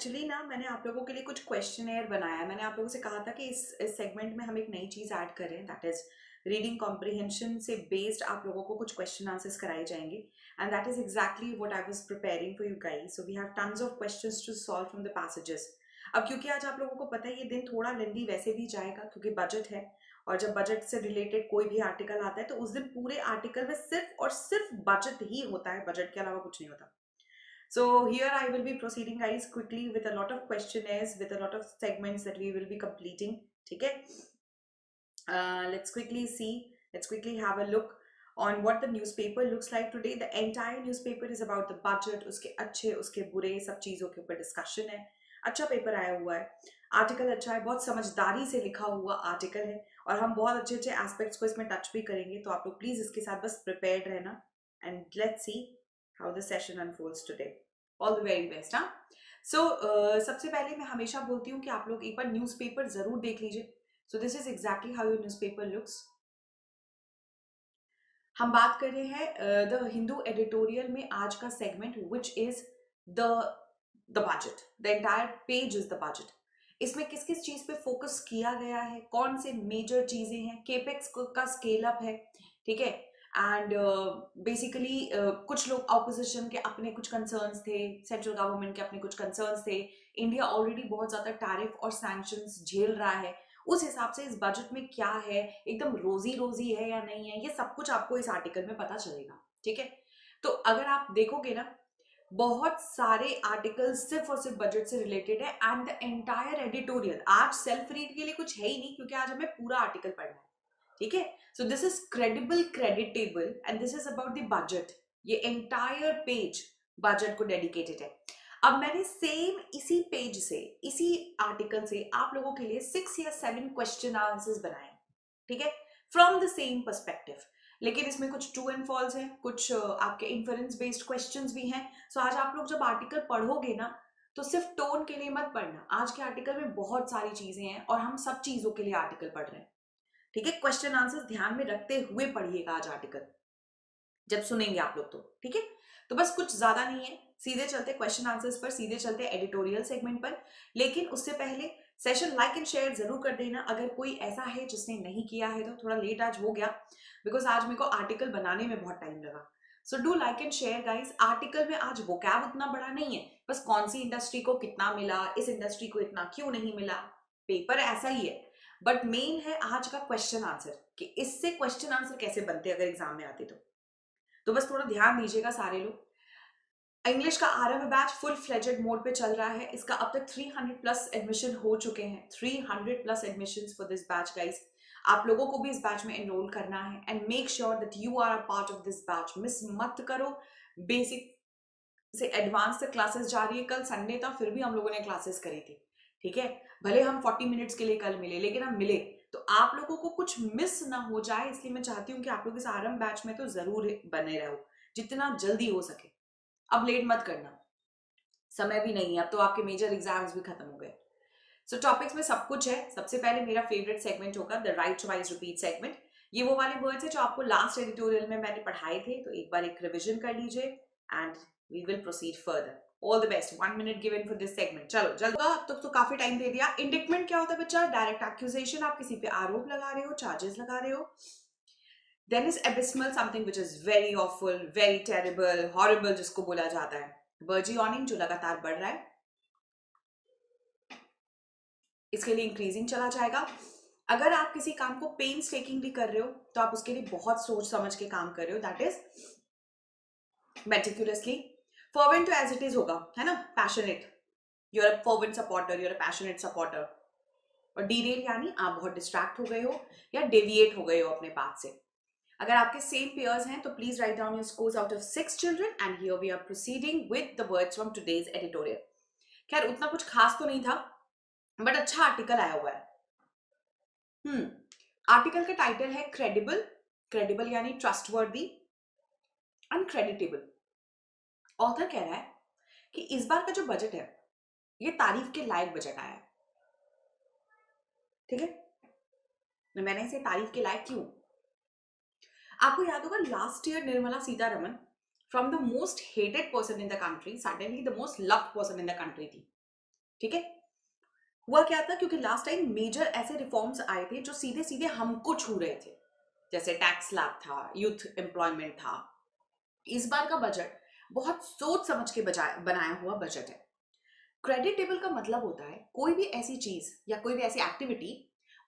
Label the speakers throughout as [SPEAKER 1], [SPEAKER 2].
[SPEAKER 1] Actually ना मैंने आप लोगों के लिए कुछ क्वेश्चनेयर बनाया है। मैंने आप लोगों से कहा था कि इस सेगमेंट में हम एक नई चीज ऐड कर रहे हैं, दैट इज रीडिंग कॉम्प्रिहेंशन से बेस्ड आप लोगों को कुछ क्वेश्चन आंसर्स कराए जाएंगे। And that is exactly what I was preparing for you guys. So we have tons of questions to solve from the passages. अब क्योंकि आज आप लोगों को पता है ये दिन थोड़ा लेंदी वैसे भी जाएगा क्योंकि बजट है, और जब बजट से रिलेटेड कोई भी आर्टिकल आता है तो उस दिन पूरे आर्टिकल में सिर्फ और सिर्फ बजट ही होता है, बजट के अलावा कुछ नहीं होता। So here I will be proceeding guys quickly with a lot of questionnaires, with a lot of segments that we will be completing. Okay, let's quickly see, let's quickly have a look on what the newspaper looks like today. The entire newspaper is about the budget, उसके अच्छे उसके बुरे सब चीज़ों के ऊपर discussion है। अच्छा पेपर आया हुआ है, आर्टिकल अच्छा है, बहुत समझदारी से लिखा हुआ आर्टिकल है, और हम बहुत अच्छे अच्छे एस्पेक्ट्स को इसमें टच भी करेंगे। तो आप लोग प्लीज इसके साथ बस प्रिपेयर्ड रहना, and let's see how the session unfolds today. All the very best. हाँ, सो सबसे पहले मैं हमेशा बोलती हूँ कि आप लोग एक बार न्यूज़पेपर जरूर देख लीजिए। So this is exactly how your newspaper looks. हम बात कर रहे हैं द हिंदू एडिटोरियल में आज का segment which is the budget. The entire page is the budget. इसमें किस किस चीज पे फोकस किया गया है, कौन से मेजर चीजें हैं, केपेक्स का स्केल अप है, ठीक है। एंड बेसिकली कुछ लोग ऑपोजिशन के अपने कुछ कंसर्न्स थे, सेंट्रल गवर्नमेंट के अपने कुछ कंसर्न्स थे। इंडिया ऑलरेडी बहुत ज्यादा टैरिफ और सैंक्शंस झेल रहा है, उस हिसाब से इस बजट में क्या है, एकदम रोजी रोजी है या नहीं है, ये सब कुछ आपको इस आर्टिकल में पता चलेगा, ठीक है। तो अगर आप देखोगे ना, बहुत सारे आर्टिकल सिर्फ और सिर्फ बजट से रिलेटेड है, एंड द एंटायर एडिटोरियल। आज सेल्फ रीड के लिए कुछ है ही नहीं क्योंकि आज हमें पूरा आर्टिकल पढ़ना है, ठीक है। So this is credible, creditable, and this is about the budget. ये एंटायर पेज बजट को डेडिकेटेड है। अब मैंने सेम इसी पेज से, इसी आर्टिकल से आप लोगों के लिए 6 या 7 क्वेश्चन आंसर्स बनाए, ठीक है, फ्रॉम द सेम पर्सपेक्टिव। लेकिन इसमें कुछ ट्रू एंड फॉल्स हैं, कुछ आपके इन्फरेंस बेस्ड क्वेश्चंस भी हैं। सो आज आप लोग जब आर्टिकल पढ़ोगे ना, तो सिर्फ टोन के लिए मत पढ़ना। आज के आर्टिकल में बहुत सारी चीजें हैं और हम सब चीजों के लिए आर्टिकल पढ़ रहे हैं, ठीक है। क्वेश्चन आंसर्स ध्यान में रखते हुए पढ़िएगा आज आर्टिकल जब सुनेंगे आप लोग, तो ठीक है। तो बस कुछ ज्यादा नहीं है, सीधे चलते क्वेश्चन आंसर्स पर, सीधे चलते एडिटोरियल सेगमेंट पर। लेकिन उससे पहले सेशन लाइक एंड शेयर जरूर कर देना अगर कोई ऐसा है जिसने नहीं किया है। तो थोड़ा लेट आज हो गया बिकॉज आज मेरे को आर्टिकल बनाने में बहुत टाइम लगा। So do like and share guys. Article में आज वोकैब उतना बड़ा नहीं है, बस कौन सी इंडस्ट्री को कितना मिला, इस इंडस्ट्री को इतना क्यों नहीं मिला, पेपर ऐसा ही है। बट मेन है आज का क्वेश्चन आंसर, कि इससे क्वेश्चन आंसर कैसे बनते अगर एग्जाम में आते तो बस थोड़ा ध्यान दीजिएगा सारे लोग। इंग्लिश का आरंभ बैच फुल फ्लेजेड मोड पे चल रहा है। इसका अब तक 300 प्लस एडमिशन हो चुके हैं, 300 plus admission for this batch guys. आप लोगों को भी इस बैच में एनरोल करना है, and make sure that you are a part of this batch. Miss मत करो। बेसिक से एडवांस तक क्लासेस जा रही है। कल संडे था फिर भी हम लोगों ने क्लासेस करी थी, ठीक है। भले हम 40 मिनट्स के लिए कल मिले, लेकिन हम मिले। तो आप लोगों को कुछ मिस ना हो जाए, इसलिए मैं चाहती हूँ कि आप लोग इस आरंभ बैच में तो जरूर बने रहो जितना जल्दी हो सके। अब लेट मत करना, समय भी नहीं है, अब तो आपके मेजर एग्जाम्स भी खत्म हो गए। सो टॉपिक्स में सब कुछ है। सबसे पहले मेरा फेवरेट सेगमेंट होगा the right wise repeat segment. ये वो वाले वर्ड्स है जो आपको लास्ट एडिटोरियल में मैंने पढ़ाए थे, तो एक बार एक रिविजन कर लीजिए and we will proceed further. All the best. 1 minute given for this segment. चलो जल्द, अब तक तो काफी टाइम दे दिया। इंडिक्टमेंट क्या होता है बच्चा? डायरेक्ट एक्यूजेशन, आप किसी पे आरोप लगा रहे हो, चार्जेस लगा रहे हो। Then is abysmal, something which is very awful, very terrible, horrible जिसको बोला जाता है। बर्जियोनिंग, जो लगातार बढ़ रहा है, इसके लिए इंक्रीजिंग चला जाएगा। अगर आप किसी काम को पेन टेकिंगली कर रहे हो तो आप उसके लिए बहुत सोच समझ के काम कर रहे हो, दैट इज मेटिकुलसली। फर्वेंट तो एज इट इज होगा, है ना, passionate. You're a fervent supporter, you're a passionate supporter. और डीरेल यानी आप बहुत डिस्ट्रैक्ट हो गए हो या डेविएट हो गए हो अपने पाथ से। अगर आपके सेम पेयर्स हैं तो please write down your scores out of 6 children, and here we are proceeding with the words from today's editorial. खैर उतना कुछ खास तो नहीं था, बट अच्छा आर्टिकल आया हुआ है। आर्टिकल का टाइटल है क्रेडिबल। क्रेडिबल यानी ट्रस्टवर्दी, अनक्रेडिटेबल। ऑथर कह रहा है कि इस बार का जो बजट है ये तारीफ के लायक बजट आया है, ठीक है। मैंने इसे तारीफ के लायक क्यों? आपको याद होगा last year Nirmala Sitharaman from the most hated person in the country suddenly the most loved person in the country थी। ठीक है, हुआ क्या था, क्योंकि लास्ट टाइम मेजर ऐसे रिफॉर्म्स आए थे जो सीधे सीधे हमको छू रहे थे, जैसे टैक्स स्लैब था, यूथ एम्प्लॉयमेंट था। इस बार का बजट बहुत सोच समझ के बजाय बनाया हुआ बजट है। क्रेडिटेबल का मतलब होता है कोई भी ऐसी चीज या कोई भी ऐसी activity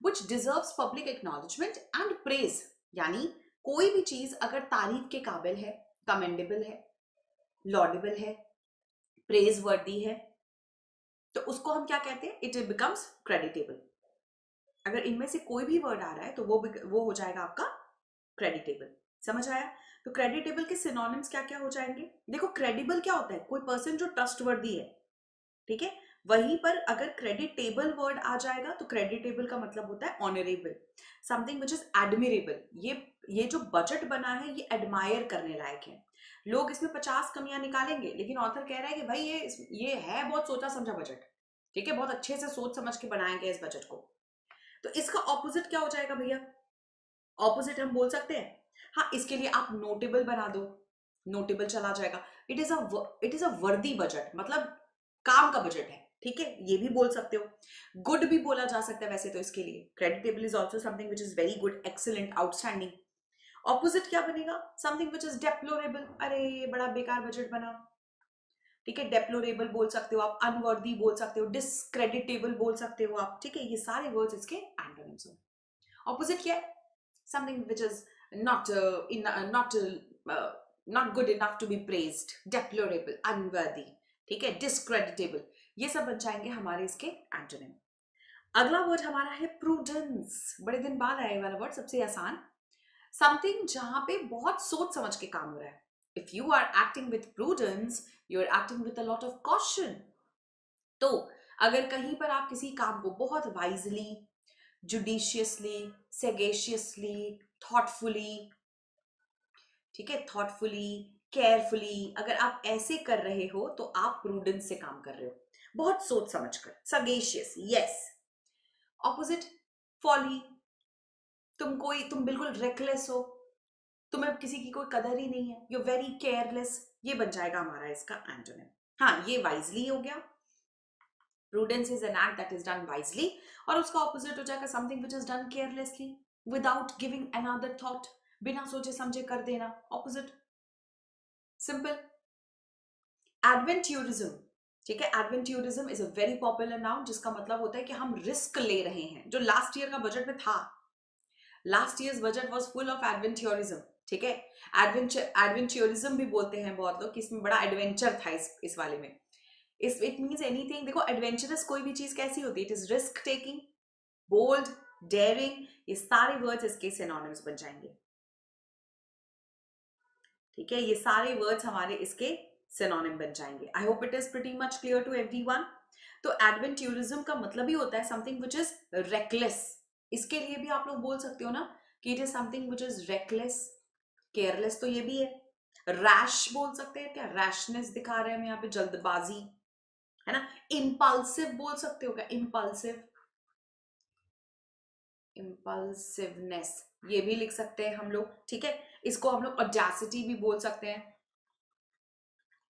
[SPEAKER 1] which deserves public acknowledgement and praise, यानी कोई भी चीज अगर तारीफ के काबिल है, कमेंडेबल है, लॉडेबल है, प्रेज वर्दी है, तो उसको हम क्या कहते हैं, इट बिकम्स क्रेडिटेबल। अगर इनमें से कोई भी वर्ड आ रहा है तो वो हो जाएगा आपका क्रेडिटेबल। समझ आया? तो क्रेडिटेबल के सिनोनिम्स क्या क्या हो जाएंगे? देखो, क्रेडिबल क्या होता है, कोई पर्सन जो ट्रस्टवर्दी है, ठीक है। वहीं पर अगर क्रेडिटेबल वर्ड आ जाएगा तो क्रेडिटेबल का मतलब होता है honourable, something which is admirable. ये जो बजट बना है ये एडमायर करने लायक है। लोग इसमें 50 कमियां निकालेंगे, लेकिन ऑथर कह रहा है कि भाई ये है बहुत सोचा समझा बजट, ठीक है, बहुत अच्छे से सोच समझ के बनाया गया इस बजट को। तो इसका ऑपोजिट क्या हो जाएगा भैया? ऑपोजिट हम बोल सकते हैं, हाँ, इसके लिए आप नोटेबल बना दो, नोटेबल चला जाएगा। इट इज अ वर्दी बजट, मतलब काम का बजट है, ठीक है, ये भी बोल सकते हो। गुड भी बोला जा सकता है वैसे तो इसके लिए। Creditable is also something which is very good, excellent, outstanding. Opposite क्या बनेगा? समथिंग विच इज डेप्लोरेबल, अरे ये बड़ा बेकार बजट बना, ठीक है, डेप्लोरेबल बोल सकते हो आप, अनवर्दी बोल सकते हो, डिस्क्रेडिटेबल बोल सकते हो आप, ठीक है, ये सारे वर्ड्स इसके एंटोनिम्स हैं। ऑपोजिट क्या है? something which is not not good enough to be praised, deplorable, unworthy, ठीक है, discreditable, ये सब बन जाएंगे हमारे इसके एंटोनिम। अगला वर्ड हमारा है प्रूडेंस। बड़े दिन बाद आए वाला वर्ड, सबसे आसान। समथिंग जहां पे बहुत सोच समझ के काम हो रहा है। If you are acting with prudence, you are acting with a lot of caution. तो अगर कहीं पर आप किसी काम को बहुत वाइजली, जुडिशियसली, सेगेशियसली, थॉटफुली, ठीक है, थॉटफुली, केयरफुली अगर आप ऐसे कर रहे हो तो आप प्रूडेंस से काम कर रहे हो, बहुत सोच समझ कर। Sagacious, yes. ऑपोजिट, फॉली, तुम बिल्कुल रेकलेस हो, तुम्हें किसी की कोई कदर ही नहीं है, यू वेरी केयरलेस, ये बन जाएगा हमारा इसका एंटोनिम। हाँ, ये वाइजली हो गया, prudence is an act that is done wisely, और उसका ऑपोजिट हो जाएगा something which is done carelessly, without giving another thought, बिना सोचे समझे कर देना, ऑपोजिट। सिंपल। एडवेंट्यूरिज्म, ठीक है, adventurism is a very popular noun, जिसका मतलब होता है कि हम रिस्क ले रहे हैं, जो लास्ट ईयर का बजट में था। Last year's budget was full of adventurism, ठीक है। एडवेंचरिज्म भी बोलते हैं बहुत लोग कि इसमें बड़ा एडवेंचर था इस वाले में। It means anything. देखो, एडवेंचरस कोई भी चीज कैसी होती है? It is risk taking, bold, daring, ये सारे वर्ड्स इसके सिनोनिम्स बन जाएंगे, ठीक है, ये सारे वर्ड्स हमारे इसके सिनोनिम बन जाएंगे। I hope it is pretty much clear to everyone. तो एडवेंट्यूरिज्म का मतलब ही होता है समथिंग विच इज रेकलेस। इसके लिए भी आप लोग बोल सकते हो ना कि it is something which is reckless. Careless तो ये भी है। रैश बोल सकते हैं क्या? रैशनेस दिखा रहे हैं हम यहाँ पे, जल्दबाजी, है ना। इम्पल्सिव बोल सकते हो क्या? इम्पल्सिव, इम्पल्सिवनेस, ये भी लिख सकते हैं हम लोग, ठीक है। इसको हम लोग ऑडेसिटी भी बोल सकते हैं,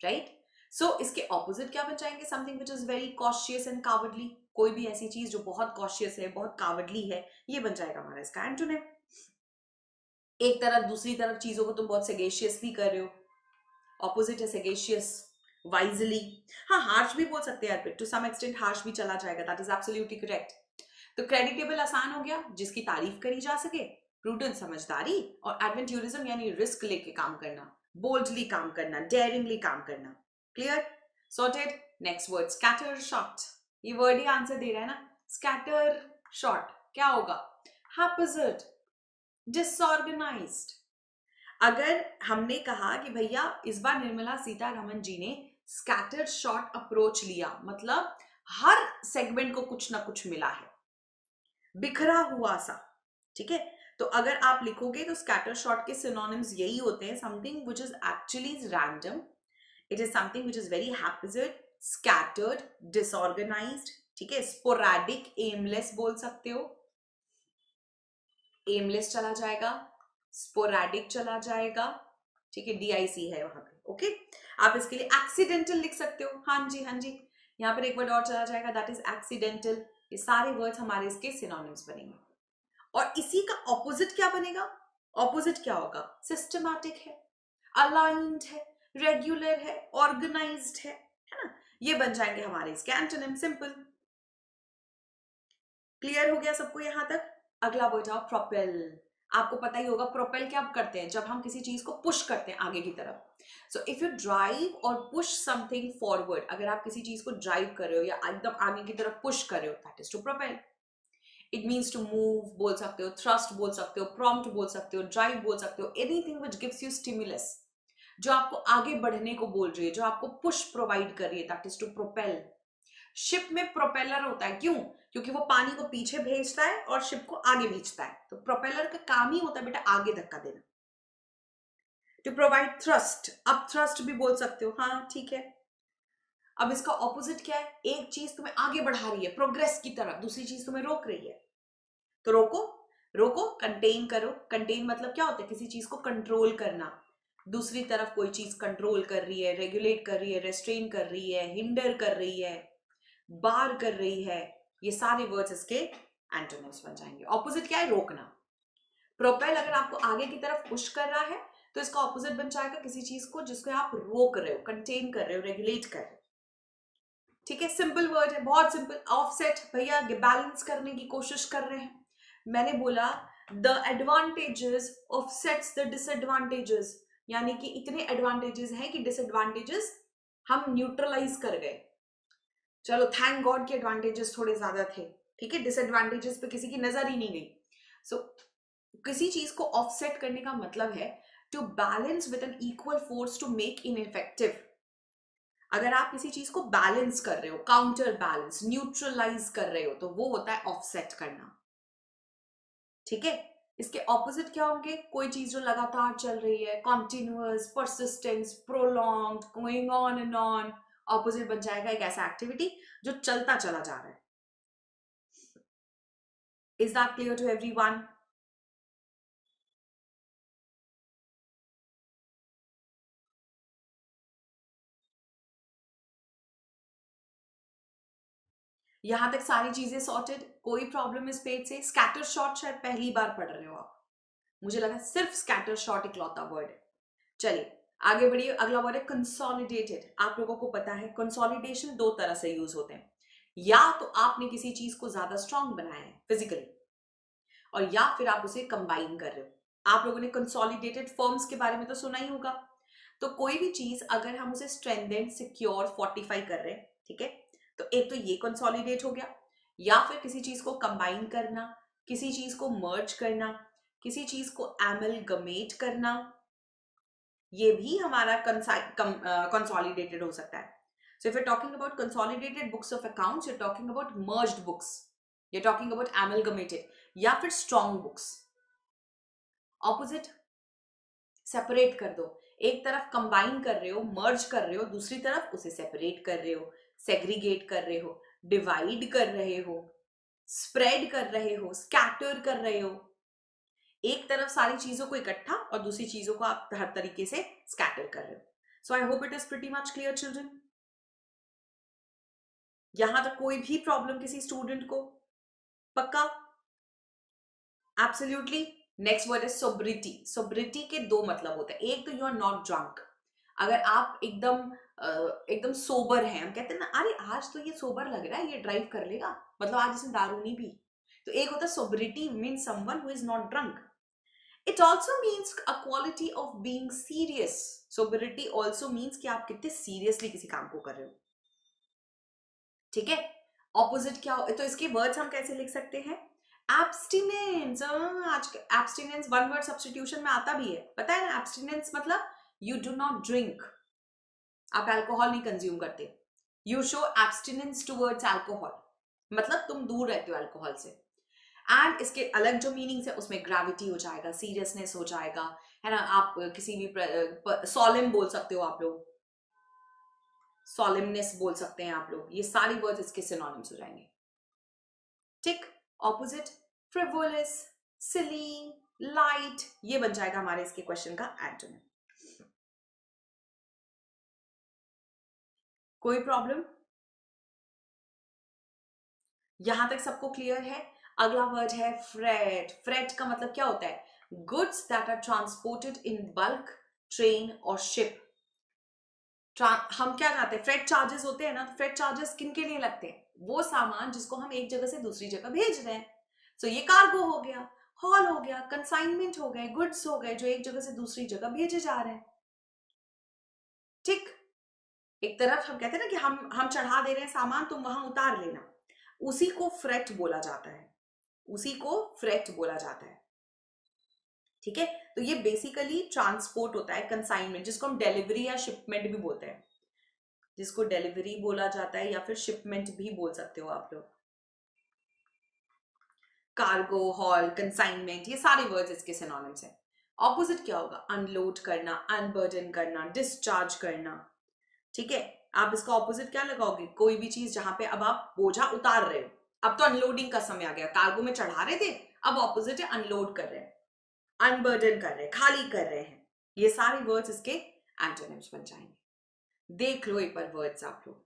[SPEAKER 1] राइट। सो इसके ऑपोजिट क्या बन जाएंगे? Something which is very cautious and cowardly, कोई भी ऐसी चीज जो बहुत कॉशियस है, बहुत कावर्डली है, ये बन जाएगा हमारा इसका एंटोनिम। एक तरफ, दूसरी तरफ चीजों को तुम बहुत सेगेशियसली कर रहे हो, ऑपोजिट है सेगेशियस, वाइजली। हाँ, हार्श भी बोल सकते हैं, टू सम एक्सटेंट हार्श भी चला जाएगा, दैट इज एब्सोल्युटली करेक्ट। तो क्रेडिटेबल आसान हो गया, जिसकी तारीफ करी जा सके, प्रूडेंस समझदारी, और एडवेंचरिज्म यानी रिस्क लेके काम करना, बोल्डली काम करना, डेयरिंगली काम करना। Clear? Sorted. Next word, scatter shot. ये वर्ड ही आंसर दे रहा है ना, स्कैटर शॉट क्या होगा? हैप्पैज़र्ड, डिसऑर्गेनाइज्ड। अगर हमने कहा कि भैया इस बार निर्मला सीतारमण जी ने स्कैटर्ड शॉट अप्रोच लिया, मतलब हर सेगमेंट को कुछ ना कुछ मिला है, बिखरा हुआ सा, ठीक है। तो अगर आप लिखोगे तो स्कैटर शॉट के सिनोनिम्स यही होते हैं, something which is actually random, it is something which is very haphazard, scattered, disorganised, ठीक है, स्पोरैडिक, एमलेस बोल सकते हो, एमलेस चला जाएगा, स्पोरैडिक चला जाएगा, ठीक है, DIC है वहां पे, ओके। आप इसके लिए एक्सीडेंटल लिख सकते हो, हाँ जी हाँ जी, यहाँ पर एक वर्ड और चला जाएगा, दैट इज एक्सीडेंटल। ये सारे वर्ड्स हमारे इसके सिनोनिम्स बनेंगे। और इसी का ऑपोजिट क्या बनेगा? ऑपोजिट क्या होगा? सिस्टमैटिक है, अलाइंड है, रेगुलर है, ऑर्गेनाइज्ड है ना? ये बन जाएंगे हमारे इसके एंटोनिम। सिंपल। क्लियर हो गया सबको यहां तक? अगला वर्ड है प्रोपेल। आपको पता ही होगा प्रोपेल क्या करते हैं, जब हम किसी चीज को पुश करते हैं आगे की तरफ। सो इफ यू ड्राइव और पुश समथिंग फॉरवर्ड, अगर आप किसी चीज को ड्राइव कर रहे हो या एकदम आगे की तरफ पुश कर रहे हो, that is to propel. It means to move बोल सकते हो, थ्रस्ट बोल सकते हो, प्रॉम्प्ट बोल सकते हो, ड्राइव बोल सकते हो, anything which gives you stimulus, जो आपको आगे बढ़ने को बोल रही है, जो आपको पुश प्रोवाइड कर रही है, that is to propel. Ship में प्रोपेलर होता है, क्यों? क्योंकि वो पानी को पीछे भेजता है और शिप को आगे भेजता है। तो प्रोपेलर का काम ही होता है बेटा आगे धक्का देना। टू प्रोवाइड थ्रस्ट, अब थ्रस्ट भी बोल सकते हो, हाँ ठीक है। अब इसका ऑपोजिट क्या है? एक चीज तुम्हें आगे बढ़ा रही है प्रोग्रेस की तरफ, दूसरी चीज तुम्हें रोक रही है, तो रोको। रोको, कंटेन करो। कंटेन मतलब क्या होता है? किसी चीज को कंट्रोल करना। दूसरी तरफ कोई चीज कंट्रोल कर रही है, रेगुलेट कर रही है, रेस्ट्रेन कर रही है, हिंडर कर रही है, बार कर रही है, ये सारे वर्ड्स इसके एंटोनिम्स बन जाएंगे। ऑपोजिट क्या है? रोकना। प्रोपेल अगर आपको आगे की तरफ पुश कर रहा है, तो इसका ऑपोजिट बन जाएगा किसी चीज को जिसको आप रोक रहे हो, कंटेन कर रहे हो, रेगुलेट कर रहे हो। ठीक है, सिंपल वर्ड है, बहुत सिंपल। ऑफसेट, भैया बैलेंस करने की कोशिश कर रहे हैं। मैंने बोला the advantages offsets the disadvantages, यानी कि इतने एडवांटेजेस हैं कि डिसएडवांटेजेस हम न्यूट्रलाइज कर गए। चलो थैंक गॉड के एडवांटेजेस थोड़े ज्यादा थे, ठीक है, डिसएडवांटेजेस पे किसी की नजर ही नहीं गई। सो किसी चीज को ऑफसेट करने का मतलब है to balance with an equal force to make in effective. अगर आप किसी चीज को बैलेंस कर रहे हो, काउंटर बैलेंस, न्यूट्रलाइज कर रहे हो, तो वो होता है ऑफसेट करना। ठीक है, इसके ऑपोजिट क्या होंगे? कोई चीज जो लगातार चल रही है, continuous, persistence, prolonged, going on and on. Opposite बन जाएगा एक ऐसा एक्टिविटी जो चलता चला जा रहा है। Is that clear to everyone? यहां तक सारी चीजें सॉर्टेड, कोई प्रॉब्लम इस पेज से? स्कैटर शॉट शायद पहली बार पढ़ रहे हो आप, मुझे लगा सिर्फ स्कैटर शॉट इकलौता वर्ड है। चलिए आगे बढ़िए। अगला वर्ड है कंसोलिडेटेड। आप लोगों को पता है कंसोलिडेशन दो तरह से यूज होते हैं, या तो आपने किसी चीज को ज्यादा स्ट्रांग बनाया है फिजिकली, और या फिर आप उसे कंबाइन कर रहे हो। आप लोगों ने कंसोलिडेटेड फर्म्स के बारे में तो सुना ही होगा। तो कोई भी चीज अगर हम उसे स्ट्रेंथेंड, सिक्योर, फोर्टिफाई कर रहे हैं, ठीक है, तो एक तो ये कंसोलिडेट हो गया, या फिर किसी चीज को कंबाइन करना, किसी चीज को मर्ज करना, किसी चीज को एमलगमेट करना, ये भी हमारा कंसोलिडेटेड हो सकता है। So if you're talking about consolidated books of accounts, you're talking about merged books, you're talking about amalgamated, या फिर strong books। ऑपोजिट, सेपरेट कर दो। एक तरफ कंबाइन कर रहे हो, मर्ज कर रहे हो, दूसरी तरफ उसे सेपरेट कर रहे हो, सेग्रीगेट कर रहे हो, डिवाइड कर रहे हो, स्प्रेड कर रहे हो, स्कैटर कर रहे हो। एक तरफ सारी चीजों को इकट्ठा और दूसरी चीजों को आप हर तरीके से स्कैटर कर रहे हो। So I hope it is pretty much clear children. यहां तक कोई भी प्रॉब्लम किसी स्टूडेंट को? पक्का? एब्सोल्युटली। नेक्स्ट वर्ड है सोब्रिटी। सोब्रिटी के दो मतलब होते हैं। एक तो यू आर नॉट ड्रंक, अगर आप एकदम सोबर हैं, हम कहते हैं ना अरे आज तो ये सोबर लग रहा है, ये ड्राइव कर लेगा, मतलब आज इसने दारू नहीं पी। तो एक होता है sobriety means someone who is not drunk. It also means a quality of being serious. Sobriety also means कि आप कितने सीरियसली किसी काम को कर रहे हो। ठीक है, ऑपोजिट क्या हो? तो इसके वर्ड्स हम कैसे लिख सकते हैं? एब्स्टिनेंस। आज एब्स्टिनेंस वन वर्ड सब्स्टिट्यूशन में आता भी है, पता है ना? एब्स्टिनेंस मतलब यू डू नॉट ड्रिंक, आप अल्कोहल नहीं कंज्यूम करते। You show abstinence towards alcohol, मतलब तुम दूर रहते हो अल्कोहल से। एंड इसके अलग जो मीनिंग्स है उसमें ग्रेविटी हो जाएगा, सीरियसनेस हो जाएगा, है ना? आप किसी भी सॉलेम बोल सकते हो, आप लोग सॉलेमनेस बोल सकते हैं आप लोग, ये सारी वर्ड्स इसके सिनोनिम्स हो जाएंगे। ठीक, ऑपोजिट फ्रिवोलस, सिली, लाइट, ये बन जाएगा हमारे इसके क्वेश्चन का एंटोनिम। कोई प्रॉब्लम? यहां तक सबको क्लियर है? अगला वर्ड है फ्रेट। फ्रेट का मतलब क्या होता है? Goods that are transported in bulk, train और शिप। हम क्या कहते हैं, फ्रेट चार्जेस होते हैं ना, तो फ्रेट चार्जेस किन के लिए लगते हैं? वो सामान जिसको हम एक जगह से दूसरी जगह भेज रहे हैं। सो ये कार्गो हो गया, हॉल हो गया, कंसाइनमेंट हो गए, गुड्स हो गए जो एक जगह से दूसरी जगह भेजे जा रहे हैं। ठीक, एक तरफ हम कहते हैं ना कि हम चढ़ा दे रहे हैं सामान, तुम वहां उतार लेना, उसी को फ्रेट बोला जाता है, उसी को फ्रेट बोला जाता है। ठीक है, तो ये बेसिकली ट्रांसपोर्ट होता है, कंसाइनमेंट, जिसको हम डिलीवरी या शिपमेंट भी बोलते हैं, जिसको डिलीवरी बोला जाता है या फिर शिपमेंट भी बोल सकते हो आप लोग। कार्गो, हॉल, कंसाइनमेंट, ये सारे वर्ड्स इसके सिनोनिम्स हैं। ऑपोजिट क्या होगा? अनलोड करना, अनबर्डन करना, डिस्चार्ज करना। ठीक है, आप इसका ऑपोजिट क्या लगाओगे? कोई भी चीज जहां पे अब आप बोझा उतार रहे हो, अब तो अनलोडिंग का समय आ गया, कार्गो में चढ़ा रहे थे, अब ऑपोजिट है अनलोड कर रहे हैं, अनबर्डन कर रहे हैं, खाली कर रहे हैं। ये सारे वर्ड्स इसके एंटोनिम्स बन जाएंगे। देख लो एक बार वर्ड्स आप लोग।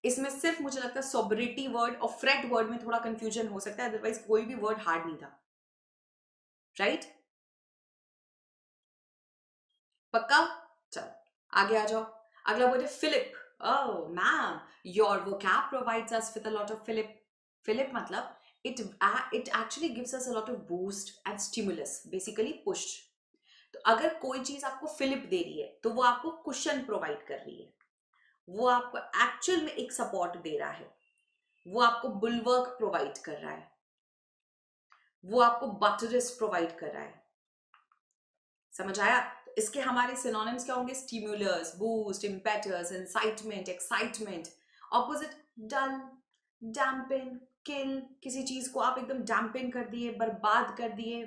[SPEAKER 1] इसमें सिर्फ मुझे लगता है सोबरिटी वर्ड और फ्रेट वर्ड में थोड़ा कंफ्यूजन हो सकता है, अदरवाइज कोई भी वर्ड हार्ड नहीं था। राइट? पक्का? चलो आगे आ जाओ। अगला वर्ड है fillip. Oh ma'am, your vocab provides us with a lot of Philip. Philip मतलब it actually gives us a lot of boost and stimulus, basically push. तो अगर कोई चीज आपको फिलिप दे रही है तो वो आपको कुशन प्रोवाइड कर रही है, वो आपको एक्चुअल में एक सपोर्ट दे रहा है, वो आपको बुलवर्क प्रोवाइड कर रहा है, वो आपको बटरेस प्रोवाइड कर रहा है। समझ आया? तो इसके हमारे सिनोनिम्स क्या होंगे? Stimulus, boost, impetus, incitement, excitement. Opposite dull, dampen, kill. किसी चीज को आप एकदम डैम्पन कर दिए, बर्बाद कर दिए,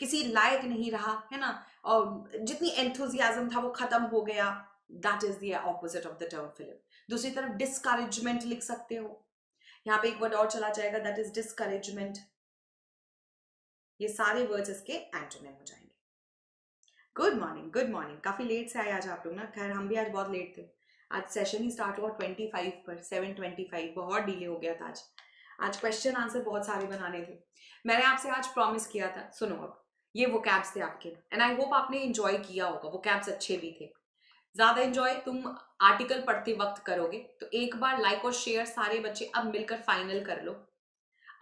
[SPEAKER 1] किसी लायक नहीं रहा, है ना, और जितनी एंथुजियाज्म था वो खत्म हो गया। That is the opposite of the term fillip. दूसरी तरफ डिस्करेजमेंट लिख सकते हो, यहाँ पे एक वर्ड और चला जाएगा, दैट इज डिस्करेजमेंट। ये सारे वर्ड्स इसके एंटोनिम हो जाएंगे। Good morning, good morning. काफी लेट से आए आज आप लोग ना, खैर हम भी आज बहुत लेट थे। आज सेशन ही स्टार्ट हुआ 25 पर, 7:25, बहुत डिले हो गया था आज। आज क्वेश्चन आंसर बहुत सारे बनाने थे। मैंने आपसे आज प्रॉमिस किया था, सुनो अब, ये वोकैब्स थे आपके, एंड आई होप आपने एंजॉय किया होगा, वोकैब्स अच्छे भी थे। ज्यादा एंजॉय तुम आर्टिकल पढ़ते वक्त करोगे, तो एक बार लाइक और शेयर सारे बच्चे अब मिलकर फाइनल कर लो।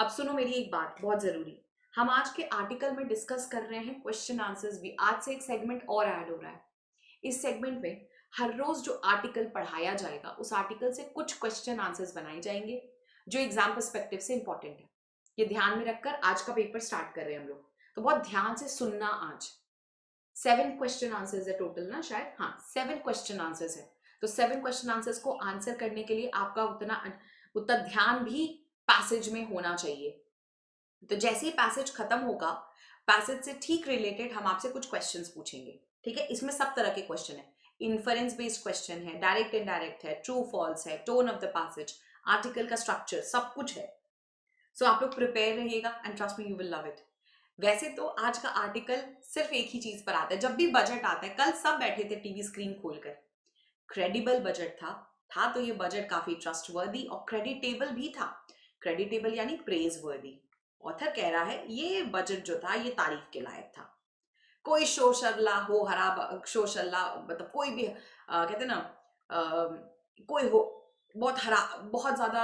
[SPEAKER 1] अब सुनो मेरी एक बात बहुत जरूरी, हम आज के आर्टिकल में डिस्कस कर रहे हैं क्वेश्चन आंसर्स भी। आज से एक सेगमेंट और ऐड हो रहा है। इस सेगमेंट में हर रोज जो आर्टिकल पढ़ाया जाएगा उस आर्टिकल से कुछ क्वेश्चन आंसर्स बनाए जाएंगे जो एग्जाम पर्सपेक्टिव से इंपॉर्टेंट है। ये ध्यान में रखकर आज का पेपर स्टार्ट कर रहे हैं हम लोग, तो बहुत ध्यान से सुनना। आज 7 क्वेश्चन आंसर्स है टोटल ना, शायद, हाँ 7 क्वेश्चन आंसर्स है। तो 7 क्वेश्चन आंसर्स को आंसर करने के लिए आपका उतना ध्यान भी पैसेज में होना चाहिए। तो जैसे ही पैसेज खत्म होगा, पैसेज से ठीक रिलेटेड हम आपसे कुछ क्वेश्चंस पूछेंगे। ठीक है, इसमें सब तरह के क्वेश्चन है, इन्फरेंस बेस्ड क्वेश्चन है, डायरेक्ट इनडायरेक्ट है, ट्रू फॉल्स है, tone of the passage, article का स्ट्रक्चर, सब कुछ है। सो आप लोग प्रिपेयर रहिएगा and trust me you will love it. वैसे तो आज का आर्टिकल सिर्फ एक ही चीज पर आता है, जब भी बजट आता है, कल सब बैठे थे टीवी स्क्रीन खोलकर, क्रेडिबल बजट था तो ये बजट काफी ट्रस्टवर्दी और क्रेडिटेबल भी था। क्रेडिटेबल यानी प्रेज वर्दी। ऑथर कह रहा है ये बजट जो था ये तारीफ के लायक था। कोई शोरशल्ला हो हरा शोरशल्ला, मतलब कोई भी कहते ना, कोई हो बहुत हरा, बहुत ज्यादा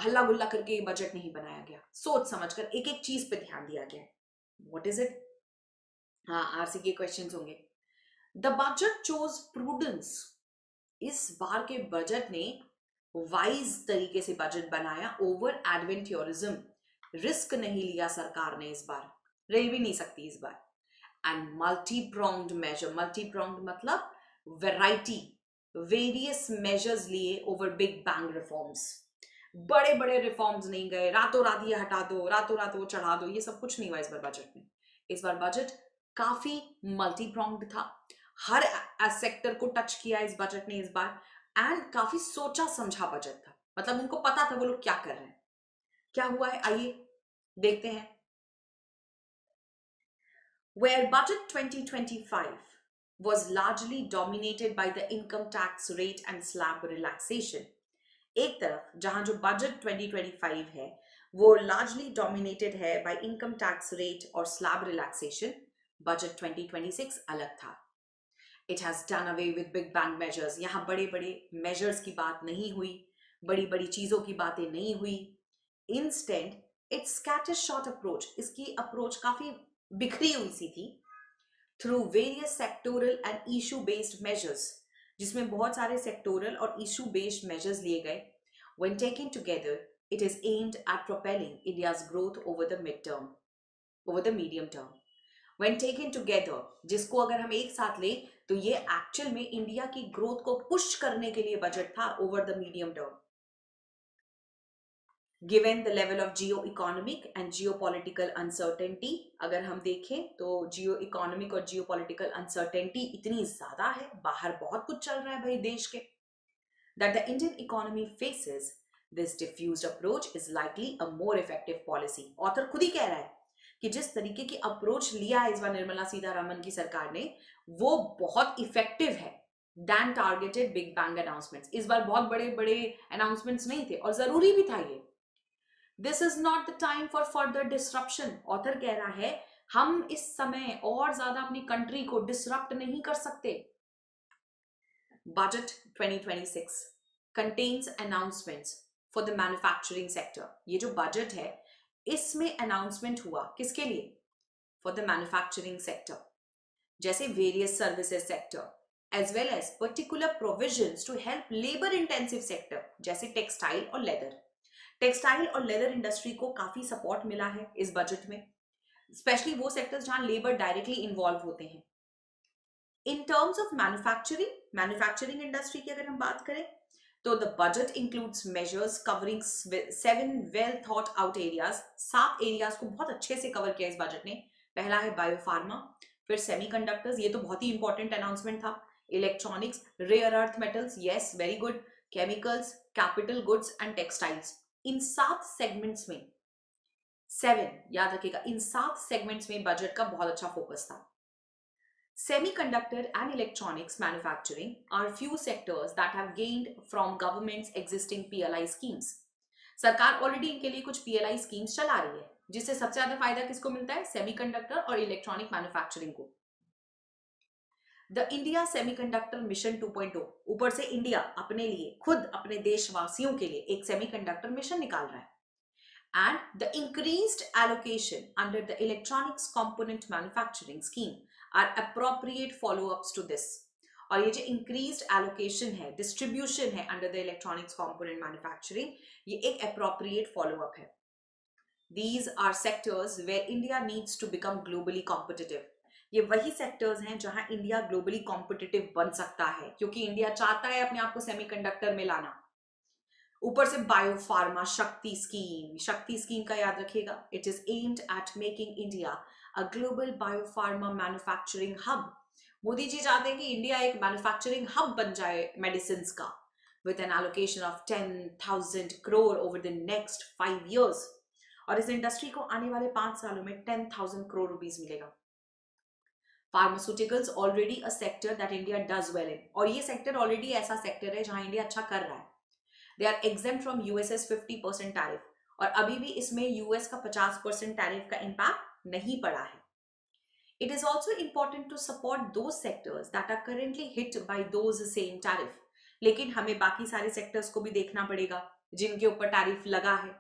[SPEAKER 1] हल्ला गुल्ला करके ये बजट नहीं बनाया गया, सोच समझकर एक एक चीज पे ध्यान दिया गया। What is it? हाँ, आरसी के क्वेश्चंस होंगे। The budget chose prudence. इस बार के बजट ने वाइज तरीके से बजट बनाया ओवर एडवेंचरिज्म। रिस्क नहीं लिया सरकार ने इस बार, रह भी नहीं सकती इस बार। And multi pronged measure, multi pronged मतलब वेराइटी, वेरियस मेजर्स लिए ओवर बिग बैंग रिफॉर्म्स। बड़े बड़े रिफॉर्म्स नहीं गए, रातों रात ये हटा दो, रातों रात वो चढ़ा दो, ये सब कुछ नहीं हुआ इस बार बजट में। इस बार बजट काफी मल्टी प्रोंग्ड था, हर सेक्टर को टच किया इस बजट ने इस बार, एंड काफी सोचा समझा बजट था, मतलब उनको पता था वो लोग क्या कर रहे हैं। क्या हुआ है आइए देखते हैं। Where budget 2025 was largely dominated by the income tax rate and slab relaxation, एक तरफ जहां जो बजट 2025 है वो लार्जली डोमिनेटेड है बाय इनकम टैक्स रेट और स्लैब रिलैक्सेशन, बजट 2026 अलग था। It has done away with big bang measures. यहाँ बड़े बड़े मेजर्स की बात नहीं हुई, बड़ी बड़ी चीजों की बातें नहीं हुई। Instant it's scatter shot approach, इसकी अप्रोच काफी बिखरी हुई सी थी, through various sectoral and issue based measures, जिसमें बहुत सारे सेक्टोरल और इशू बेस्ड मेजर्स लिए गए। When taken together it is aimed eight propelling India's growth over the mid term, over the medium term. When taken together, जिसको अगर हम एक साथ लें तो ये एक्चुअल में इंडिया की ग्रोथ को पुश करने के लिए बजट था over the medium term. Given the level of Jio economic and Jio political uncertainty, अगर हम देखें तो जियो इकोनॉमिक और जियो पॉलिटिकल अनसर्टेनिटी इतनी ज्यादा है, बाहर बहुत कुछ चल रहा है भाई देश के, that the Indian economy faces this diffused approach is likely a more effective policy. Author खुद ही कह रहा है कि जिस तरीके की अप्रोच लिया है इस बार निर्मला सीतारमन की सरकार ने वो बहुत इफेक्टिव है than targeted big bang announcements. इस बार बहुत बड़े बड़े अनाउंसमेंट्स नहीं थे और जरूरी भी था ये। This is not the time for further disruption. Author कह रहा है हम इस समय और ज्यादा अपनी कंट्री को डिसरप्ट नहीं कर सकते। Budget 2026 contains announcements for the manufacturing sector. ये जो बजट है इसमें अनाउंसमेंट हुआ किसके लिए? फॉर द मैन्युफैक्चरिंग सेक्टर, जैसे various services sector as well as particular provisions to help labour intensive sector जैसे टेक्सटाइल और लेदर। टेक्सटाइल और लेदर इंडस्ट्री को काफी सपोर्ट मिला है इस बजट में, स्पेशली वो सेक्टर्स जहां लेबर डायरेक्टली इन्वॉल्व होते हैं। In terms of manufacturing industry की अगर हम बात करें तो the budget includes measures covering 7 well thought out areas. 7 areas को बहुत अच्छे से कवर किया इस बजट ने। पहला है बायोफार्मा, फिर सेमीकंडक्टर्स, ये तो बहुत ही इंपॉर्टेंट अनाउंसमेंट था, electronics, rare earth metals, yes very good, chemicals, capital goods and textiles. इन 7 सेगमेंट्स में 7 याद रखिएगा, इन 7 सेगमेंट्स में बजट का बहुत अच्छा फोकस था। Semiconductor and electronics manufacturing are few sectors that have gained from government's existing PLI schemes. सरकार ऑलरेडी इनके लिए कुछ PLI schemes चला रही है, जिससे सबसे ज्यादा फायदा किसको मिलता है? सेमीकंडक्टर और इलेक्ट्रॉनिक मैन्युफैक्चरिंग को। द इंडिया सेमीकंडक्टर मिशन 2.0, ऊपर से इंडिया अपने लिए, खुद अपने देशवासियों के लिए एक सेमीकंडक्टर मिशन निकाल रहा है। And the increased allocation under the electronics component manufacturing scheme are appropriate follow-ups to this. और ये जो increased allocation है, distribution है under the electronics component manufacturing, ये एक appropriate follow-up है। These are sectors where India needs to become globally competitive. ये वही सेक्टर्स हैं जहां इंडिया ग्लोबली कॉम्पिटिटिव बन सकता है, क्योंकि इंडिया चाहता है अपने आप को सेमीकंडक्टर में लाना। ऊपर से बायोफार्मा शक्ति स्कीम का याद रखिएगा, it is aimed at making India a global biopharma manufacturing hub. Modi ji चाहते हैं कि इंडिया एक मैन्युफैक्चरिंग हब बन जाए मेडिसिन का, with N allocation of 10,000 crore over the next 5 years। और इस इंडस्ट्री को आने वाले 5 सालों में 10,000 crore रुपीज मिलेगा। Pharmaceuticals already a sector that India does well in, और ये सेक्टर ऑलरेडी ऐसा सेक्टर है जहां इंडिया अच्छा कर रहा है। They are exempt from US's 50% tariff, और अभी भी इसमें यूएस का 50% टैरिफ का इम्पैक्ट नहीं पड़ा है। It is also important to support those sectors that are currently hit by those same tariff, लेकिन हमें बाकी सारे सेक्टर्स को भी देखना पड़ेगा जिनके ऊपर टैरिफ लगा है।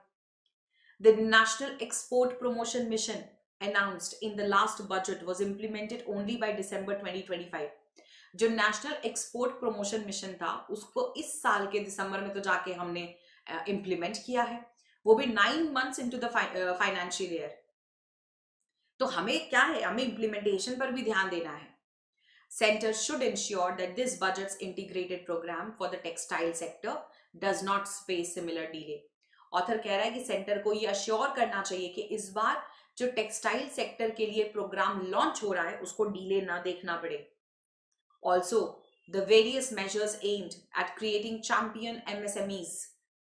[SPEAKER 1] The National Export Promotion Mission announced in the last budget was implemented only by December 2025. जो नेशनल एक्सपोर्ट प्रमोशन मिशन था उसको इस साल के दिसंबर में तो जाके हमने इंप्लीमेंट किया है, वो भी 9 months into the financial year. तो हमें क्या है, हमें इंप्लीमेंटेशन पर भी ध्यान देना है। Centre should ensure that this budget's integrated programme for the textile sector does not face similar delay. Author कह रहा है कि सेंटर को ये अश्योर करना चाहिए कि इस बार जो टेक्सटाइल सेक्टर के लिए प्रोग्राम लॉन्च हो रहा है उसको डिले ना देखना पड़े। Also, the various measures aimed at creating champion MSMEs,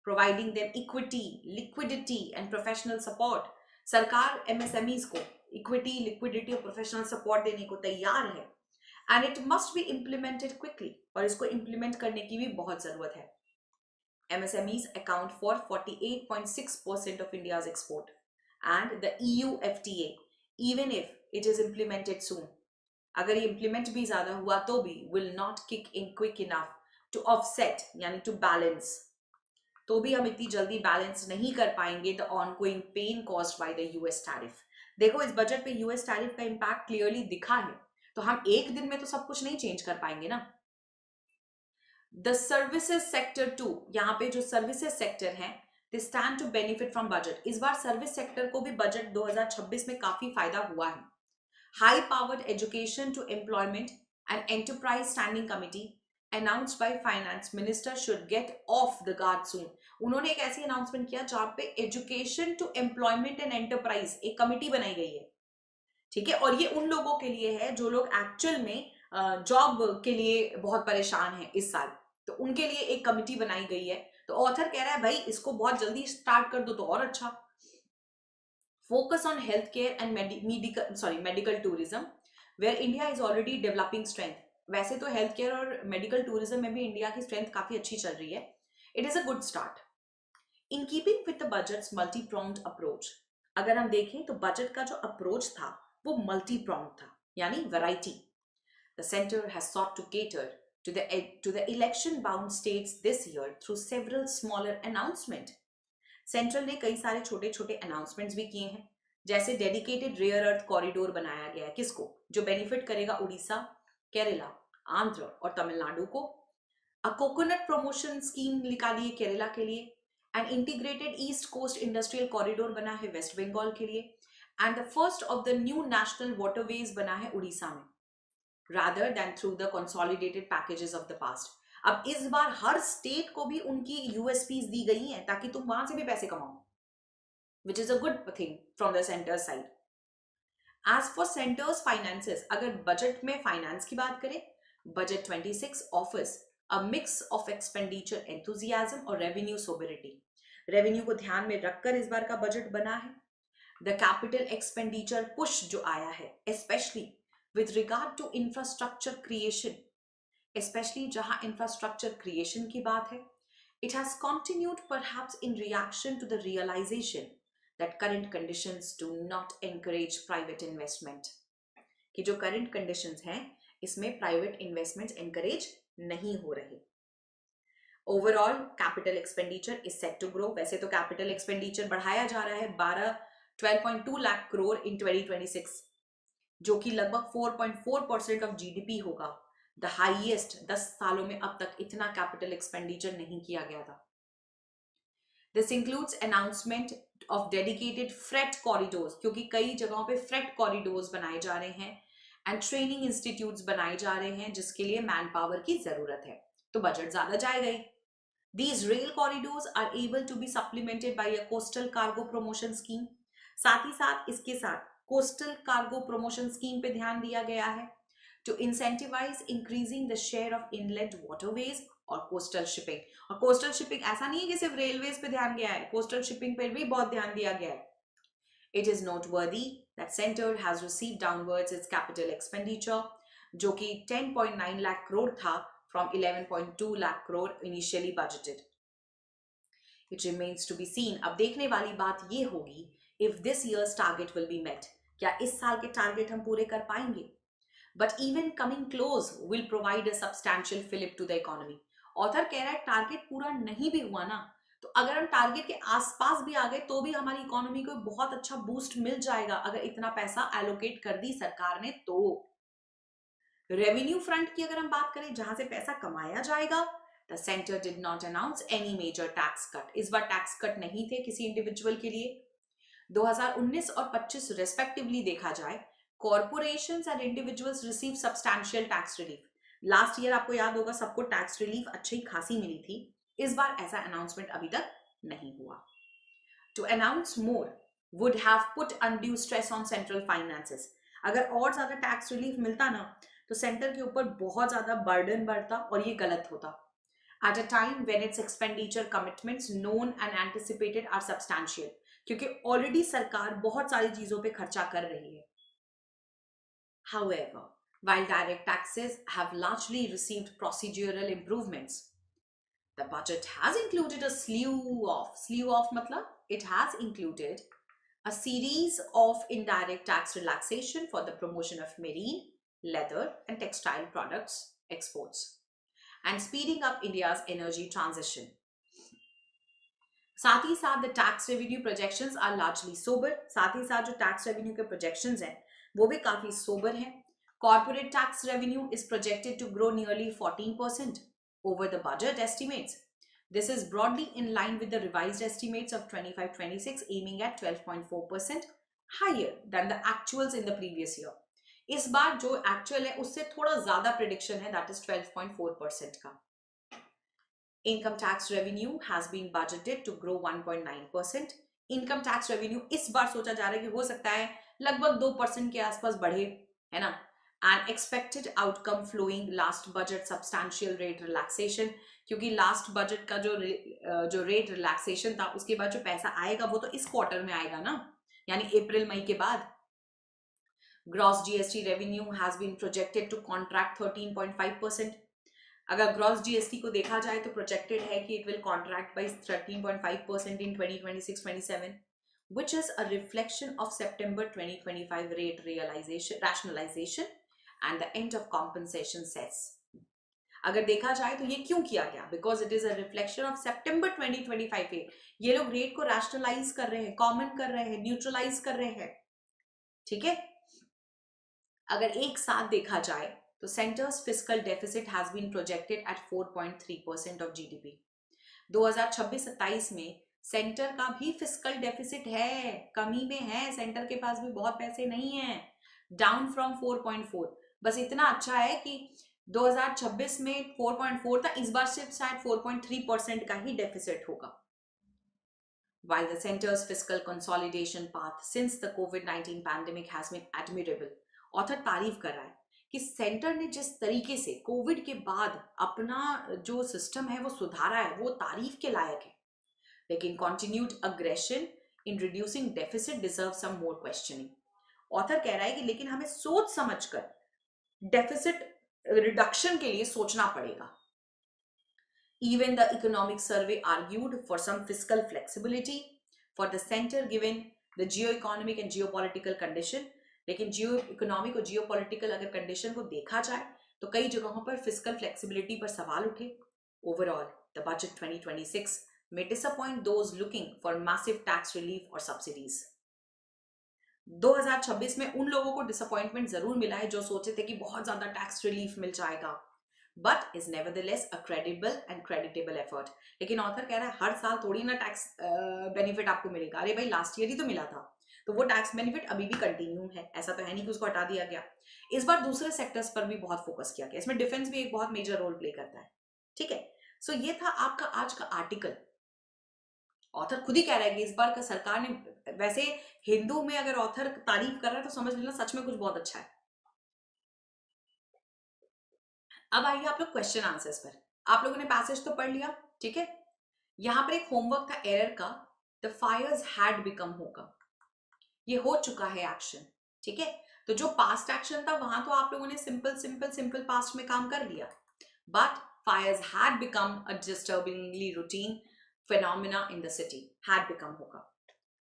[SPEAKER 1] providing them equity, liquidity and professional support. सरकार MSMEs को equity, liquidity और professional support देने को तैयार है, and it must be implemented quickly, और इसको implement करने की भी बहुत जरूरत है। MSMEs account for 48.6% of India's export. And the EU FTA, even if it is implemented soon, अगर ये implement भी ज़्यादा हुआ तो भी will not kick in quick enough to offset, यानी to balance, तो भी हम इतनी जल्दी बैलेंस नहीं कर पाएंगे the ongoing pain caused by the US tariff. देखो इस बजट पे यूएस टैरिफ का इंपैक्ट क्लियरली दिखा है, तो हम एक दिन में तो सब कुछ नहीं चेंज कर पाएंगे ना। द सर्विसेज सेक्टर टू, यहाँ पे जो सर्विसेज सेक्टर है they stand to benefit from budget. इस बार सर्विस सेक्टर को भी बजट 2026 में काफी फायदा हुआ है। High powered education to employment and enterprise standing committee announced by finance minister should get off the guard soon। उन्होंने एक ऐसी अनाउंसमेंट किया जहां पे education to employment and enterprise एक कमिटी बनाई गई है, ठीक है। और ये उन लोगों के लिए है जो लोग एक्चुअल में जॉब के लिए बहुत परेशान हैं इस साल, तो उनके लिए एक कमिटी बनाई गई है। तो ऑथर कह रहा है भाई इसको बहुत जल्दी स्टार्ट कर दो तो और अच्छा। Focus on health care and medical tourism where India is already developing strength. वैसे तो हेल्थ केयर और मेडिकल टूरिज्म में भी इंडिया की स्ट्रेंथ काफी अच्छी चल रही है। It is a good start in keeping with the budgets multi pronged approach. अगर हम देखें तो बजट का जो अप्रोच था वो मल्टी प्रोंग्ड था, यानी variety. The centre has sought to cater to the election bound states this year through several smaller announcement। Central ने कई सारे छोटे छोटे अनाउंसमेंट्स भी किए हैं, जैसे डेडिकेटेड रेयर अर्थ कॉरिडोर बनाया गया है, किसको, जो बेनिफिट करेगा उड़ीसा, केरला, आंध्र और तमिलनाडु को। अ कोकोनट प्रमोशन स्कीम निकाली है केरला के लिए। And integrated east coast industrial corridor बना है वेस्ट बंगाल के लिए। And the first of the new national waterways बना है उड़ीसा में, rather than through the consolidated packages of the past. अब इस बार हर स्टेट को भी उनकी यूएसपीज दी गई हैं ताकि तुम वहां से भी पैसे कमाओ, which is a good thing from the centre side. As for centre's finances, अगर बजट में फाइनेंस की बात करें, budget 26 offers a mix of expenditure enthusiasm और रेवेन्यू सोबरिटी। रेवेन्यू को ध्यान में रखकर इस बार का बजट बना है। द कैपिटल एक्सपेंडिचर पुश जो आया है, especially with regard to infrastructure creation, especially जहां इंफ्रास्ट्रक्चर क्रिएशन की बात है, it has continued perhaps in reaction to the realization that current conditions do not encourage private investment। कि जो current conditions हैं इसमें private investments encourage नहीं हो रहे। Overall capital expenditure is set to grow। वैसे तो capital expenditure बढ़ाया जा रहा है 12.2 लाख करोड़ in 2026, जो कि लगभग 4.4% ऑफ जीडीपी होगा। द हाईएस्ट 10 सालों में अब तक इतना कैपिटल एक्सपेंडिचर नहीं किया गया था। This includes announcement of dedicated freight corridors, क्योंकि कई जगहों पे फ्रेट कॉरिडोर्स बनाए जा रहे हैं एंड ट्रेनिंग इंस्टीट्यूट्स बनाए जा रहे हैं जिसके लिए मैन पावर की जरूरत है, तो बजट ज्यादा जाएगा ही। These rail corridors are able to be supplemented by a coastal cargo promotion scheme। साथ ही साथ इसके साथ कोस्टल कार्गो प्रमोशन स्कीम पे ध्यान दिया गया है to incentivize increasing the share of inland waterways और कोस्टल शिपिंग। और कोस्टल शिपिंग ऐसा नहीं है कि सिर्फ रेलवेज पे ध्यान गया है, कोस्टल शिपिंग पे भी बहुत ध्यान दिया गया है। It is noteworthy that center has received downwards its capital expenditure, जो कि 10.9 लाख करोड़ था from 11.2 lakh crore initially budgeted। It remains to be seen। अब देखने वाली बात ये होगी if this year's target will be met। क्या इस साल के टारगेट हम पूरे कर पाएंगे? But even coming close will provide a substantial fillip to the economy। Author कह रहा है टारगेट पूरा नहीं भी हुआ ना, तो अगर हम टारगेट के आसपास भी आ गए तो भी हमारी इकोनॉमी को बहुत अच्छा बूस्ट मिल जाएगा अगर इतना पैसा एलोकेट कर दी सरकार ने तो। रेवेन्यू फ्रंट की अगर हम बात करें जहां से पैसा कमाया जाएगा, the centre did not announce any major tax cut. इस बार टैक्स कट नहीं थे किसी इंडिविजुअल के लिए। 2019 और 25 रेस्पेक्टिवली देखा जाए, corporations and individuals receive substantial tax relief. Last year आपको याद होगा सबको टैक्स रिलीफ अच्छी खासी मिली थी, इस बार ऐसा अनाउंसमेंट अभी तक नहीं हुआ। To announce more would have put undue stress on central finances. अगर और ज्यादा टैक्स रिलीफ मिलता ना तो सेंटर के ऊपर बहुत ज्यादा बर्डन बढ़ता और ये गलत होता। At a time when its expenditure commitments known and anticipated are substantial, क्योंकि ऑलरेडी सरकार बहुत सारी चीजों पे खर्चा कर रही है। However, while direct taxes have largely received procedural improvements, The budget has included a slew of matlab it has included a series of indirect tax relaxation for the promotion of marine, leather and textile products exports and speeding up India's energy transition. साथ ही साथ the tax revenue projections are largely sober, साथ ही साथ जो tax revenue के projections हैं वो भी काफी सोबर हैं. Corporate tax revenue is projected to grow nearly 14% over the budget estimates. This is broadly in line with the revised estimates of 25-26 aiming at 12.4% higher than the actuals in the previous year. इस बार जो actual है उससे थोड़ा ज्यादा prediction है, that is 12.4% का. Income tax revenue has been budgeted to grow 1.9%. Income tax revenue इस बार सोचा जा रहा है कि हो सकता है लगभग 2% के आसपास बढ़े, है ना. And expected outcome flowing last budget substantial rate relaxation, क्योंकि लास्ट बजट का जो रेट रिलैक्सेशन था उसके बाद जो पैसा आएगा वो तो इस क्वार्टर में आएगा ना, यानी अप्रैल मई के बाद. Gross GST revenue has been projected to contract 13.5%. अगर ग्रॉस जीएसटी को देखा जाए तो प्रोजेक्टेड है कि it will contract by 13.5% in 2026-27, which is a reflection of September 2025 rate realization rationalization and the end of compensation cess. अगर देखा जाए तो ये क्यों किया गया, because it is a reflection of सितंबर 2025 पे ये लोग रेट को रैशनलाइज कर रहे हैं, कॉमन कर रहे हैं, न्यूट्रलाइज कर रहे हैं. ठीक है. अगर एक साथ देखा जाए तो centre's fiscal deficit has been projected at 4.3% of GDP. 2026-27 में सेंटर का भी फिस्कल डेफिसिट है, कमी में है, सेंटर के पास भी बहुत पैसे नहीं है, डाउन फ्रॉम 4.4. बस इतना अच्छा है कि 2026 में 4.4 था, इस बार सिर्फ शायद 4.3% का ही डेफिसिट होगा. While the center's fiscal consolidation path since the COVID-19 pandemic has been admirable, author तारीफ कर रहा है कि सेंटर ने जिस तरीके से कोविड के बाद अपना जो सिस्टम है वो सुधारा है वो तारीफ के लायक है. लेकिन continued aggression in reducing deficit deserve some more questioning. Author कह रहा है कि लेकिन हमें सोच समझकर डेफिसिट रिडक्शन के लिए सोचना पड़ेगा. Even the economic survey argued for some fiscal flexibility for the center given the geo-economic and geopolitical condition. लेकिन जियो इकोनॉमिक और जियो पॉलिटिकल अगर कंडीशन को देखा जाए तो कई जगहों पर फिस्कल फ्लेक्सिबिलिटी पर सवाल उठे. Overall the budget 2026 may disappoint those looking for massive tax relief or subsidies. 2026 में उन लोगों को डिसअपॉइंटमेंट जरूर मिला है जो सोचे थे कि बहुत ज्यादा टैक्स रिलीफ मिल जाएगा, but is nevertheless a credible and creditable effort. लेकिन ऑथर कह रहा है हर साल थोड़ी ना टैक्स बेनिफिट आपको मिलेगा. अरे भाई लास्ट ईयर ही तो मिला था, तो वो टैक्स बेनिफिट अभी भी कंटिन्यू है, ऐसा तो है नहीं कि उसको हटा दिया गया. इस बार दूसरे सेक्टर्स पर भी बहुत फोकस किया गया, इसमें डिफेंस भी एक बहुत मेजर रोल प्ले करता है. ठीक है. सो ये था आपका आज का आर्टिकल. ऑथर खुद ही कह रहा है कि इस बार का सरकार ने, वैसे हिंदू में अगर ऑथर तारीफ कर रहा है तो समझ लेना सच में कुछ बहुत अच्छा है. अब आइए आप लोग क्वेश्चन आंसर्स पर. आप लोगों ने पैसेज तो पढ़ लिया, ठीक है. यहां पर एक होमवर्क था एरर का, द फायर्स हैड बिकम होगा, ये हो चुका है एक्शन. ठीक है. तो जो पास्ट एक्शन था वहां तो आप लोगों ने सिंपल सिंपल सिंपल पास्ट में काम कर लिया, but fires had become a disturbingly routine phenomena in the city. Had become होगा.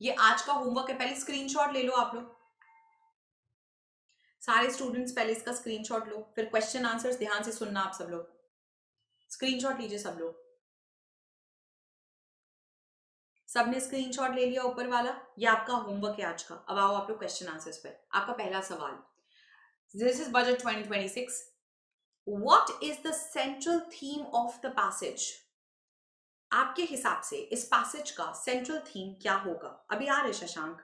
[SPEAKER 1] ये आज का होमवर्क है, पहले स्क्रीनशॉट ले लो आप लोग, सारे स्टूडेंट्स पहले इसका स्क्रीनशॉट लो, फिर क्वेश्चन आंसर्स ध्यान से सुनना. आप सब लोग स्क्रीनशॉट लीजिए, सब लोग. सबने स्क्रीनशॉट ले लिया ऊपर वाला, ये आपका होमवर्क है आज का. अब आओ आप लोग क्वेश्चन आंसर्स पर. आपका पहला सवाल, this is budget 2026. What is the central theme of the passage? आपके हिसाब से इस पैसेज का सेंट्रल थीम क्या होगा? अभी आ रहे Shashank,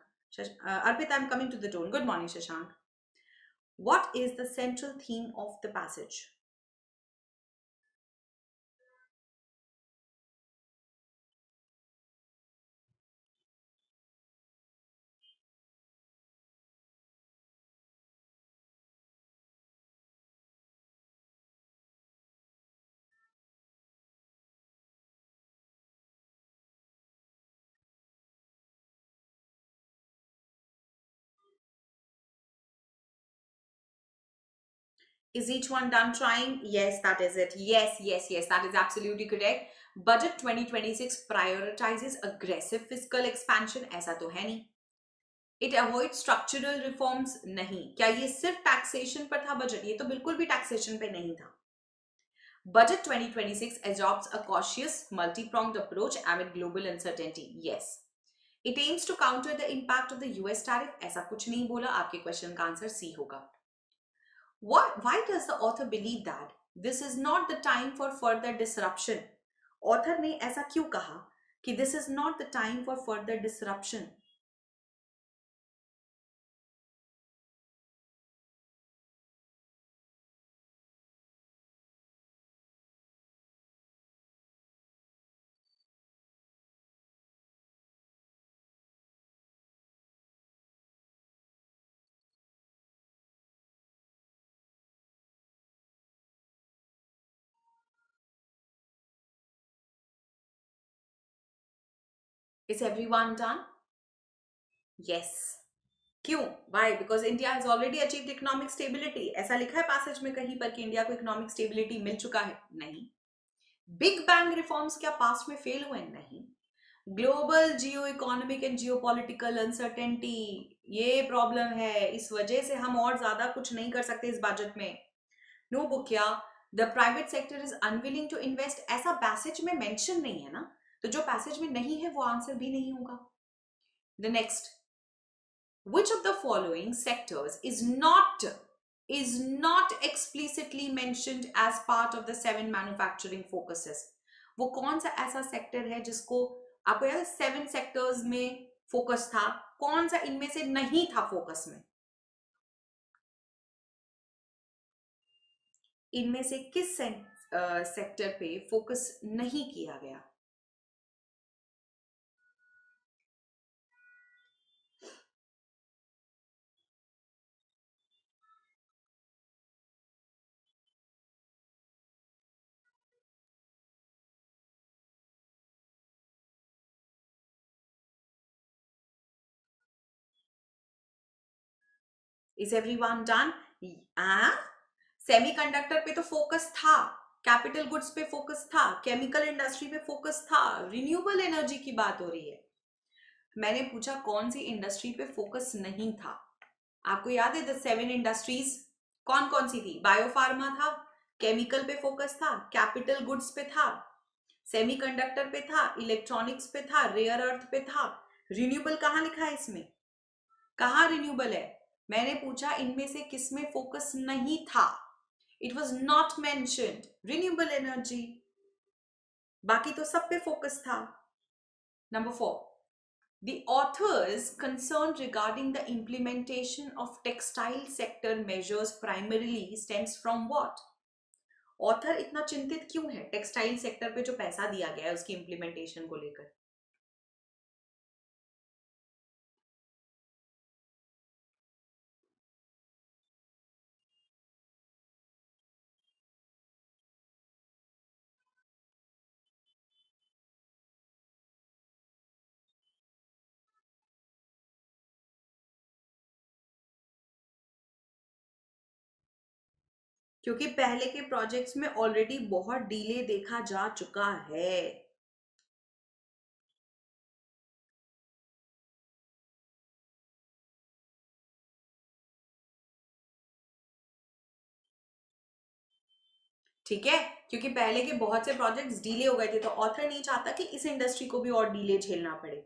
[SPEAKER 1] Arpit, I am coming to the tone. Good morning Shashank. What is the central theme of the passage? Is each one done trying? Yes, that is it. Yes, yes, yes, that is absolutely correct. Budget 2026 prioritizes aggressive fiscal expansion. ऐसा तो है नहीं. It avoids structural reforms. नहीं. क्या ये सिर्फ taxation पर था बजट? ये तो बिल्कुल भी टैक्सेशन पे नहीं था. Budget 2026 adopts a cautious, multi-pronged approach amid global uncertainty. Yes. It aims to counter the impact of the US tariff. ऐसा कुछ नहीं बोला. आपके क्वेश्चन का आंसर सी होगा. Why does the author believe that this is not the time for further disruption? Author ने ऐसा क्यों कहा कि this is not the time for further disruption? Is everyone done? Yes. क्यों? Why? Because India has already achieved economic stability. ऐसा लिखा है passage में कहीं पर कि इंडिया को इकोनॉमिक स्टेबिलिटी मिल चुका है? नहीं. बिग बैंग रिफॉर्म्स क्या पास्ट में फेल हुए? नहीं. Global geo economic and Jio political uncertainty, ये प्रॉब्लम है. इस वजह से हम और ज्यादा कुछ नहीं कर सकते इस बजट में. नो बुकिया, the private sector is unwilling to invest. ऐसा पैसेज में मेंशन नहीं है ना, तो जो पैसेज में नहीं है वो आंसर भी नहीं होगा. The next, which of the following sectors is not explicitly mentioned as part of the 7 manufacturing focuses? वो कौन सा ऐसा सेक्टर है जिसको आपको याद है 7 सेक्टर्स में फोकस था? कौन सा इनमें से नहीं था फोकस में? इनमें से किस सेक्टर पे फोकस नहीं किया गया? Is everyone done? सेमीकंडक्टर पे तो फोकस था, कैपिटल गुड्स पे फोकस था, केमिकल इंडस्ट्री पे फोकस था, रिन्यूएबल एनर्जी की बात हो रही है. मैंने पूछा कौन सी इंडस्ट्री पे फोकस नहीं था. आपको याद है द 7 इंडस्ट्रीज कौन कौन सी थी? बायोफार्मा था, केमिकल पे फोकस था, कैपिटल गुड्स पे था, सेमीकंडक्टर पे था, इलेक्ट्रॉनिक्स पे था, रेयर अर्थ पे था. रिन्यूएबल कहाँ लिखा है इसमें? कहाँ रिन्यूएबल है? मैंने पूछा इनमें से किसमें फोकस नहीं था. It was not mentioned. Renewable energy, बाकी तो सब पे फोकस था. Number 4, the author's concern regarding the implementation of textile sector measures primarily stems from what? Author इतना चिंतित क्यों है टेक्सटाइल सेक्टर पे जो पैसा दिया गया है उसकी इंप्लीमेंटेशन को लेकर? क्योंकि पहले के प्रोजेक्ट्स में ऑलरेडी बहुत डिले देखा जा चुका है. ठीक है, क्योंकि पहले के बहुत से प्रोजेक्ट्स डिले हो गए थे, तो ऑथर नहीं चाहता कि इस इंडस्ट्री को भी और डिले झेलना पड़े.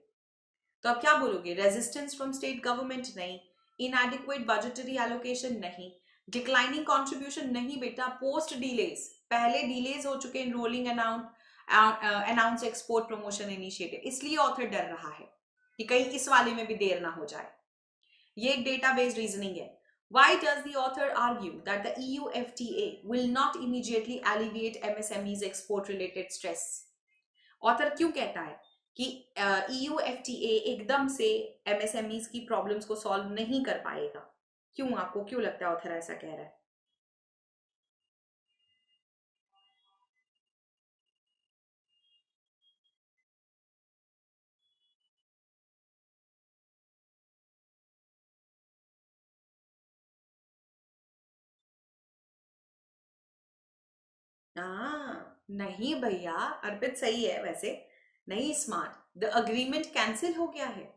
[SPEAKER 1] तो अब क्या बोलोगे? Resistance from state government? नहीं. Inadequate budgetary allocation? नहीं. Declining contribution? नहीं बेटा. पोस्ट डिलेज, पहले डिलेज हो चुके in rolling announce export promotion initiative, इसलिए ऑथर डर रहा है कि कहीं इस वाले में भी देर ना हो जाए. ये एक डेटा बेस्ड रीजनिंग है. Why does the author argue that the EU FTA will not immediately alleviate MSME's export related stress? Author क्यों कहता है कि EU FTA एकदम से MSMEs की प्रॉब्लम्स को सॉल्व नहीं कर पाएगा? क्यों, आपको क्यों लगता है ऑथर ऐसा कह रहा है? नहीं भैया, अर्पित सही है वैसे, नहीं स्मार्ट। द अग्रीमेंट कैंसिल हो गया है,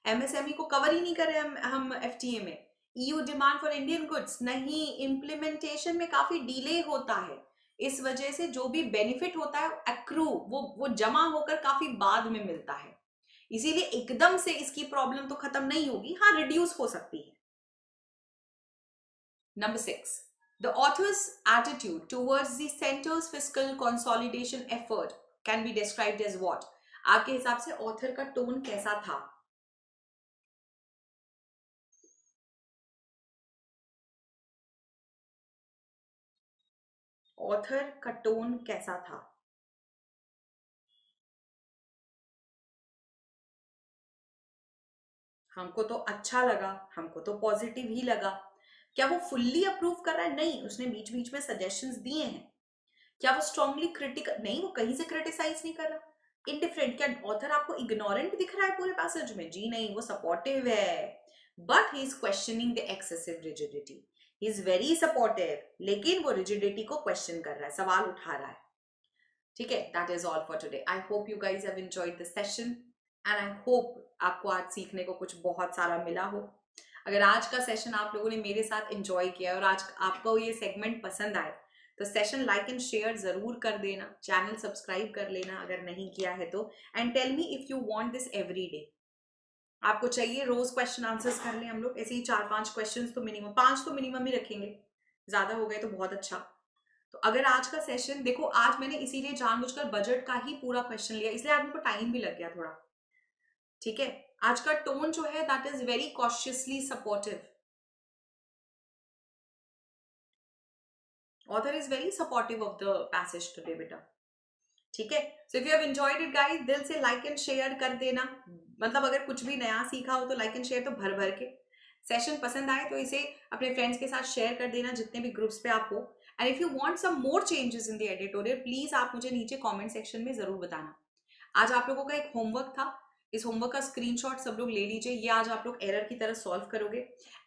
[SPEAKER 1] एमएसएमई को कवर ही नहीं कर रहे हम एफटीए में। EU demand for Indian goods, नहीं, इम्प्लीमेंटेशन में काफी डिले होता है, इस वजह से जो भी बेनिफिट होता है एक्रू वो जमा होकर काफी बाद में मिलता है, इसीलिए एकदम से इसकी प्रॉब्लम तो खत्म नहीं होगी, हाँ रिड्यूस हो सकती है। Number 6. The author's attitude towards the center's fiscal consolidation effort can be described as what? आपके हिसाब से ऑथर का टोन कैसा था? ऑथर का टोन कैसा था? हमको तो अच्छा लगा, हमको तो पॉजिटिव ही लगा। क्या वो फुल्ली अप्रूव कर रहा है? नहीं, उसने बीच बीच में सजेशंस दिए हैं। क्या वो स्ट्रांगली क्रिटिकल? नहीं, वो कहीं से क्रिटिसाइज नहीं कर रहा। इंडिफरेंट, क्या ऑथर आपको इग्नोरेंट दिख रहा है पूरे पैसेज में? जी नहीं, वो सपोर्टिव है, but he is questioning the excessive rigidity. He is very supportive, लेकिन वो रिजिडिटी को क्वेश्चन कर रहा है, सवाल उठा रहा है। ठीक है, that is all for today. I hope you guys have enjoyed the session and I hope आपको आज सीखने को कुछ बहुत सारा मिला हो। अगर आज का सेशन आप लोगों ने मेरे साथ एंजॉय किया और आज आपको ये सेगमेंट पसंद आए तो सेशन लाइक एंड शेयर जरूर कर देना, चैनल सब्सक्राइब कर लेना अगर नहीं किया है तो, and tell me if you want this every day. आपको चाहिए रोज क्वेश्चन आंसर्स कर लें हम लोग, ऐसे ही 4-5 क्वेश्चंस तो मिनिमम, 5 तो मिनिमम ही रखेंगे, ज्यादा हो गए तो बहुत अच्छा। तो अगर आज का सेशन देखो, आज मैंने इसीलिए जानबूझकर बजट का ही पूरा क्वेश्चन लिया, इसलिए आदमी को टाइम भी लग गया थोड़ा। ठीक है, आज का टोन जो है that is very cautiously supportive. Author is very supportive of the passage today बेटा। ठीक है, so if you have enjoyed it guys, दिल से लाइक एंड शेयर कर देना, मतलब अगर कुछ भी नया सीखा हो तो लाइक एंड शेयर तो भर भर के। सेशन पसंद आए तो इसे अपने फ्रेंड्स के साथ शेयर कर देना जितने भी ग्रुप्स पे आप हो। And if you want some more changes in the editorial, please आप मुझे नीचे कमेंट सेक्शन में जरूर बताना। आज आप लोगों का एक होमवर्क था, इस होमवर्क का स्क्रीनशॉट सब लोग ले लीजिए, ये आज आप लोग एरर की तरह सॉल्व करोगे।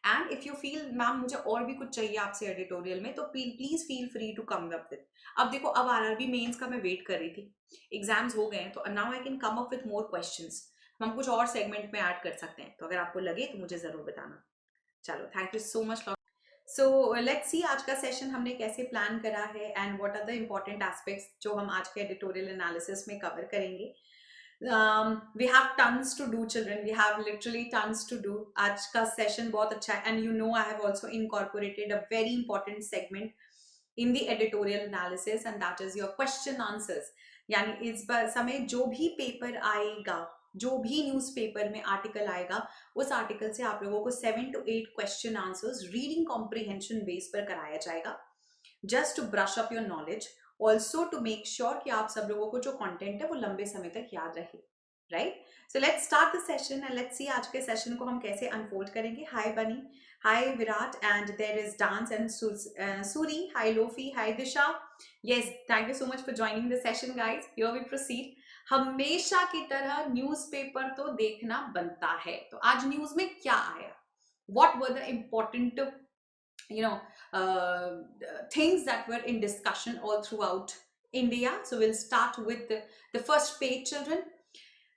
[SPEAKER 1] And if you feel ma'am मुझे और भी कुछ चाहिए आपसे एडिटोरियल में, तो please feel free to come up with. अब देखो, अब आरआरबी मेंस का मैं वेट कर रही थी, एग्जाम्स हो गए हैं, तो now I can come up with more questions, हम कुछ और सेगमेंट में ऐड कर सकते हैं, तो अगर आपको लगे तो मुझे जरूर बताना। चलो, thank you so much. So let's see आज का सेशन हमने कैसे प्लान करा है and what are the important aspects जो हम आज के एडिटोरियल एनालिसिस में कवर करेंगे। We have tons to do children, we have literally tons to do। आज का सेशन बहुत अच्छा है and you know I have also incorporated a very important segment in the editorial analysis and that is your question answers। यानी इस बार समय जो भी पेपर आएगा, जो भी न्यूज़पेपर में आर्टिकल आएगा, उस आर्टिकल से आप लोगों को 7 to 8 question answers reading comprehension base पर कराया जाएगा, just to brush up your knowledge, also to make sure कि आप सब लोगों को जो कंटेंट है वो लंबे समय तक याद रहे। Right, so let's start the session and let's see आज के सेशन को हम कैसे अनफोल्ड करेंगे। Hi Bunny, hi Virat, and there is dance and Suri, hi Lofi, hi Disha. Yes, thank you so much for joining the session guys. Here we proceed. हमेशा की तरह newspaper तो देखना बनता है, तो आज न्यूज में क्या आया, what were the important you know things that were in discussion all throughout India. So we'll start with the first page, children.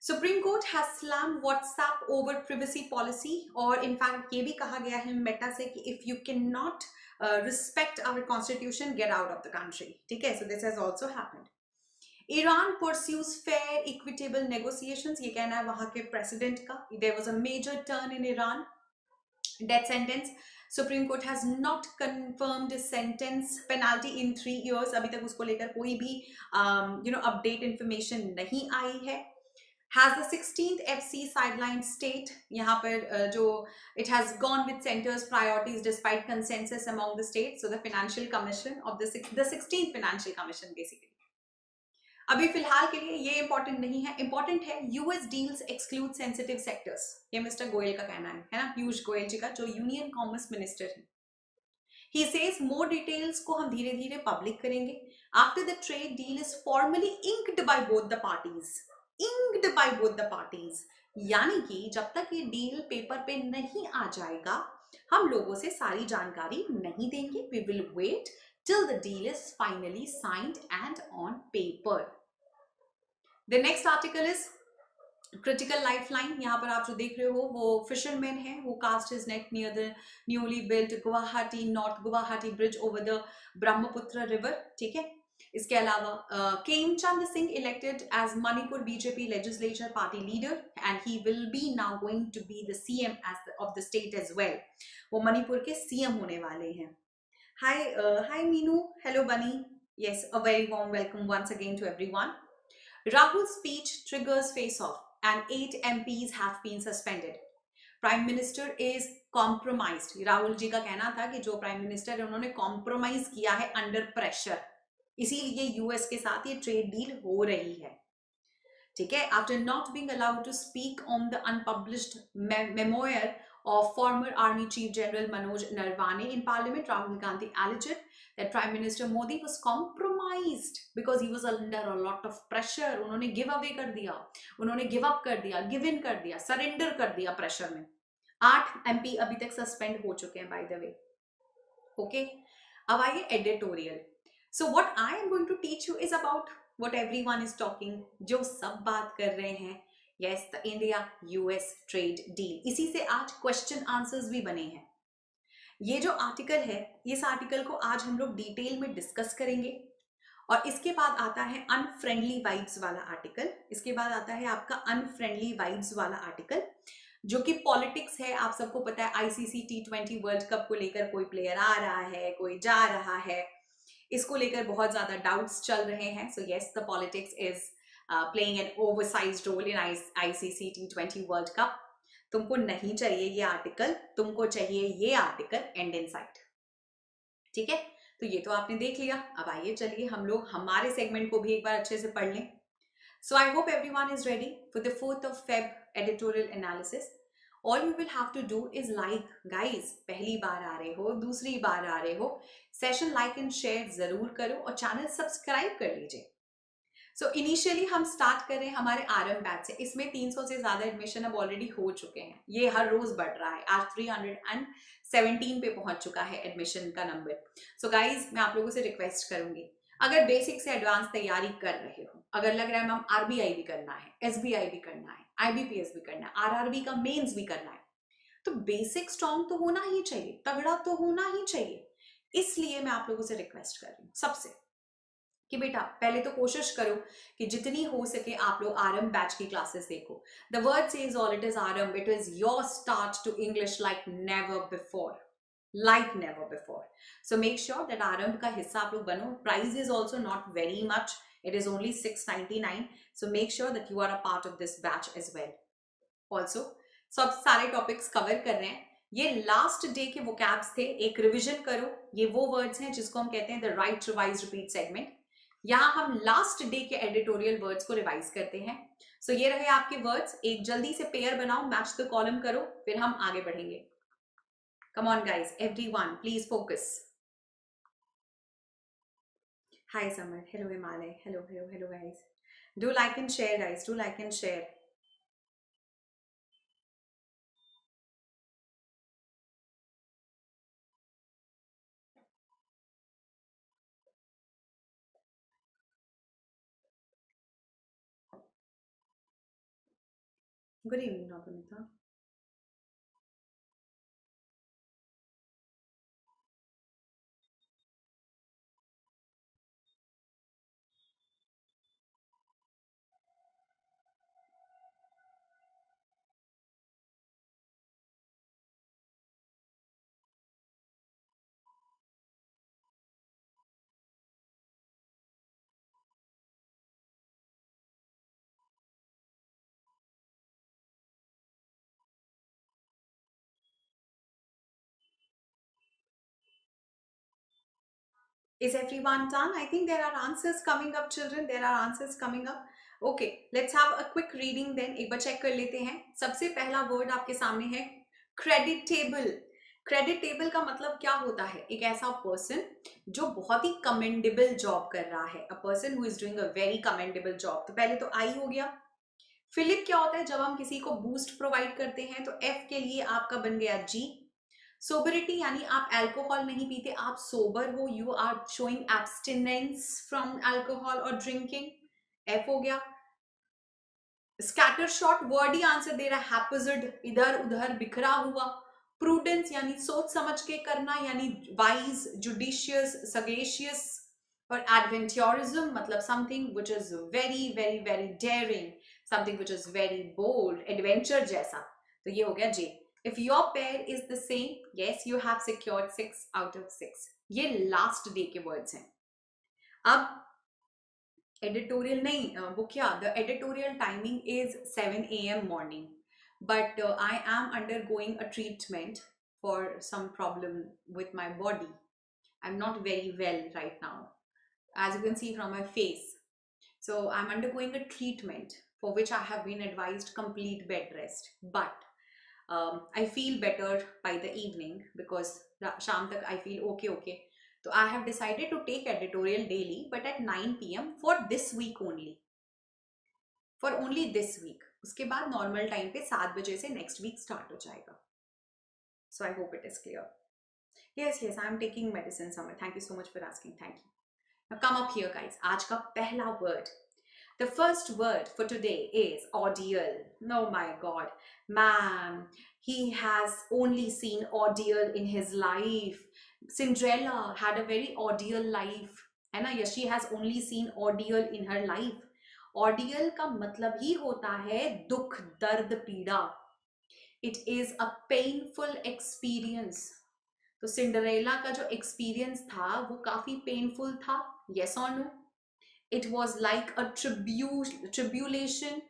[SPEAKER 1] Supreme Court has slammed WhatsApp over privacy policy, और in fact ये भी कहा गया है Meta से कि if you cannot respect our constitution, get out of the country। ठीक है, so this has also happened। Iran pursues fair equitable negotiations, ये कहना है वहां के प्रेसिडेंट का। There was a major turn in Iran। Death sentence, supreme court has not confirmed sentence, penalty in 3 years, अभी तक उसको लेकर कोई भी अपडेट इंफॉर्मेशन नहीं आई है। Has the 16th FC sidelined state, यहाँ पर जो it has gone with center's priorities despite consensus among the states, so the financial commission of the 16th financial commission basically। अभी फिलहाल के लिए ये इंपॉर्टेंट नहीं है, इंपॉर्टेंट है US deals exclude sensitive sectors, ये मिस्टर गोयल का कहना है ना, पीयूष गोयल जी का, जो यूनियन कॉमर्स मिनिस्टर है। ही सेज मोर डिटेल्स को हम धीरे धीरे पब्लिक करेंगे after the trade deal is formally inked by both the parties. Inked by both the parties यानी कि जब तक ये डील पेपर पे नहीं आ जाएगा हम लोगों से सारी जानकारी नहीं देंगे, we will wait
[SPEAKER 2] till the deal is finally signed and on paper. The next article is critical lifeline. यहाँ पर आप जो देख रहे हो वो फिशरमैन है, वो cast his net near the newly built Guwahati North Guwahati bridge over the Brahmaputra river. ठीक है. इसके अलावा Khemchand Singh elected as Manipur BJP legislature party leader and he will be now going to be the CM of the state as well. वो मणिपुर के CM होने वाले हैं. Hi Meenu, hello Bunny. Yes, a very warm welcome once again to everyone. Rahul's speech triggers face-off and 8 MPs have been suspended. Prime Minister is compromised. Rahul ji का कहना था कि जो प्राइम मिनिस्टर है उन्होंने कॉम्प्रोमाइज किया है अंडर प्रेशर, इसीलिए यूएस के साथ ये ट्रेड डील हो रही है. ठीक है. After not being allowed to speak on the unpublished memoir of former Army Chief General Manoj Narwane in Parliament, Rahul Gandhi alleged that Prime Minister Modi was compromised because he was under a lot of pressure. उन्होंने give away कर दिया, उन्होंने give up कर दिया, give in कर दिया, surrender कर दिया प्रेशर में. 8 MP अभी तक सस्पेंड हो चुके हैं बाय द वे. ओके. अब आइए editorial. So what I am going to teach you is about what everyone is talking, जो सब बात कर रहे हैं. Yes, the India-US trade deal. इसी से आज क्वेश्चन आंसर्स भी बने हैं. ये जो आर्टिकल है, इस आर्टिकल को आज हम लोग डिटेल में डिस्कस करेंगे. और इसके बाद आता है अनफ्रेंडली वाइब्स वाला आर्टिकल. इसके बाद आता है आपका अनफ्रेंडली वाइब्स वाला आर्टिकल, जो कि पॉलिटिक्स है. आप सबको पता है आईसीसी T20 वर्ल्ड कप को लेकर कोई प्लेयर आ रहा है, कोई जा रहा है, इसको लेकर बहुत ज्यादा डाउट्स चल रहे हैं. सो yes, the politics is playing an oversized role in ICC T20 World Cup. तुमको नहीं चाहिए ये आर्टिकल, तुमको चाहिए ये आर्टिकल एंड इन साइट. ठीक है. तो ये तो आपने देख लिया. अब आइए चलिए हम लोग हमारे सेगमेंट को भी एक बार अच्छे से पढ़ लें. So I hope everyone is ready for the 4th of Feb editorial analysis. All you will have to do is like. Guys, पहली बार आ रहे हो, दूसरी बार आ रहे हो, सेशन लाइक एंड शेयर जरूर करो और चैनल सब्सक्राइब कर लीजिए. सो इनिशियली हम स्टार्ट कर रहे हैं हमारे आरएम बैच से. इसमें 300 से ज्यादा एडमिशन अब ऑलरेडी हो चुके हैं. ये हर रोज बढ़ रहा है. आज 317 पे पहुंच चुका है एडमिशन का नंबर. सो गाइज, मैं आप लोगों से रिक्वेस्ट करूंगी, अगर बेसिक से एडवांस तैयारी कर रहे हो, अगर लग रहा है मैम आरबीआई भी करना है, एसबीआई भी करना है, आईबीपीएस भी करना है, आरआरबी का मेंस भी करना है, तो बेसिक स्ट्रॉन्ग तो होना ही चाहिए, तगड़ा तो होना ही चाहिए. इसलिए मैं आप लोगों से रिक्वेस्ट कर रही हूँ सबसे कि बेटा पहले तो कोशिश करो कि जितनी हो सके आप लोग आरएम बैच की क्लासेस देखो. The word says all, it is RM, it is your start to English like never before, like never before. So make sure that RM का हिस्सा आप लोग बनो. Price is also not very much, it is only 699. So make sure that you are a part of this batch as well. Also सब सारे topics cover कर रहे हैं. ये लास्ट डे के वोकैब्स थे, एक रिविजन करो. ये वो वर्ड्स हैं जिसको हम कहते हैं the right revise repeat segment. यहां हम लास्ट डे के एडिटोरियल वर्ड्स को रिवाइज करते हैं. सो ये रहे आपके वर्ड्स. एक जल्दी से पेयर बनाओ, मैच द कॉलम करो, फिर हम आगे बढ़ेंगे. Come on guys, everyone please focus. Hi Samar, hello Himalaya, hello hello hello guys. Do like and share guys, do like and share. Good evening Navneeta. Is everyone done? I think there are answers coming up, children. There are answers coming up. Okay, let's have a quick reading then. एक बार check कर लेते हैं. सबसे पहला word आपके सामने है creditable. Creditable का मतलब क्या होता है? एक ऐसा पर्सन जो बहुत ही कमेंडेबल जॉब कर रहा है. A person who is doing a very commendable job. तो पहले तो आई हो गया. फिलिप क्या होता है? जब हम किसी को बूस्ट प्रोवाइड करते हैं तो एफ के लिए आपका बन गया जी. सोबरिटी यानी आप अल्कोहल नहीं पीते, आप सोबर हो, you are showing abstinence from alcohol और ड्रिंकिंग, एफ हो गया। स्कैटर शॉट, वर्ड ही आंसर दे रहा है, हैप्पीजर्ड, इधर उधर बिखरा हुआ। प्रूडेंस यानी सोच समझ के करना, यानी वाइज, जुडिशियस, सगेशियस। और एडवेंचरिज्म मतलब something which is very very very daring, something which is very bold, adventure जैसा। तो ये हो गया जे। If your pair is the same, yes you have secured 6 out of 6। ये लास्ट डे के वर्ड्स हैं। अब एडिटोरियल नहीं, वो क्या, the editorial timing is 7 AM morning, but I am undergoing a treatment for some problem with my body. I am not very well right now, as you can see from my face. So I'm undergoing a treatment for which I have been advised complete bed rest. But I feel better by the evening because sham tak I feel okay. So I have decided to take editorial daily, but at 9 PM for this week only. For only this week. उसके बाद normal time पे 7 बजे से next week start हो जाएगा. So I hope it is clear. Yes, I am taking medicine, Samar. Thank you so much for asking. Thank you. Now come up here, guys. आज का पहला word. The first word for today is audial. Oh my God, man, he has only seen audial in his life. Cinderella had a very audial life, है ना? Yes, she has only seen audial in her life. Audial का मतलब ही होता है दुख, दर्द, पीड़ा. It is a painful experience. तो सिंडरेला का जो एक्सपीरियंस था वो काफी पेनफुल था, yes or no? It was like a tribulation.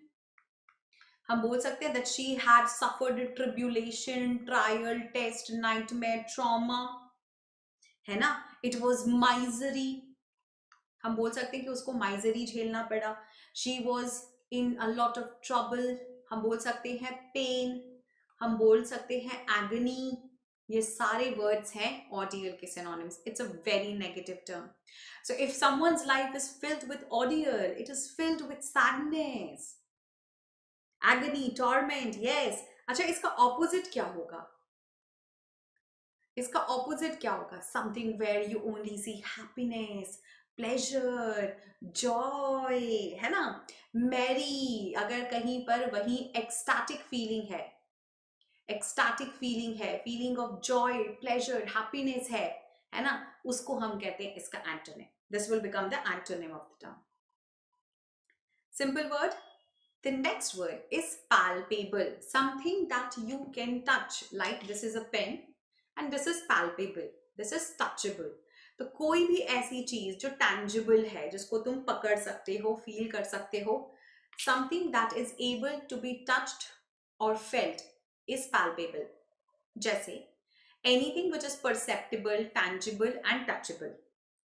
[SPEAKER 2] हम बोल सकते हैं that she had suffered tribulation, trial, test, nightmare, trauma, है ना? It was misery. हम बोल सकते हैं कि उसको misery झेलना पड़ा. She was in a lot of trouble. हम बोल सकते हैं pain. हम बोल सकते हैं agony. ये सारे words हैं ordeal के synonyms. It's a very negative term. So if someone's life is filled with ordeal, it is filled with sadness, agony, torment. Yes. अच्छा, इसका opposite क्या होगा? इसका opposite क्या होगा? Something where you only see happiness, pleasure, joy, है ना? Merry, अगर कहीं पर वही ecstatic feeling है, ecstatic feeling है, feeling of joy, pleasure, happiness है ना? उसको हम कहते हैं इसका antonym. This will become the antonym of the term. Simple word. The next word is palpable, something that you can touch, like this is a pen and this is palpable, this is touchable. तो कोई भी ऐसी चीज जो tangible है, जिसको तुम पकड़ सकते हो, feel कर सकते हो, something that is able to be touched or felt is palpable. जैसे anything which is perceptible, tangible and touchable,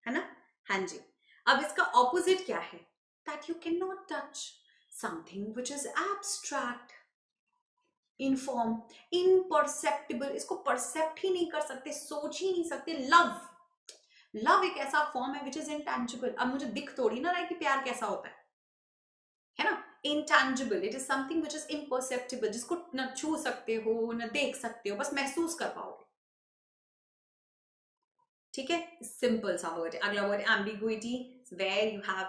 [SPEAKER 2] है ना? हाँ जी. अब इसका opposite क्या है? That you cannot touch. Something which is abstract, inform, imperceptible. इसको percept ही नहीं कर सकते, सोच ही नहीं सकते. Love एक ऐसा फॉर्म है which is intangible. अब मुझे दिख थोड़ी ना रहा है कि प्यार कैसा होता है ना? Intangible, it is something which is imperceptible, जिसको न छू सकते हो, न देख सकते हो, बस महसूस कर पाओगे. ठीक है? सिंपल सा वर्ड है. अगला word ambiguity, where you have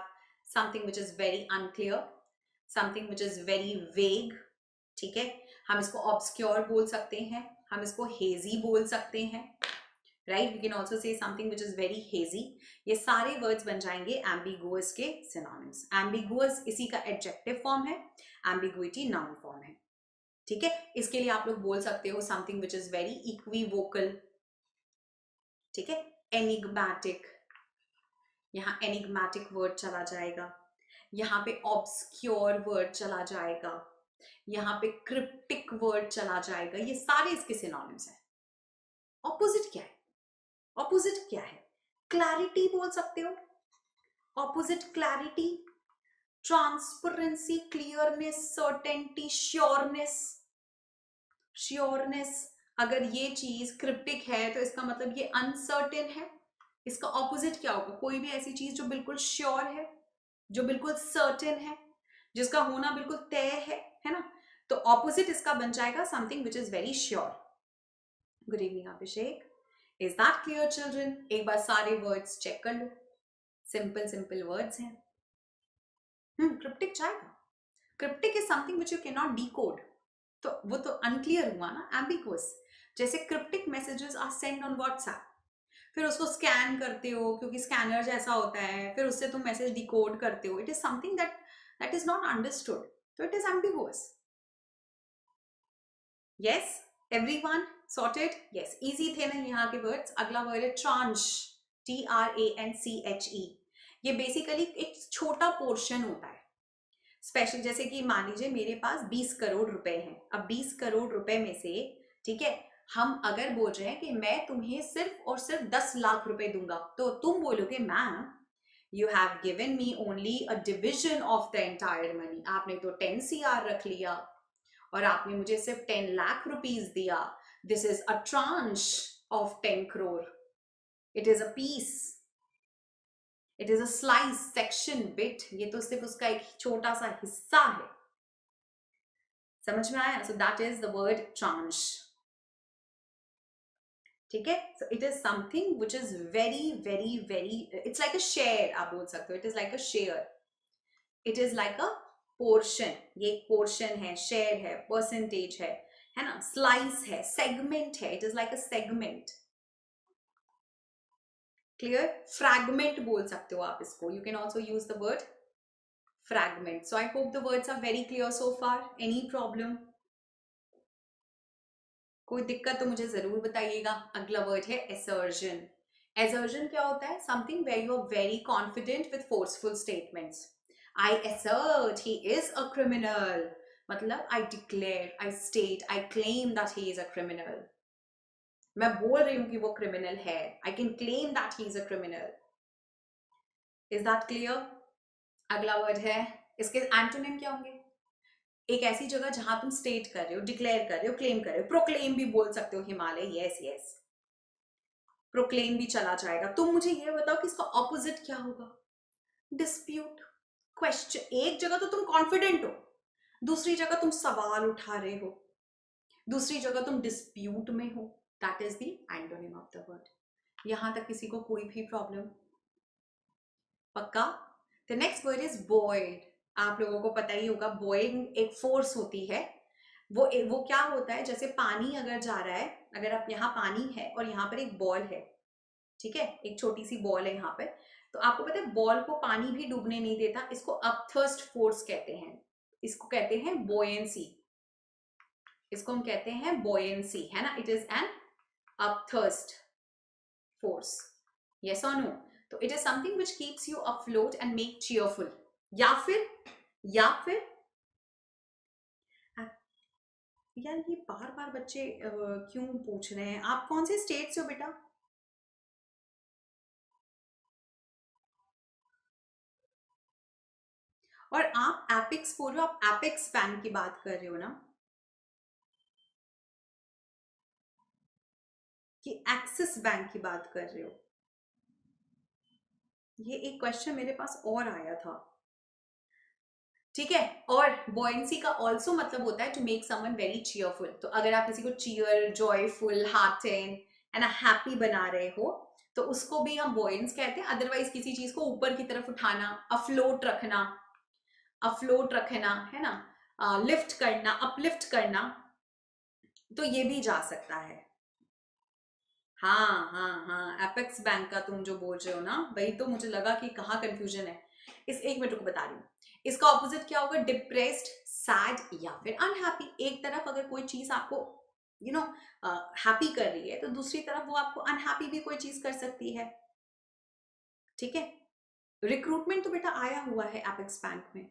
[SPEAKER 2] something which is very unclear, something which is very vague. ठीक है? हम इसको obscure बोल सकते हैं, हम इसको hazy बोल सकते हैं, right? We can also say something which is very hazy. ये सारे words बन जाएंगे ambiguous के synonyms. Ambiguous इसी का adjective form है, ambiguity noun form है. ठीक है? इसके लिए आप लोग बोल सकते हो something which is very equivocal. ठीक है? Enigmatic. यहाँ enigmatic word चला जाएगा, यहाँ पे obscure word चला जाएगा, यहाँ पे cryptic word चला जाएगा. ये सारे इसके synonyms हैं. Opposite क्या है? Opposite क्या है? Clarity बोल सकते हो. Opposite clarity, transparency, clearness, certainty, sureness. अगर ये चीज cryptic है तो इसका मतलब ये uncertain है. इसका opposite क्या होगा? कोई भी ऐसी चीज जो बिल्कुल sure है, जो बिल्कुल certain है, जिसका होना बिल्कुल तय है ना? तो opposite इसका बन जाएगा something which is very sure. Good evening Abhishek. Is that clear children? एक बार सारे वर्ड्स चेक कर लो. सिंपल सिंपल वर्ड्स हैं. क्रिप्टिक जाएगा. Cryptic is something which you can not decode. तो वो तो अनक्लियर हुआ ना, एम्बिगुअस. जैसे cryptic messages are send on WhatsApp, फिर उसको स्कैन करते हो क्योंकि स्कैनर जैसा होता है, फिर उससे तुम मैसेज डिकोड करते हो. It is something that is not understood, तो it is ambiguous. Yes everyone sorted? Yes, easy थे ना यहाँ के वर्ड्स. अगला वर्ड है ट्रांश. TRANCHE. ये बेसिकली एक छोटा पोर्शन होता है. स्पेशल जैसे कि मान लीजिए मेरे पास 20 करोड़ रुपए हैं. अब 20 करोड़ रुपए में से, ठीक है, हम अगर बोल रहे हैं कि मैं तुम्हें सिर्फ और सिर्फ 10 लाख रुपए दूंगा, तो तुम बोलोगे ma'am you have given me only a division of the entire money. आपने तो 10 CR रख लिया और आपने मुझे सिर्फ 10 लाख रुपीज दिया. This is a tranche of 10 crore. It is a piece. It is a slice, section, bit. ये तो सिर्फ उसका एक छोटा सा हिस्सा है. समझ में आया? So that is the word tranche. ठीक है. So it is something which is very very very, it's like a share. आप बोल सकते हो it is like a share. It is like a portion. ये एक पोर्शन है, शेयर है, परसेंटेज है ना, स्लाइस है, सेगमेंट है. It is like a segment. Clear? Fragment बोल सकते हो आप इसको. You can also use the word fragment. So I hope the words are very clear so far. Any problem? कोई दिक्कत तो मुझे जरूर बताइएगा. अगला वर्ड है assertion. Assertion क्या होता है? Something where you are very confident with forceful statements. I assert he is a criminal. मतलब I declare, I state, I claim that he is a criminal. मैं बोल रही हूँ कि वो क्रिमिनल है. I can claim that he is a criminal. Is that clear? अगला word है, इसके एंटोनिम क्या होंगे? एक ऐसी जगह जहां तुम स्टेट कर रहे हो, डिक्लेयर कर रहे हो, क्लेम कर रहे हो. प्रोक्लेम भी बोल सकते हो. हिमालय. यस यस, प्रोक्लेम भी चला जाएगा. तुम मुझे ये बताओ कि इसका ऑपोजिट क्या होगा? Dispute, question. एक जगह तो तुम कॉन्फिडेंट हो, दूसरी जगह तुम सवाल उठा रहे हो, दूसरी जगह तुम डिस्प्यूट में हो. That is the antonym of the word. यहां तक किसी को कोई भी प्रॉब्लम? पक्का? The next word is boiled. आप लोगों को पता ही होगा, बॉइलिंग एक फोर्स होती है. वो क्या होता है, जैसे पानी अगर जा रहा है, अगर आप यहाँ पानी है और यहाँ पर एक बॉल है, ठीक है, एक छोटी सी बॉल है यहाँ पे, तो आपको पता है बॉल को पानी भी डूबने नहीं देता. इसको अपथर्स्ट फोर्स कहते हैं. इसको कहते हैं बोयेंसी. इसको हम कहते हैं बोयेंसी, है ना. It is an upthrust force. Yes और नो? तो it is something which keeps you afloat and make cheerful. या फिर यार ये बार बार बच्चे क्यों पूछ रहे हैं? आप कौन से स्टेट से हो बेटा? और आप एपिक्स बोल रहे हो, आप एपिक्स बैंक की बात कर रहे हो ना, कि एक्सिस बैंक की बात कर रहे हो? ये एक क्वेश्चन मेरे पास और आया था. ठीक है. और बॉयंसी का ऑल्सो मतलब होता है to make someone very cheerful. तो अगर आप किसी को चीयर, जॉयफुल, हार्टेन है ना, हैप्पी बना रहे हो, तो उसको भी हम बॉयंस कहते हैं. अदरवाइज किसी चीज को ऊपर की तरफ उठाना, अफ्लोट रखना, है ना, लिफ्ट करना, अपलिफ्ट करना, तो ये भी जा सकता है. हाँ हाँ हाँ, एपेक्स बैंक का तुम जो बोल रहे हो ना, वही तो मुझे लगा कि कहाँ कंफ्यूजन है. इस एक मिनट को बता रही हूँ. इसका ऑपोजिट क्या होगा? डिप्रेस्ड, सैड या फिर अनहैप्पी. एक तरफ अगर कोई चीज आपको यू नो हैप्पी कर रही है, तो दूसरी तरफ वो आपको अनहैप्पी भी कोई चीज कर सकती है. ठीक है. रिक्रूटमेंट तो बेटा आया हुआ है एपेक्स बैंक में.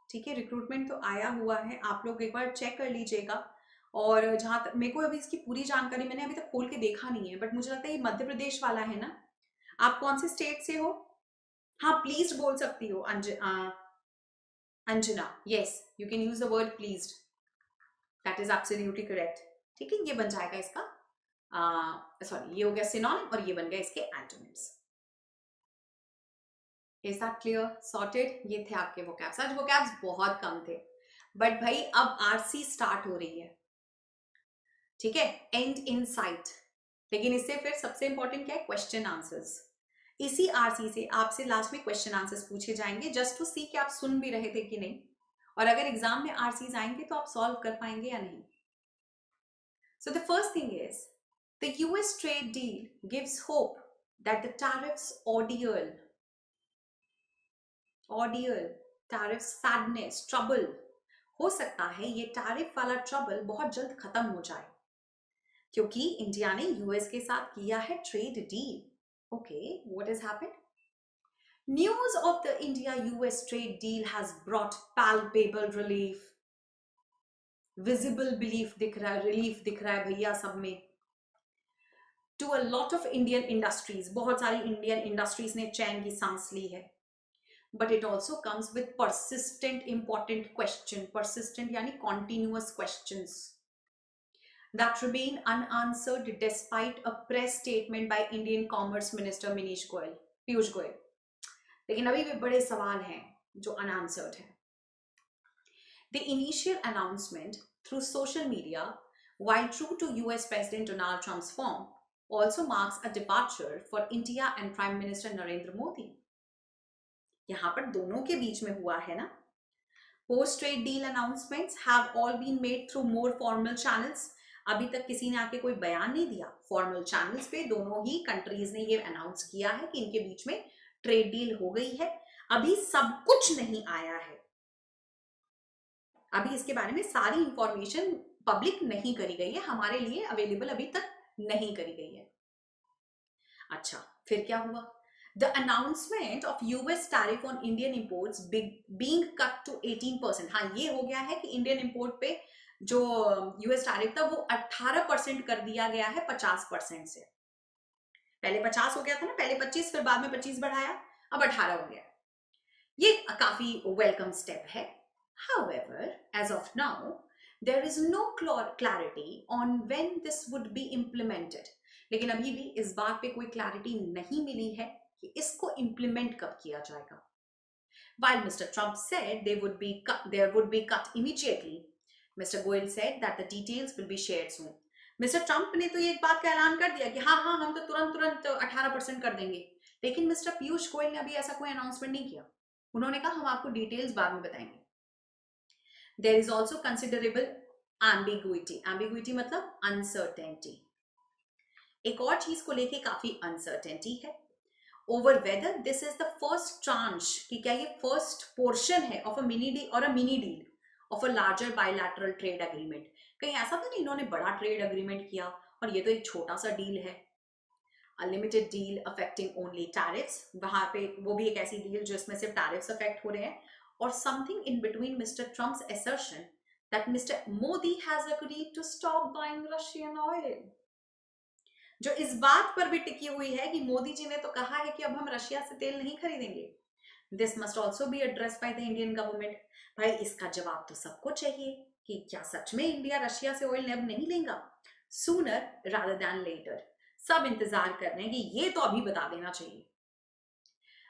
[SPEAKER 2] ठीक है, रिक्रूटमेंट तो आया हुआ है. आप लोग एक बार चेक कर लीजिएगा. और जहां तक मेरे को अभी इसकी पूरी जानकारी मैंने अभी तक खोल के देखा नहीं है, बट मुझे लगता है ये मध्य प्रदेश वाला है ना. आप कौन से स्टेट से हो? हाँ, प्लीज बोल सकती हो Anjana. Yes, you can use the word pleased. That is absolutely correct. ठीक है, ये बन जाएगा इसका, सॉरी, ये हो गया सिनोनिम और ये बन गया इसके antonyms. Is that clear? Sorted. ये थे आपके वोकैब्स. आज वोकैब्स बहुत कम थे, बट भाई अब आरसी स्टार्ट हो रही है. ठीक है, एंड इन साइट। लेकिन इससे फिर सबसे इंपॉर्टेंट क्या है, क्वेश्चन आंसर्स। इसी आरसी से आपसे लास्ट में क्वेश्चन आंसर्स पूछे जाएंगे, जस्ट टू सी कि आप सुन भी रहे थे कि नहीं, और अगर एग्जाम में आरसीज आएंगे तो आप सॉल्व कर पाएंगे या नहीं। So the first thing is the US trade deal gives hope that the tariffs ordeal tariff sadness trouble, हो सकता है ये टैरिफ वाला ट्रबल बहुत जल्द खत्म हो जाए, क्योंकि इंडिया ने यूएस के साथ किया है trade deal. Okay, what has happened? News of the India US trade deal has brought palpable relief, visible belief दिख रहा है, रिलीफ दिख रहा है भैया सब में, to a lot of Indian industries, बहुत सारी इंडियन इंडस्ट्रीज ने चैन की सांस ली है। But it also comes with persistent important question, persistent यानी continuous questions that remain unanswered despite a press statement by Indian Commerce Minister Piyush Goyal. लेकिन अभी भी बड़े सवाल हैं जो unanswered हैं. The initial announcement through social media, while true to US President Donald Trump's form, also marks a departure for India and Prime Minister Narendra Modi. यहाँ पर दोनों के बीच में हुआ है ना. Post-trade deal announcements have all been made through more formal channels. अभी तक किसी ने आके कोई बयान नहीं दिया, फॉर्मल चैनल्स पे दोनों ही कंट्रीज ने ये अनाउंस किया है कि इनके बीच में ट्रेड डील हो गई है. अभी सब कुछ नहीं आया है, अभी इसके बारे में सारी इंफॉर्मेशन पब्लिक नहीं करी गई है, हमारे लिए अवेलेबल अभी तक नहीं करी गई है. अच्छा, फिर क्या हुआ? The announcement of US tariff on Indian imports being cut to 18%. हाँ, ये हो गया है कि इंडियन इंपोर्ट पे जो यूएस टैरिफ था वो 18% कर दिया गया है 50% से. पहले 50 हो गया था ना, पहले 25, फिर बाद में 25 बढ़ाया, अब 18 हो गया. ये काफी वेलकम स्टेप है. However, as of now, there is no clarity on when this would be implemented. लेकिन अभी भी इस बात पे कोई क्लैरिटी नहीं मिली है कि इसको इम्प्लीमेंट कब किया जाएगा. While Mr. Trump said there would be cut immediately, Mr. Goyal said that the details will be shared soon. Mr. Trump ने तो ये एक बात का ऐलान कर दिया कि हाँ हम तो तुरंत 18% कर देंगे, लेकिन मिस्टर पीयूष गोयल ने अभी ऐसा कोई अनाउंसमेंट नहीं किया. उन्होंने कहा हम आपको डिटेल्स बाद में बताएंगे. There is also considerable ambiguity. Ambiguity मतलब uncertainty. एक और चीज को लेके काफी uncertainty है over whether this is the first tranche, कि क्या ये first portion है of a mini deal of a larger bilateral trade agreement. कहीं ऐसा तो नहीं इन्होंने बड़ा ट्रेड अग्रीमेंट किया और ये तो एक छोटा सा डील है. A limited deal affecting only tariffs, वहां पे वो भी एक ऐसी डील जिसमें सिर्फ टैरिफ्स अफेक्ट हो रहे हैं, or something in between Mr. Trump's assertion that Mr. Modi has agreed to stop buying Russian oil, जो इस बात पर भी टिकी हुई है कि मोदी जी ने तो कहा है कि अब हम रशिया से तेल नहीं खरीदेंगे. This must also be addressed by the Indian government. भाई इसका जवाब तो सबको चाहिए कि क्या सच में इंडिया रशिया से ऑयल अब नहीं लेगा. Sooner rather than later. सब इंतजार कर रहे हैं कि ये तो अभी बता देना चाहिए.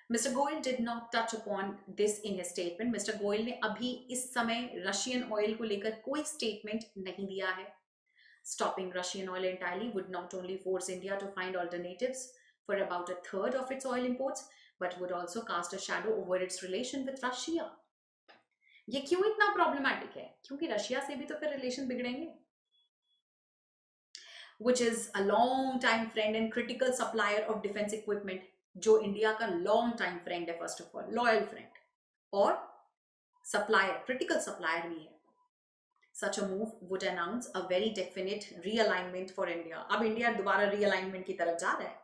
[SPEAKER 2] Mr. Goyal did not touch upon this in his statement. Mr. Goyal ने अभी इस समय रशियन ऑयल को लेकर कोई स्टेटमेंट नहीं दिया है. Stopping Russian oil entirely would not only force India to find alternatives for about a third of its oil imports, but would also cast a shadow over its relation with Russia. ये क्यों इतना problematic है? क्योंकि Russia से भी तो फिर relation बिगड़ेंगे. Which is a long time friend and critical supplier of defense equipment, जो इंडिया का long time friend है, first of all, loyal friend, और supplier, critical supplier भी है. Such a move would announce a very definite realignment for India. अब India दोबारा realignment की तरफ जा रहा है.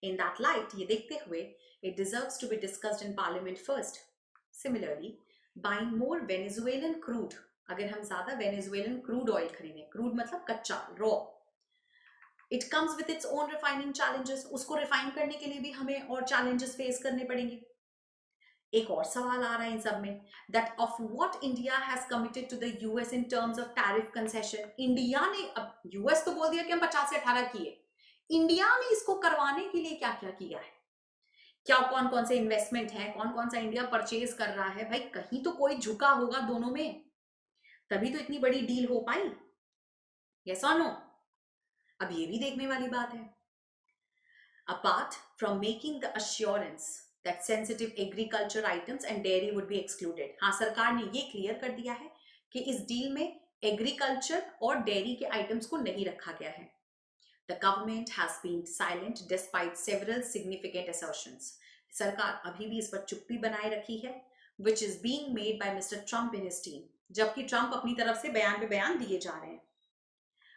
[SPEAKER 2] In that light, ये देखते हुए, it deserves to be discussed in Parliament first. Similarly, buying more Venezuelan crude. अगर हम ज़्यादा Venezuelan crude oil खरीदें, crude मतलब कच्चा, raw. It comes with its own refining challenges. उसको refine करने के लिए भी हमें और challenges face करने पड़ेंगे. एक और सवाल आ रहा है इन सब में, that of what India has committed to the US in terms of tariff concession. India ने, अब US तो बोल दिया कि हम 50 से 18 किए, इंडिया ने इसको करवाने के लिए क्या क्या किया है, क्या कौन कौन से इन्वेस्टमेंट है, कौन कौन सा इंडिया परचेज कर रहा है. भाई कहीं तो कोई झुका होगा दोनों में, तभी तो इतनी बड़ी डील हो पाई. यस और नो? अब ये भी देखने वाली बात है। Apart from making the assurance that sensitive agriculture items and dairy would be excluded, हाँ सरकार ने ये क्लियर कर दिया है कि इस डील में एग्रीकल्चर और डेयरी के आइटम्स को नहीं रखा गया है। The government has been silent despite several significant assertions. सरकार अभी भी इस पर चुप्पी बनाए रखी है, which is being made by Mr. Trump and his team, जबकि ट्रंप अपनी तरफ से बयान पे बयान दिए जा रहे हैं।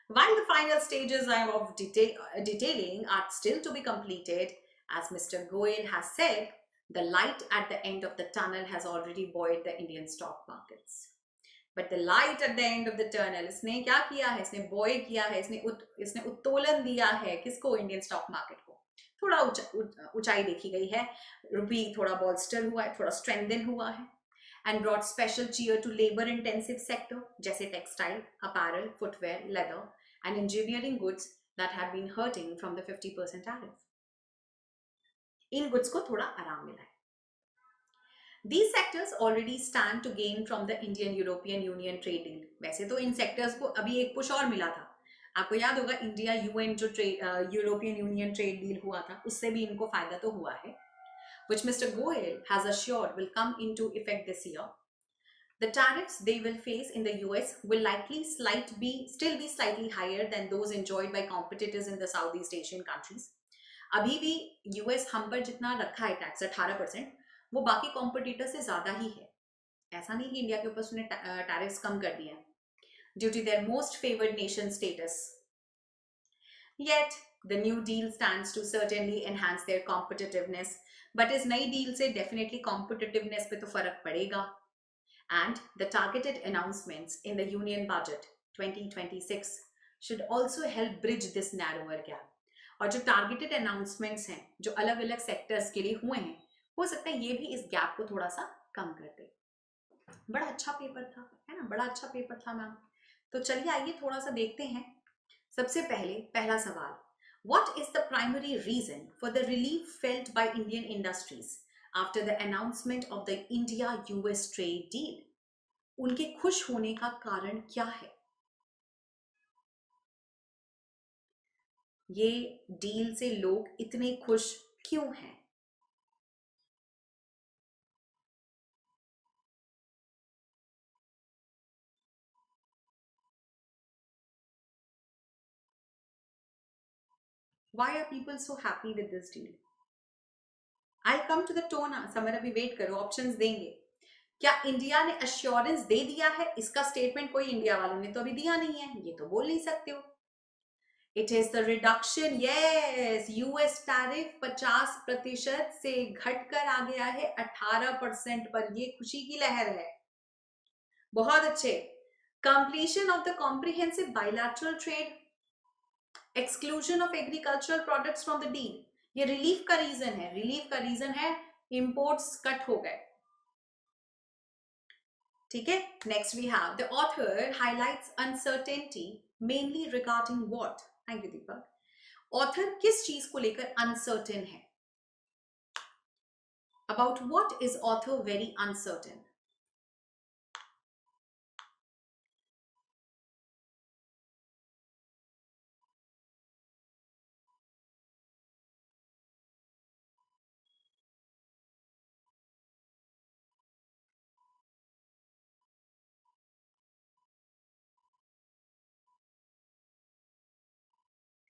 [SPEAKER 2] While the final stages of detailing are still to be completed, as Mr. Goel has said, the light at the end of the tunnel has already buoyed the Indian stock markets. But the light at the end of the tunnel, इसने क्या किया है? इसने boy किया है, इसने उत्तोलन दिया है किसको? इंडियन स्टॉक मार्केट को। थोड़ा ऊंचाई देखी गई है, रुपी थोड़ा बॉल्स्टर हुआ है, थोड़ा स्ट्रेंथन हुआ है, and brought special cheer to labor intensive sector जैसे textile, apparel, footwear, leather and engineering goods that have been hurting from the 50% tariff. In goods को थोड़ा आराम मिला है। These sectors already stand to gain from the Indian European Union trade deal. वैसे तो इन sectors को अभी एक पुश और मिला था। आपको याद होगा इंडिया यूएन जो यूरोपियन यूनियन ट्रेड डील हुआ था, उससे भी इनको फायदा तो हुआ है, which Mr. Goel has assured will come into effect this year. The tariffs they will face in the US will likely still be slightly higher than those enjoyed by competitors in the Southeast Asian countries. अभी भी US हम पर जितना रखा है tax 18%, वो बाकी competitor से ज्यादा ही है। ऐसा नहीं कि इंडिया के ऊपर उसने टैरिफ्स कम कर दिए due to their most favoured nation status. Yet the new deal stands to certainly enhance their competitiveness, but इस नई डील से डेफिनेटली कॉम्पिटिटिवनेस पे तो फर्क पड़ेगा। And the targeted announcements in the Union Budget 2026 should also help bridge this narrower gap. और जो targeted announcements हैं जो अलग अलग सेक्टर्स के लिए हुए हैं, हो सकता है ये भी इस गैप को थोड़ा सा कम कर दे। बड़ा अच्छा पेपर था, है ना, बड़ा अच्छा पेपर था मैम। तो चलिए आइए थोड़ा सा देखते हैं। सबसे पहले पहला सवाल, What is the primary reason for the relief felt by Indian industries after the announcement of the India-US trade deal? उनके खुश होने का कारण क्या है? ये डील से लोग इतने खुश क्यों हैं? Why are people so happy with this deal? I'll come to the tone, summer अभी वेट करो, ऑप्शंस देंगे। क्या इंडिया ने अश्योरेंस दे दिया है? इसका स्टेटमेंट कोई इंडिया वालों ने तो अभी दिया नहीं है, ये तो बोल नहीं सकते हो। It is the reduction, yes, US tariff 50% से घटकर आ गया है 18% पर। ये खुशी की लहर है, बहुत अच्छे। Completion of the comprehensive bilateral trade, exclusion of agricultural products from the deal, ये रिलीफ का रीजन है। रिलीफ का रीजन है इंपोर्ट्स कट हो गए, ठीक है। Next we have the author highlights uncertainty mainly regarding what. Thank you Deepak. Author किस चीज को लेकर अनसर्टेन है? About what is author very uncertain?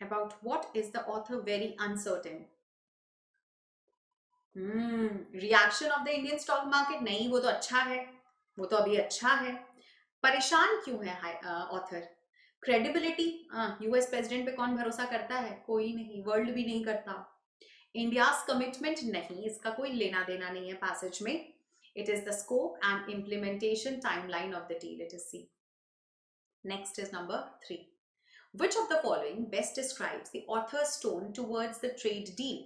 [SPEAKER 2] About what is the author very uncertain? Reaction of the Indian stock market, नहीं वो तो अच्छा है, वो तो अभी अच्छा है। परेशान क्यों है ऑथर? क्रेडिबिलिटी, यूएस प्रेसिडेंट पे कौन भरोसा करता है? कोई नहीं, वर्ल्ड भी नहीं करता। इंडियाज कमिटमेंट, नहीं, इसका कोई लेना देना नहीं है पैसेज में। It is the scope and implementation timeline of the deal, it is C. Next is number 3, which of the following best describes the author's tone towards the trade deal?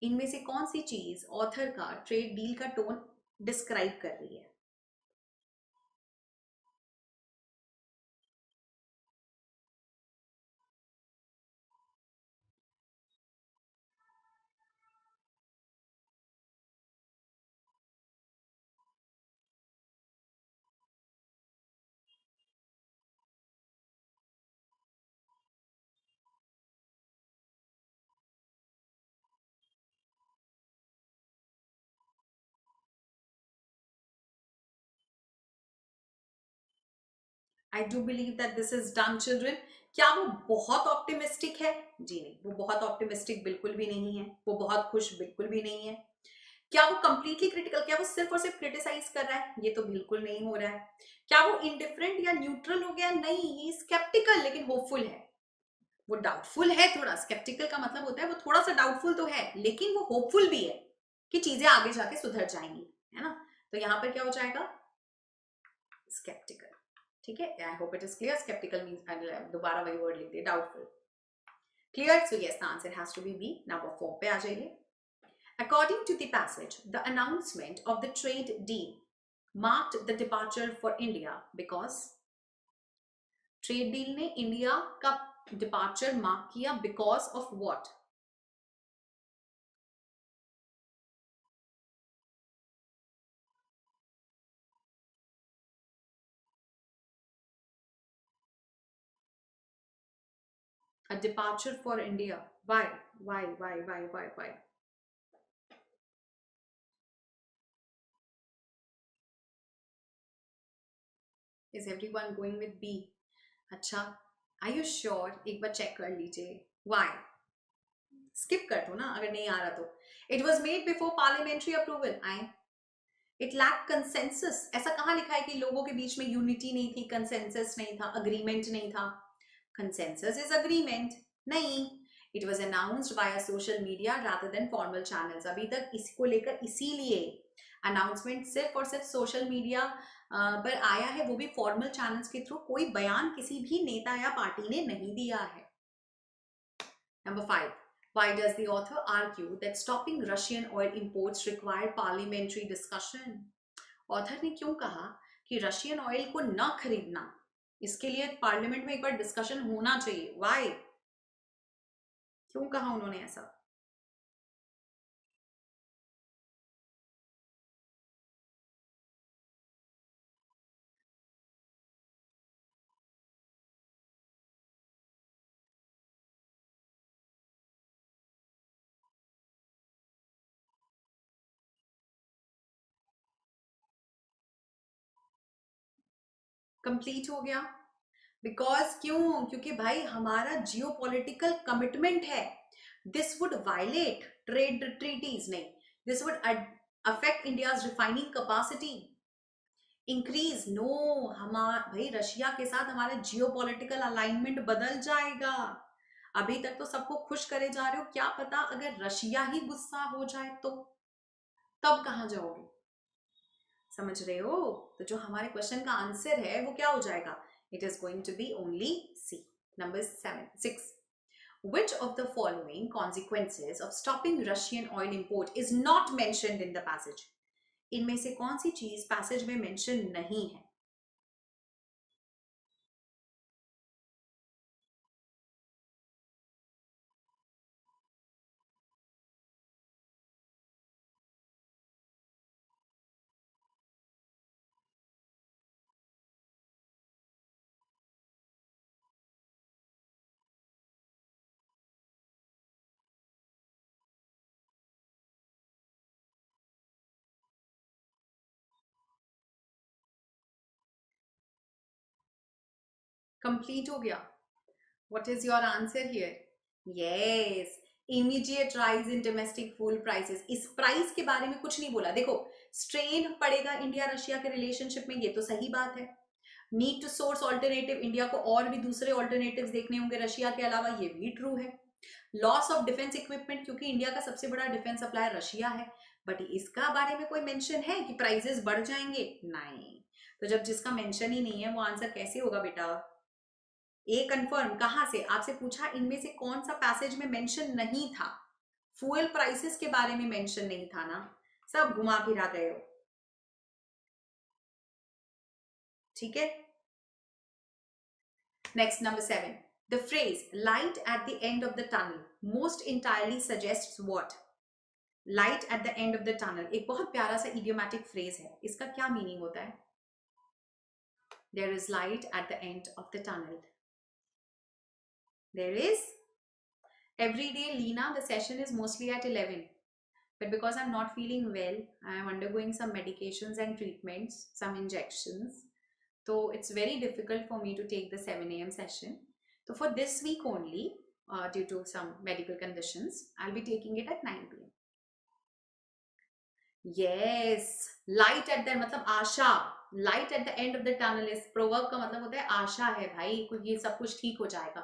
[SPEAKER 2] इनमें से कौन सी चीज ऑथर का trade deal का tone describe कर रही है? I do believe that this is done children. क्या वो बहुत ऑप्टिमिस्टिक है? जी नहीं, वो बहुत ऑप्टिमिस्टिक बिल्कुल भी नहीं है, वो बहुत खुश बिल्कुल भी नहीं है। क्या वो कंप्लीटली क्रिटिकल, क्या वो सिर्फ और सिर्फ क्रिटिसाइज कर रहा है? ये तो बिल्कुल नहीं हो रहा है। क्या वो इंडिफरेंट या न्यूट्रल हो गया? नहीं, ये स्केप्टिकल लेकिन होपफुल है। वो डाउटफुल है थोड़ा, स्केप्टिकल का मतलब होता है वो थोड़ा सा डाउटफुल तो है लेकिन वो होपफुल भी है कि चीजें आगे जाके सुधर जाएंगी, है ना। तो यहां पर क्या हो जाएगा? स्केप्टिकल। ठीक है, I hope it is clear. Sceptical means दोबारा वही वर्ड लिख दिए, doubtful. Clear? So yes, the answer has to be B. Number 4 पे आ जाइए। According to the passage, the announcement of the trade deal marked the departure for India because trade deal ने India का departure mark किया because of what? A departure for India. Why? Why? Is everyone going with B? अच्छा, are you sure? एक बार check कर लीजिए। Why? Skip कर दो ना अगर नहीं आ रहा तो। It was made before parliamentary approval. It lacked consensus. ऐसा कहाँ लिखा है कि लोगों के बीच में यूनिटी नहीं थी, कंसेंसस नहीं था, अग्रीमेंट नहीं था? Consensus is agreement. नहीं, it was announced by social media rather than formal channels. अभी तक इसको लेकर इसीलिए अनाउंसमेंट सिर्फ और सिर्फ सोशल मीडिया पर आया है, वो भी फॉर्मल चैनल्स के थ्रू। कोई बयान किसी भी नेता या पार्टी ने नहीं दिया है। Number 5. Why does the author argue that stopping Russian oil imports require parliamentary discussion? Author ने क्यों कहा कि रशियन ऑयल को न खरीदना, इसके लिए पार्लियामेंट में एक बार डिस्कशन होना चाहिए? वाई? क्यों कहा उन्होंने ऐसा? कंप्लीट हो गया। बिकॉज क्यों? क्योंकि भाई हमारा जियो पॉलिटिकल कमिटमेंट है। This would violate trade treaties. नहीं, this would affect India's refining capacity increase. No, हमारा भाई रशिया के साथ हमारा जियो पॉलिटिकल अलाइनमेंट बदल जाएगा। अभी तक तो सबको खुश करे जा रहे हो, क्या पता अगर रशिया ही गुस्सा हो जाए तो तब कहां जाओगे? समझ रहे हो? तो जो हमारे क्वेश्चन का आंसर है वो क्या हो जाएगा? It is going to be only C. Number 6. Which of the following consequences of stopping Russian oil import is not mentioned in the passage? इनमें से कौन सी चीज पैसेज में मेंशन नहीं है? कंप्लीट हो गया। What is your answer here? Yes, immediate rise in domestic fuel prices. इस प्राइस के बारे में कुछ नहीं बोला। देखो, स्ट्रेन पड़ेगा इंडिया रशिया के रिलेशनशिप में, ये तो सही बात है। Need to source alternative, India को और भी दूसरे ऑल्टरनेटिव्स देखने होंगे रशिया के अलावा, ये भी ट्रू है। लॉस ऑफ डिफेंस इक्विपमेंट, क्योंकि इंडिया का सबसे बड़ा डिफेंस सप्लायर रशिया है। बट इसका बारे में कोई मेंशन है कि प्राइसेस बढ़ जाएंगे? नहीं। तो जब जिसका मेंशन ही नहीं है वो आंसर कैसे होगा बेटा? ए कंफर्म कहां से? आपसे पूछा इनमें से कौन सा पैसेज में मेंशन नहीं था? फ्यूल प्राइसेस के बारे में मेंशन नहीं था ना, सब घुमा फिरा गए हो। ठीक है, next number 7. The phrase light at the end of the tunnel most entirely suggests what? Light at the end of the tunnel एक बहुत प्यारा सा इडियोमैटिक फ्रेज है, इसका क्या मीनिंग होता है? There is light at the end of the tunnel. There is every day, Leena, the session is mostly at 11. But because I'm not feeling well, I am undergoing some medications and treatments, some injections. तो it's very difficult for me to take the 7 a.m. session. So for this week only, due to some medical conditions, I'll be taking it at 9 p.m. Yes, light at the मतलब आशा, light at the end of the tunnel is proverb का मतलब होता है आशा है भाई, ये सब कुछ ठीक हो जाएगा.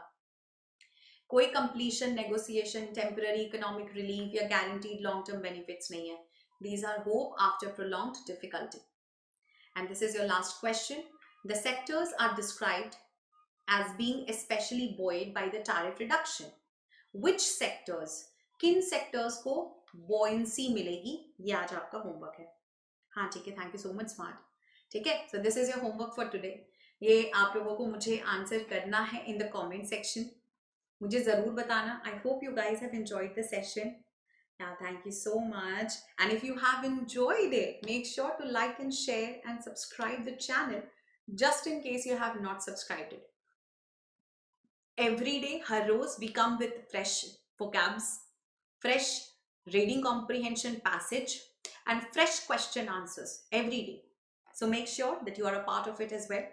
[SPEAKER 2] कोई completion, negotiation, temporary economic relief या गारंटीड लॉन्ग टर्म बेनिफिट्स नहीं है. These are hope after prolonged difficulty. And this is your last question. The sectors are described as being especially buoyed by the tariff reduction. Which sectors? किन sectors को buoyancy मिलेगी? ये आज आपका homework है. हाँ ठीक है, thank you so much smart. ठीक है, so this is your homework for today. ये आप लोगों को मुझे आंसर करना है in the comment section. मुझे जरूर बताना. I hope you guys have enjoyed the session. Yeah, thank you so much. And if you have enjoyed it, make sure to like and share and subscribe the channel just in case you have not subscribed it. Every day, her rose we come with fresh vocabs, fresh reading comprehension passage, and fresh question answers every day. So make sure that you are a part of it as well.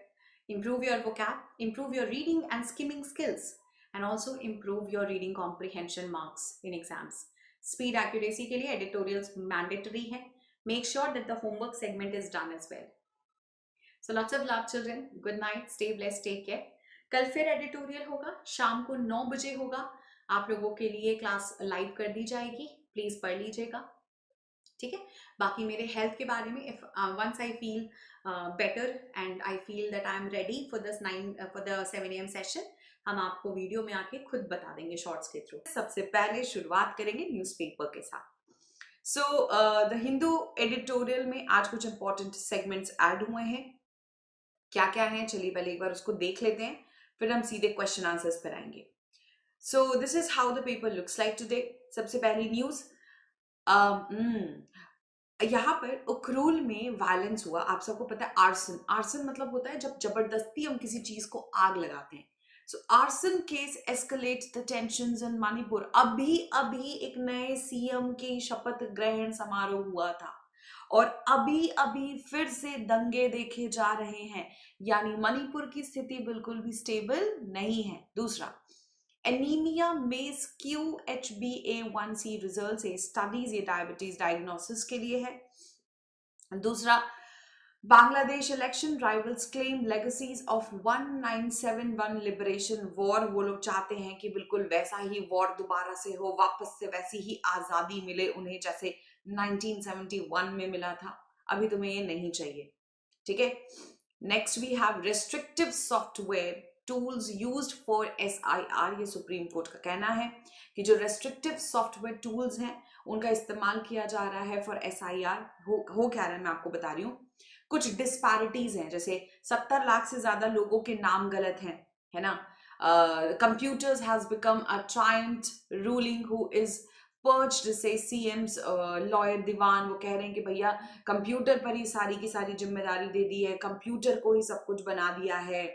[SPEAKER 2] Improve your vocab, improve your reading and skimming skills, and also improve your reading comprehension marks in exams. Speed accuracy के लिए editorials mandatory है. Make sure that the homework segment is done as well. So lots of love children. Good night. Stay blessed. Take care. कल फिर editorial होगा, शाम को 9 बजे होगा. आप लोगों के लिए क्लास लाइव कर दी जाएगी. प्लीज पढ़ लीजिएगा. ठीक है. बाकी मेरे हेल्थ के बारे में if once I feel better and I feel that I am ready for the 7 AM session, हम आपको वीडियो में आके खुद बता देंगे शॉर्ट्स के थ्रू. सबसे पहले शुरुआत करेंगे न्यूज़पेपर के साथ. सो द हिंदू एडिटोरियल में आज कुछ इंपॉर्टेंट सेगमेंट्स ऐड हुए हैं. क्या क्या है चलिए पहले एक बार उसको देख लेते हैं, फिर हम सीधे क्वेश्चन आंसर्स पर आएंगे. So this is how the paper looks like today. सबसे पहली न्यूज, यहाँ पर उखरूल में वायलेंस हुआ. आप सबको पता है आर्सन, आर्सन मतलब होता है जब जबरदस्ती हम किसी चीज को आग लगाते हैं. So arson case escalates the tensions in Manipur. अभी एक नए सीएम के शपथ ग्रहण समारोह हुआ था और अभी फिर से दंगे देखे जा रहे हैं, यानी मणिपुर की स्थिति बिल्कुल भी स्टेबल नहीं है. दूसरा, एनीमिया में स्क्यू HbA1c रिजल्ट से स्टडीज ये डायबिटीज डायग्नोसिस के लिए है. दूसरा, Bangladesh election rivals claim legacies of 1971 liberation war. वो लोग चाहते हैं कि बिल्कुल वैसा ही वॉर दोबारा से हो, वापस से वैसी ही आजादी मिले उन्हें जैसे 1971 में मिला था. अभी तुम्हें ये नहीं चाहिए. ठीक है. Next we have restrictive software tools used for SIR. ये सुप्रीम कोर्ट का कहना है कि जो रेस्ट्रिक्टिव सॉफ्टवेयर टूल्स हैं उनका इस्तेमाल किया जा रहा है फॉर SIR. हो क्या रहा है मैं आपको बता रही हूँ. कुछ डिस्पैरिटीज हैं, जैसे 70 लाख से ज्यादा लोगों के नाम गलत हैं, है ना. Computers has become a tyrant ruling who is perched से CM's लॉयर दीवान. वो कह रहे हैं कि भैया कंप्यूटर पर ही सारी की सारी जिम्मेदारी दे दी है, कंप्यूटर को ही सब कुछ बना दिया है.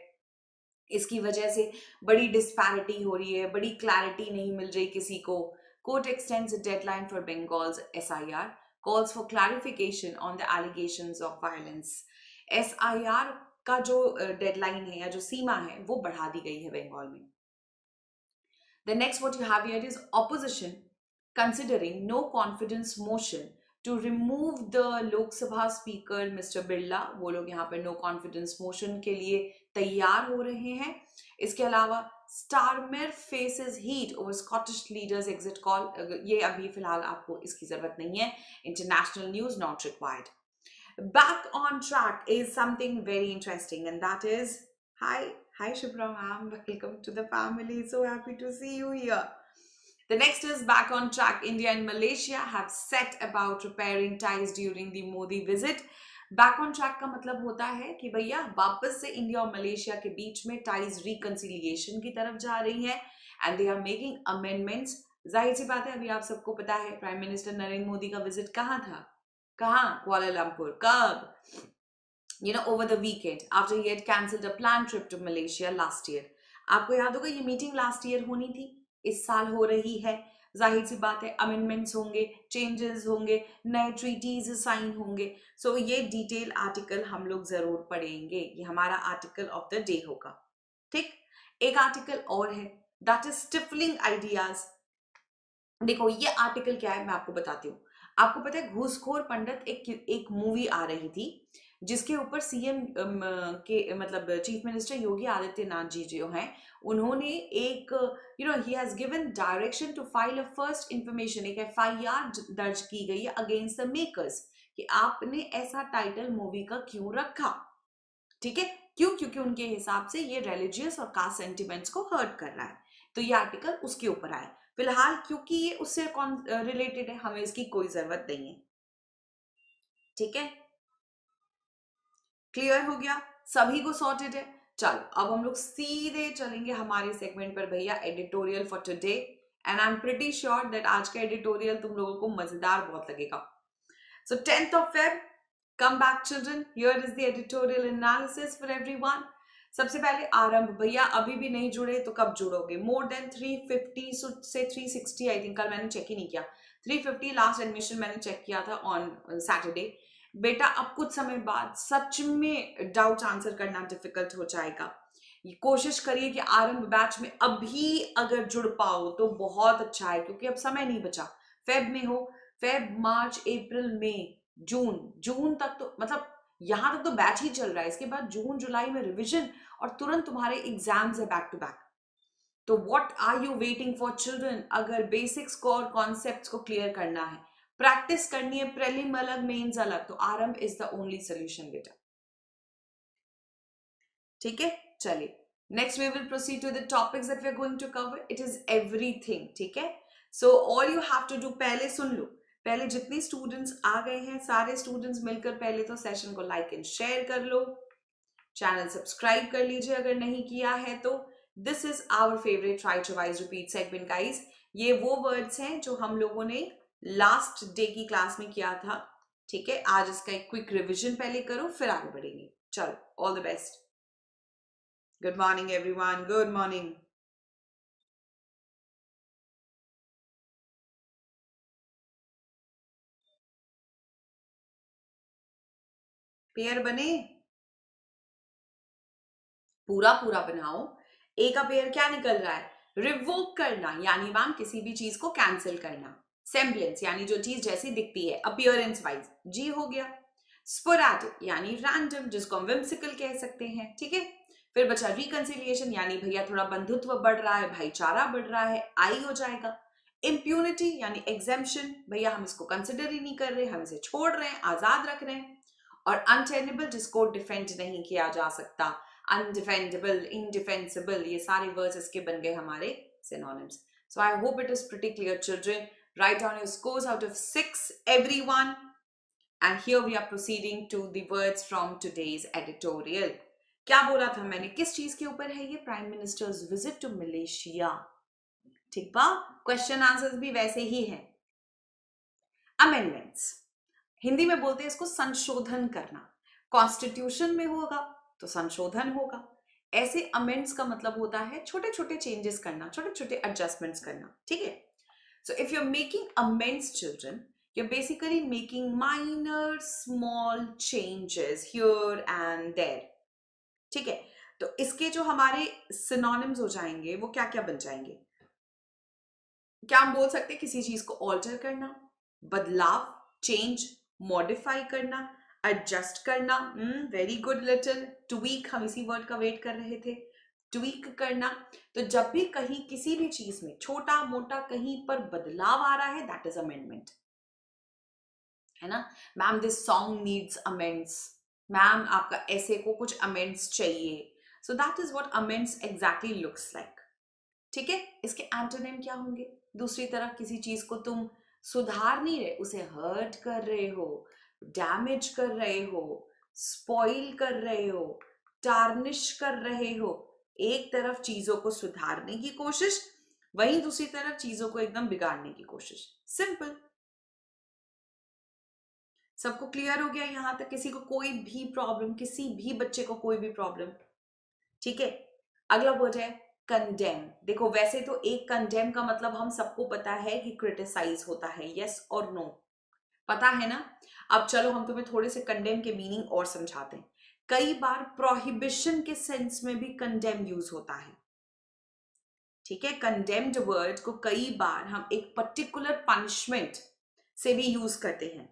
[SPEAKER 2] इसकी वजह से बड़ी डिस्पैरिटी हो रही है, बड़ी क्लैरिटी नहीं मिल रही किसी को. Court x tends the deadline for Bengal's SIR, calls for clarification on the allegations of violence. SIR का जो डेडलाइन है या जो सीमा है वो बढ़ा दी गई है बंगाल में. The next what you have here is opposition considering no confidence motion to remove the Lok Sabha speaker Mr. Birla. वो लोग यहाँ पर no confidence motion के लिए तैयार हो रहे हैं. इसके अलावा Starmer faces heat over Scottish leaders exit call. ये अभी फिलहाल आपको इसकी जरूरत नहीं है. International news not required. Back on track is something very interesting, and that is hi Shubhra ma'am, welcome to the family. So happy to see you here. The next is back on track. India and Malaysia have set about repairing ties during the Modi visit. Back on track का मतलब होता है कि भैया वापस से India और Malaysia के बीच में टाइज रिकंसिलिएशन की तरफ जा रही है and they are making amendments. जाहिर सी बात है, अभी आप सबको पता है प्राइम मिनिस्टर नरेंद्र मोदी का विजिट कहाँ था, कहाँ, कुआलालंपुर. कब? Over the weekend after he had cancelled a plan trip to Malaysia last year. आपको याद होगा ये मीटिंग लास्ट ईयर होनी थी, इस साल हो रही है.
[SPEAKER 1] जाहिर सी बात है अमेंडमेंट्स होंगे, चेंजेस होंगे, नए ट्रीटीज साइन होंगे। सो ये डिटेल आर्टिकल हम लोग जरूर पढ़ेंगे, ये हमारा आर्टिकल ऑफ द डे होगा। ठीक, एक आर्टिकल और है, दैट इज स्टिफलिंग आइडियाज। देखो ये आर्टिकल क्या है मैं आपको बताती हूँ। आपको पता है घूसखोर पंडित एक मूवी आ रही थी जिसके ऊपर सीएम के मतलब चीफ मिनिस्टर योगी आदित्यनाथ जी जो हैं उन्होंने एक he has given direction to file a first information, एक एफआईआर दर्ज की गई है अगेंस्ट द मेकर्स कि आपने ऐसा टाइटल मूवी का क्यों रखा। ठीक है, क्यों? क्योंकि उनके हिसाब से ये रिलीजियस और कास्ट सेंटिमेंट्स को हर्ट कर रहा है। तो ये आर्टिकल उसके ऊपर आया। फिलहाल क्योंकि ये उससे रिलेटेड है, हमें इसकी कोई जरूरत नहीं है। ठीक है, क्लियर हो गया, सभी को सॉर्टेड है। चलो अब हम लोग सीधे चलेंगे हमारे सेगमेंट पर भैया, editorial for today. And I am pretty sure that आज का एडिटोरियल तुम लोगों को मजेदार बहुत लगेगा। सो 10th of Feb, come back children, here is the editorial analysis for everyone. सबसे पहले आरंभ भैया, अभी भी नहीं जुड़े तो कब जुड़ोगे? मोर देन 350 से 360 आई थिंक, कल मैंने चेक ही नहीं किया, 350 लास्ट एडमिशन मैंने चेक किया था ऑन सैटरडे। बेटा अब कुछ समय बाद सच में डाउट आंसर करना डिफिकल्ट हो जाएगा। कोशिश करिए कि आरंभ बैच में अभी अगर जुड़ पाओ तो बहुत अच्छा है, क्योंकि अब समय नहीं बचा। फेब में हो, फेब, मार्च, अप्रैल, मई, जून तक तो मतलब यहां तक तो बैच ही चल रहा है। इसके बाद जून जुलाई में रिवीजन और तुरंत तुम्हारे एग्जाम्स है बैक टू बैक। तो what are you waiting for children? अगर बेसिक्स को और कॉन्सेप्ट्स को क्लियर करना है, प्रैक्टिस करनी है, प्रीलिम अलग मेंस अलग, तो आरंभ इज द ओनली सोल्यूशन बेटा। ठीक है, चलिए next we will proceed to the topics that we are going to cover. It is everything. ठीक है, so all you have to do, पहले सुन लो, पहले जितने स्टूडेंट्स आ गए हैं सारे स्टूडेंट्स मिलकर पहले तो सेशन को लाइक एंड शेयर कर लो, चैनल सब्सक्राइब कर लीजिए अगर नहीं किया है तो। This is our favourite try revise repeat segment guys. ये वो वर्ड्स हैं जो हम लोगों ने लास्ट डे की क्लास में किया था। ठीक है, आज इसका एक क्विक रिविजन पहले करो फिर आगे बढ़ेंगे। चलो, all the best. Good morning everyone, good morning. Pair बने? पूरा पूरा बनाओ। ए का पेयर क्या निकल रहा है? रिवोक करना, यानी मैम किसी भी चीज को कैंसिल करना। सेम्बलेंस यानी जो चीज जैसी दिखती है, अपीयरेंस वाइज, जी हो गया। स्पोराडिक यानी रैंडम, जिसको हम विम्सिकल कह सकते हैं। ठीक है, फिर बचा रिकंसिलिएशन, यानी भैया थोड़ा बंधुत्व बढ़ रहा है, भाईचारा बढ़ रहा है, आई हो जाएगा। इम्प्यूनिटी यानी एग्जेम्पशन, भैया हम इसको कंसिडर ही नहीं कर रहे, हम इसे छोड़ रहे हैं, आजाद रख रहे हैं। और अनटेनेबल, जिसको डिफेंड नहीं किया जा सकता, अनडिफेंडेबल, इंडिफेंसिबल, ये सारे वर्ड्स इसके बन गए हमारे synonyms. So I hope it is pretty clear, children. Write down your scores out of 6, everyone. And here we are proceeding to the words from today's editorial. क्या बोला था मैंने, किस चीज के ऊपर है ये? Prime minister's visit to Malaysia. ठीक बा, क्वेश्चन आंसर्स भी वैसे ही हैं। अमेंडमेंट्स, हिंदी में बोलते हैं इसको संशोधन करना। कॉन्स्टिट्यूशन में होगा तो संशोधन होगा। ऐसे अमेंड्स का मतलब होता है छोटे छोटे चेंजेस करना, छोटे छोटे एडजस्टमेंट्स करना। ठीक है, so if you are making amends children, you're basically making minor small changes here and there. ठीक है, तो इसके जो हमारे synonyms हो जाएंगे वो क्या क्या बन जाएंगे? क्या हम बोल सकते हैं किसी चीज को ऑल्टर करना, बदलाव, चेंज, मॉडिफाई करना, एडजस्ट करना। Very good little. ट्वीक, हम इसी वर्ड का वेट कर रहे थे, ट्वीक करना। तो जब भी कहीं किसी भी चीज में छोटा मोटा कहीं पर बदलाव आ रहा है, दैट इज अमेंडमेंट, है ना। Ma'am this song needs amends, ma'am आपका ऐसे को कुछ अमेंड्स चाहिए। सो that is what amends exactly looks like. ठीक है, इसके एंटोनिम क्या होंगे? दूसरी तरफ किसी चीज को तुम सुधार नहीं रहे, उसे हर्ट कर रहे हो, डैमेज कर रहे हो, स्पॉइल कर रहे हो, टार्निश कर रहे हो। एक तरफ चीजों को सुधारने की कोशिश, वहीं दूसरी तरफ चीजों को एकदम बिगाड़ने की कोशिश। सिंपल। सबको क्लियर हो गया यहां तक? किसी को कोई भी प्रॉब्लम, किसी भी बच्चे को कोई भी प्रॉब्लम? ठीक है, अगला वर्ड है कंडेम, देखो वैसे तो एक कंडेम का मतलब हम सबको पता है कि क्रिटिसाइज होता है, यस और नो, पता है ना। अब चलो हम तुम्हें थोड़े से कंडेम के मीनिंग और समझाते हैं। कई बार प्रोहिबिशन के सेंस में भी कंडेम यूज होता है, ठीक है। कंडेम्ड वर्ड को कई बार हम एक पर्टिकुलर पनिशमेंट से भी यूज करते हैं,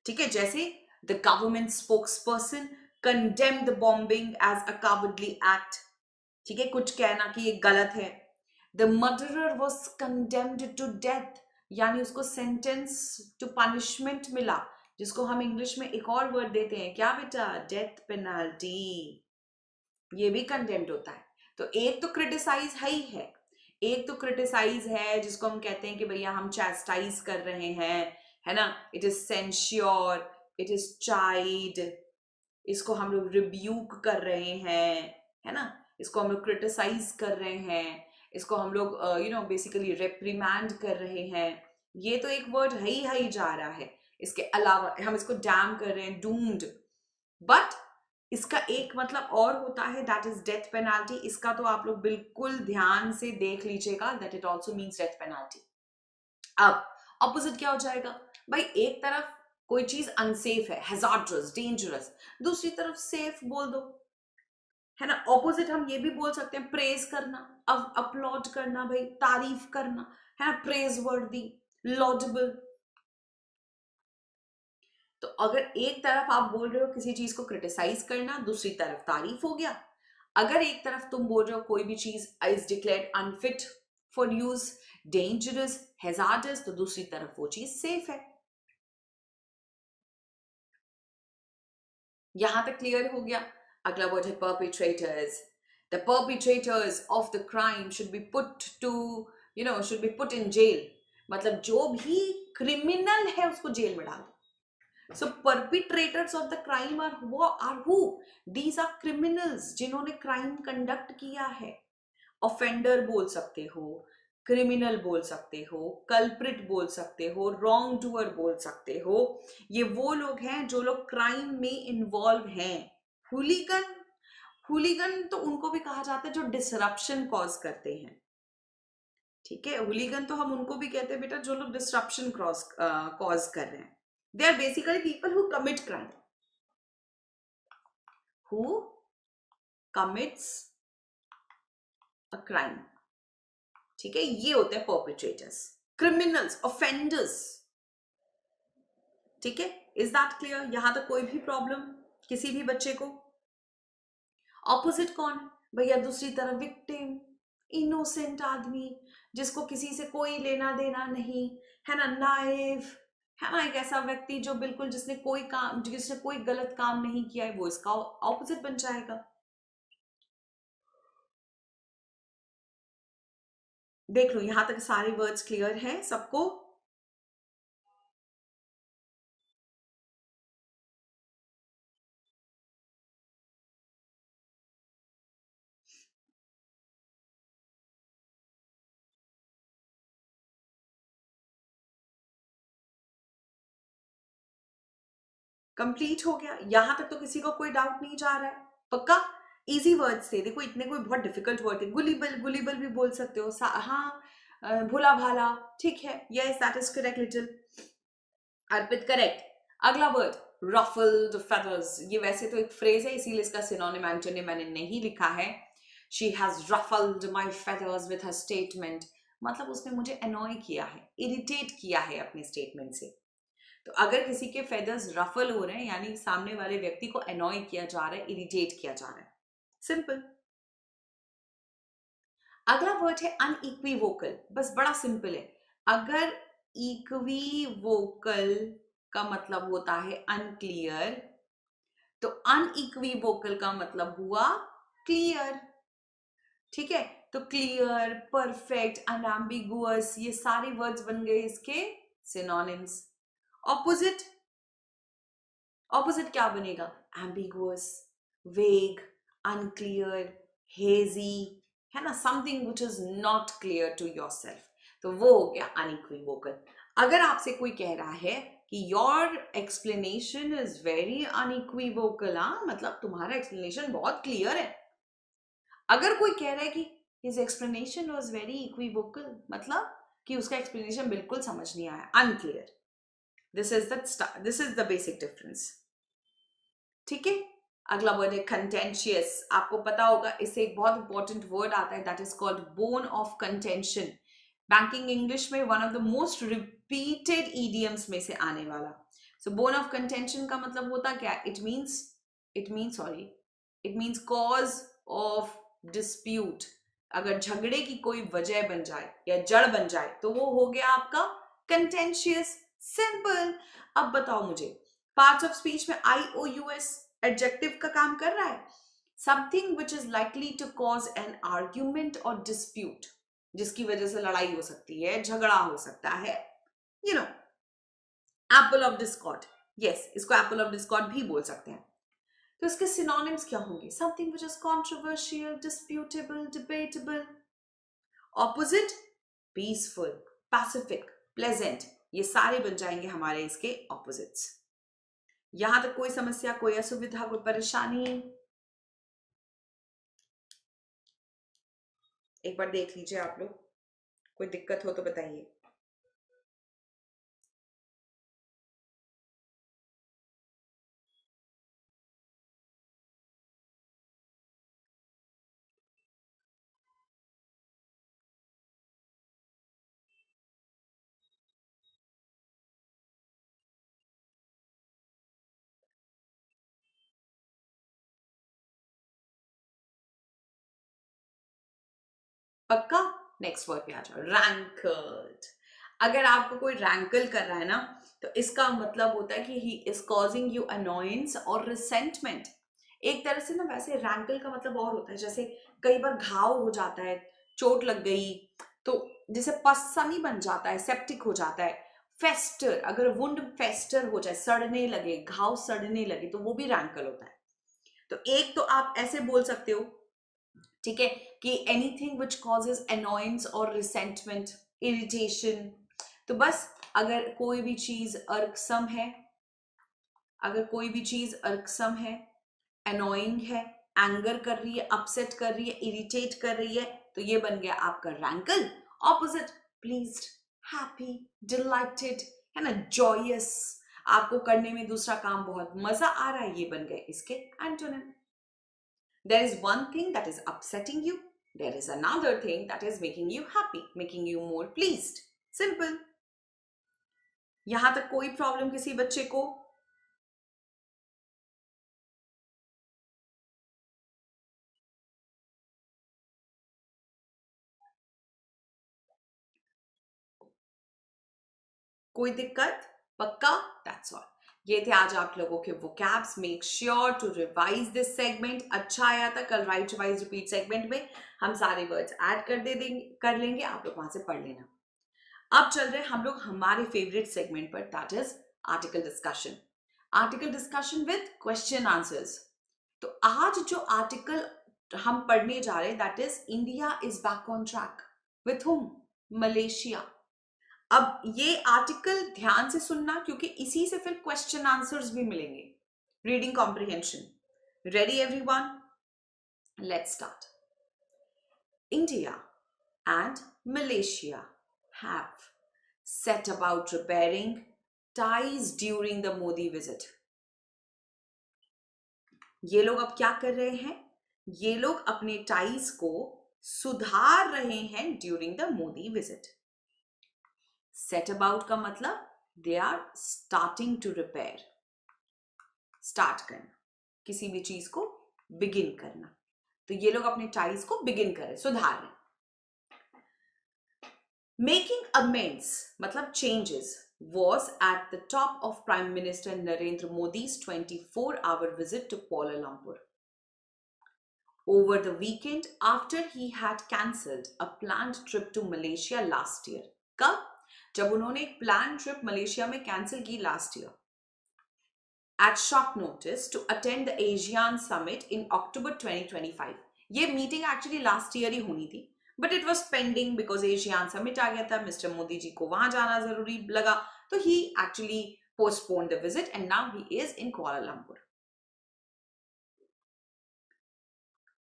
[SPEAKER 1] ठीक है। जैसे the government spokesperson condemn the bombing as a cowardly act, ठीक है, कुछ कहना कि ये गलत है। The murderer was condemned to death, यानी उसको सेंटेंस टू पनिशमेंट मिला, जिसको हम इंग्लिश में एक और वर्ड देते हैं, क्या बेटा, डेथ पेनाल्टी, ये भी कंडेम्ड होता है। तो एक तो क्रिटिसाइज है, एक तो क्रिटिसाइज है जिसको हम कहते हैं कि भैया हम चैस्टाइज कर रहे हैं, है ना, it is censure, it is child, इसको हम लोग रिब्यूक कर रहे हैं, है ना, इसको हम लोग क्रिटिसाइज कर रहे हैं, इसको हम लोग बेसिकली रेप्रीमैंड कर रहे हैं। ये तो एक वर्ड है ही जा रहा है। इसके अलावा हम इसको डैम कर रहे हैं, डूम्ड, बट इसका एक मतलब और होता है, दैट इज डेथ पेनाल्टी। इसका तो आप लोग बिल्कुल ध्यान से देख लीजिएगा, that it also means death penalty. अब ऑपोजिट क्या हो जाएगा भाई, एक तरफ कोई चीज अनसेफ है, हैजार्डस, डेंजरस, दूसरी तरफ सेफ बोल दो, है ना। ऑपोजिट हम ये भी बोल सकते हैं, प्रेज करना, अपलॉड करना, भाई तारीफ करना, है ना, प्रेज वर्दी, लॉडेबल। तो अगर एक तरफ आप बोल रहे हो किसी चीज को क्रिटिसाइज करना, दूसरी तरफ तारीफ हो गया। अगर एक तरफ तुम बोल रहे हो कोई भी चीज is declared unfit for use, dangerous, hazards, तो दूसरी तरफ वो चीज सेफ है। यहां तक क्लियर हो गया। अगला वर्ड है perpetrators. The perpetrators of the crime should be put to, should be put in jail. मतलब जो भी क्रिमिनल है उसको जेल में डाल दो। So perpetrators of the crime are who? These are criminals, जिन्होंने क्राइम कंडक्ट किया है। ऑफेंडर बोल सकते हो, क्रिमिनल बोल सकते हो, कल्प्रिट बोल सकते हो, रॉन्ग डूअर बोल सकते हो। ये वो लोग हैं जो लोग क्राइम में इन्वॉल्व हैं। हुलीगन, हुलीगन तो उनको भी कहा जाता है जो डिसरप्शन कॉज करते हैं, ठीक है। हुलीगन तो हम उनको भी कहते हैं बेटा जो लोग डिसरप्शन कॉज कर रहे हैं। They are basically people who commit crime, who commits a crime, ठीक है। ये होते हैं परपेट्रेटर्स, क्रिमिनल्स, ऑफेंडर्स, ठीक है। Is that clear? यहां तक कोई भी प्रॉब्लम किसी भी बच्चे को? ऑपोजिट कौन है भैया? दूसरी तरफ विक्टिम, इनोसेंट आदमी जिसको किसी से कोई लेना देना नहीं, है ना, नाइव, है ना, एक ऐसा व्यक्ति जो बिल्कुल जिसने कोई गलत काम नहीं किया है, वो इसका ऑपोजिट बन जाएगा। देख लो यहां तक सारे वर्ड्स क्लियर हैं सबको? कंप्लीट हो गया? यहां तक तो किसी को कोई डाउट नहीं जा रहा है? पक्का? इजी वर्ड्स थे, देखो इतने कोई बहुत डिफिकल्ट वर्ड थे। गुलीबल, गुलीबल भी बोल सकते हो, हाँ, भोला भाला, ठीक है, yes that is correct. Little, Arpit correct. अगला वर्ड रफल्ड फेदर्स, ये वैसे तो एक फ्रेज है इसीलिए इसका सिनोनिम एंटोनिम मैंने नहीं लिखा है। She has ruffled my feathers with her statement, मतलब उसने अनॉय अनॉय किया है, इरिटेट किया है अपने स्टेटमेंट से। तो अगर किसी के फेदर्स रफल हो रहे हैं यानी सामने वाले व्यक्ति को अनॉय किया जा रहा है, इरिटेट किया जा रहा है, सिंपल। अगला वर्ड है अनइक्विवोकल, बस बड़ा सिंपल है। अगर इक्विवोकल का मतलब होता है अनक्लियर, तो अनइक्विवोकल का मतलब हुआ क्लियर, ठीक है। तो क्लियर, परफेक्ट, अनएम्बिगुअस, ये सारे वर्ड्स बन गए इसके सिनोनिम्स। ऑपोजिट, ऑपोजिट क्या बनेगा? एम्बिगुअस, वेग, अनक्लियर, हेजी, है ना, something which is not clear to yourself, तो वो हो गया अनइक्विवोकल। अगर आपसे कोई कह रहा है कि your explanation is very unequivocal, मतलब तुम्हारा एक्सप्लेनेशन बहुत क्लियर है। अगर कोई कह रहा है कि His explanation was very equivocal. मतलब कि उसका explanation बिल्कुल समझ नहीं आया. Unclear. This is the basic difference. ठीक है. अगला वर्ड है contentious. आपको पता होगा इससे एक बहुत important word आता है that is called bone of contention. Banking English में one of the most repeated idioms में से आने वाला. So bone of contention का मतलब होता क्या है? It means cause of dispute. अगर झगड़े की कोई वजह बन जाए या जड़ बन जाए तो वो हो गया आपका contentious. Simple. अब बताओ मुझे पार्ट्स ऑफ स्पीच में IOUS एडजेक्टिव का काम कर रहा है. Something which is likely to cause an argument और डिस्प्यूट, जिसकी वजह से लड़ाई हो सकती है, झगड़ा हो सकता है. You know, apple of discord. Yes, इसको एप्पल ऑफ डिस्कॉर्ड भी बोल सकते हैं. तो इसके सिनोनिम्स क्या होंगे? Something which is controversial, disputable, debatable. Opposite peaceful, pacific, pleasant. ये सारे बन जाएंगे हमारे इसके ऑपोजिट्स. यहां तक कोई समस्या, कोई असुविधा, कोई परेशानी? एक बार देख लीजिए आप लोग, कोई दिक्कत हो तो बताइए. पक्का? नेक्स्ट वर्ड पे आ जाओ. रैंकल्ड. अगर आपको कोई रैंकल कर रहा है ना, तो इसका मतलब होता है कि he is causing you annoyance और रिसेंटमेंट. एक तरह से ना वैसे रैंकल का मतलब और होता है, जैसे कई बार घाव हो जाता है, चोट लग गई तो जैसे पसनी बन जाता है, सेप्टिक हो जाता है. फेस्टर, अगर वुंड फेस्टर हो जाए, सड़ने लगे, घाव सड़ने लगे, तो वो भी रैंकल होता है. तो एक तो आप ऐसे बोल सकते हो, ठीक है, कि एनीथिंग विच कॉजेज अनोयंस और रिसेंटमेंट, इरिटेशन. तो बस अगर कोई भी चीज अर्कसम है, अगर कोई भी चीज अर्कसम है, अनोइंग है, एंगर कर रही है, अपसेट कर रही है, इरिटेट कर रही है, तो ये बन गया आपका रैंकल. ऑपोजिट प्लीज्ड, हैप्पी, डिलाइटेड, है ना, जॉयस, आपको करने में दूसरा काम बहुत मजा आ रहा है, ये बन गए इसके antonym. There is one thing that is upsetting you. There is another thing that is making you happy, making you more pleased. Simple. यहां तक कोई प्रॉब्लम किसी बच्चे को? कोई दिक्कत? पक्का? That's all. ये थे आज आप लोगों के vocabs. Make sure to revise this segment. अच्छा आया था कल राइट रिवाइज रिपीट सेगमेंट में हम सारे वर्ड्स ऐड कर लेंगे, आप लोग वहां से पढ़ लेना. अब चल रहे हम लोग हमारे फेवरेट सेगमेंट पर, that is article discussion. Article discussion with question answers. तो आज जो आर्टिकल हम पढ़ने जा रहे हैं that is India is back on track. With whom? Malaysia. अब ये आर्टिकल ध्यान से सुनना, क्योंकि इसी से फिर क्वेश्चन आंसर्स भी मिलेंगे. Reading comprehension. Ready everyone? Let's start. India and Malaysia have set about repairing ties during the Modi visit. ये लोग अब क्या कर रहे हैं? ये लोग अपने टाइज को सुधार रहे हैं during the Modi visit. Set about का मतलब they are starting to repair. Start करना, किसी भी चीज को बिगिन करना. तो ये लोग अपने टाइज को बिगिन कर रहे, सुधार रहे. Making amends, matlab changes, was at the top of Prime Minister Narendra Modi's 24-hour visit to Kuala Lumpur. Over the weekend, after he had cancelled a planned trip to Malaysia last year. कब? जब उन्होंने एक planned trip Malaysia में cancel की last year. At short notice to attend the ASEAN Summit in October 2025. ये meeting actually last year ही होनी थी. But it was pending because ASEAN Summit आ गया था, मिस्टर मोदी जी को वहां जाना जरूरी लगा, तो he actually postponed the visit and now he is in Kuala Lumpur.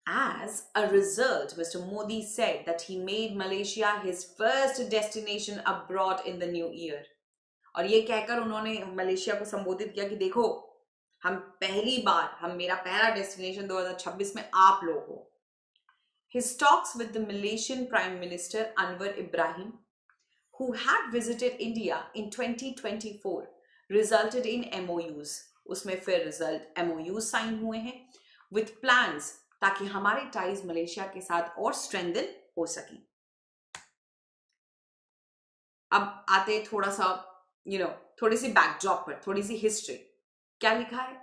[SPEAKER 1] As a result, Mr. Modi said that he made Malaysia his first destination abroad in the new year. और ये कहकर उन्होंने मलेशिया को संबोधित किया कि देखो, मेरा पहला डेस्टिनेशन 2026 में आप लोग हो. His talks with the Malaysian Prime Minister Anwar Ibrahim, who had visited India in 2024, resulted in MOUs. उसमें फिर MOUs साइन हुए हैं with plans ताकि हमारे टाइज मलेशिया के साथ और स्ट्रेंथन हो सकें. अब आते थोड़ा सा थोड़ी सी बैकड्रॉप पर, थोड़ी सी हिस्ट्री. क्या लिखा है?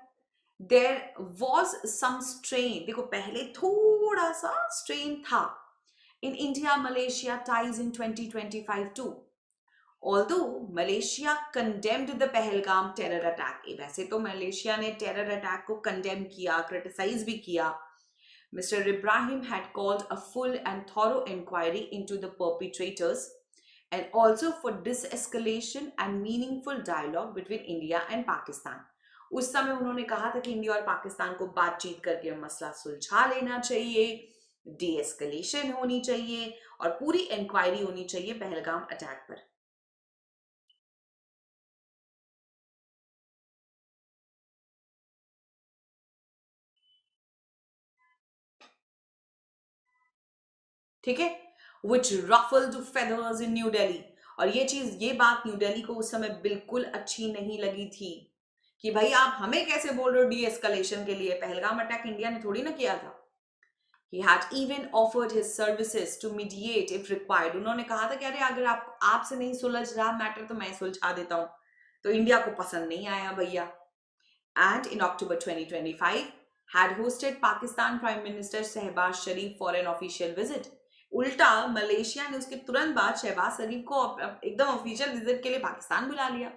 [SPEAKER 1] There was some strain. देखो, पहले थोड़ा सा स्ट्रेन था in India Malaysia ties in 2025 too. Although Malaysia condemned the Pahalgam terror attack. वैसे तो मलेशिया ने टेरर अटैक को कंडेम किया, क्रिटिसाइज भी किया. Mr. Ibrahim had called a full and thorough inquiry into the perpetrators and also for de-escalation and meaningful dialogue between India and Pakistan. उस समय उन्होंने कहा था कि इंडिया और पाकिस्तान को बातचीत करके मसला सुलझा लेना चाहिए, de-escalation होनी चाहिए और पूरी इंक्वायरी होनी चाहिए पहलगाम अटैक पर. ठीक है, which ruffled feathers in New Delhi. और ये बात न्यू दिल्ली को उस समय बिल्कुल अच्छी नहीं लगी थी कि भाई आप हमें कैसे बोल रहे हो डी एस्कलेशन के लिए, पहलगाम अटैक इंडिया ने थोड़ी ना किया था. He had even offered his services to mediate if required. उन्होंने कहा था कि अरे अगर आपसे नहीं सुलझ रहा मैटर तो मैं सुलझा देता हूं. तो इंडिया को पसंद नहीं आया भैया. And in October 2025 had hosted Pakistan Prime Minister Shehbaz Sharif for an official visit. उल्टा मलेशिया ने उसके तुरंत बाद शहबाज शरीफ को एकदम ऑफिशियल विजिट के लिए पाकिस्तान बुला लिया.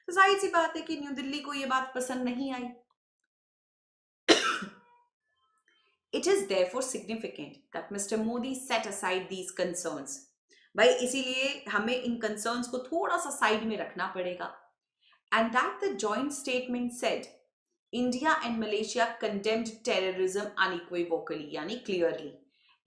[SPEAKER 1] तो जाहिर सी बात है कि न्यू दिल्ली को ये बात पसंद नहीं आई. It is therefore significant that Mr. Modi set aside these concerns. भाई इसीलिए हमें इन कंसर्न्स को थोड़ा सा साइड में रखना पड़ेगा. And that the joint statement said India and Malaysia condemned terrorism unequivocally, यानी clearly.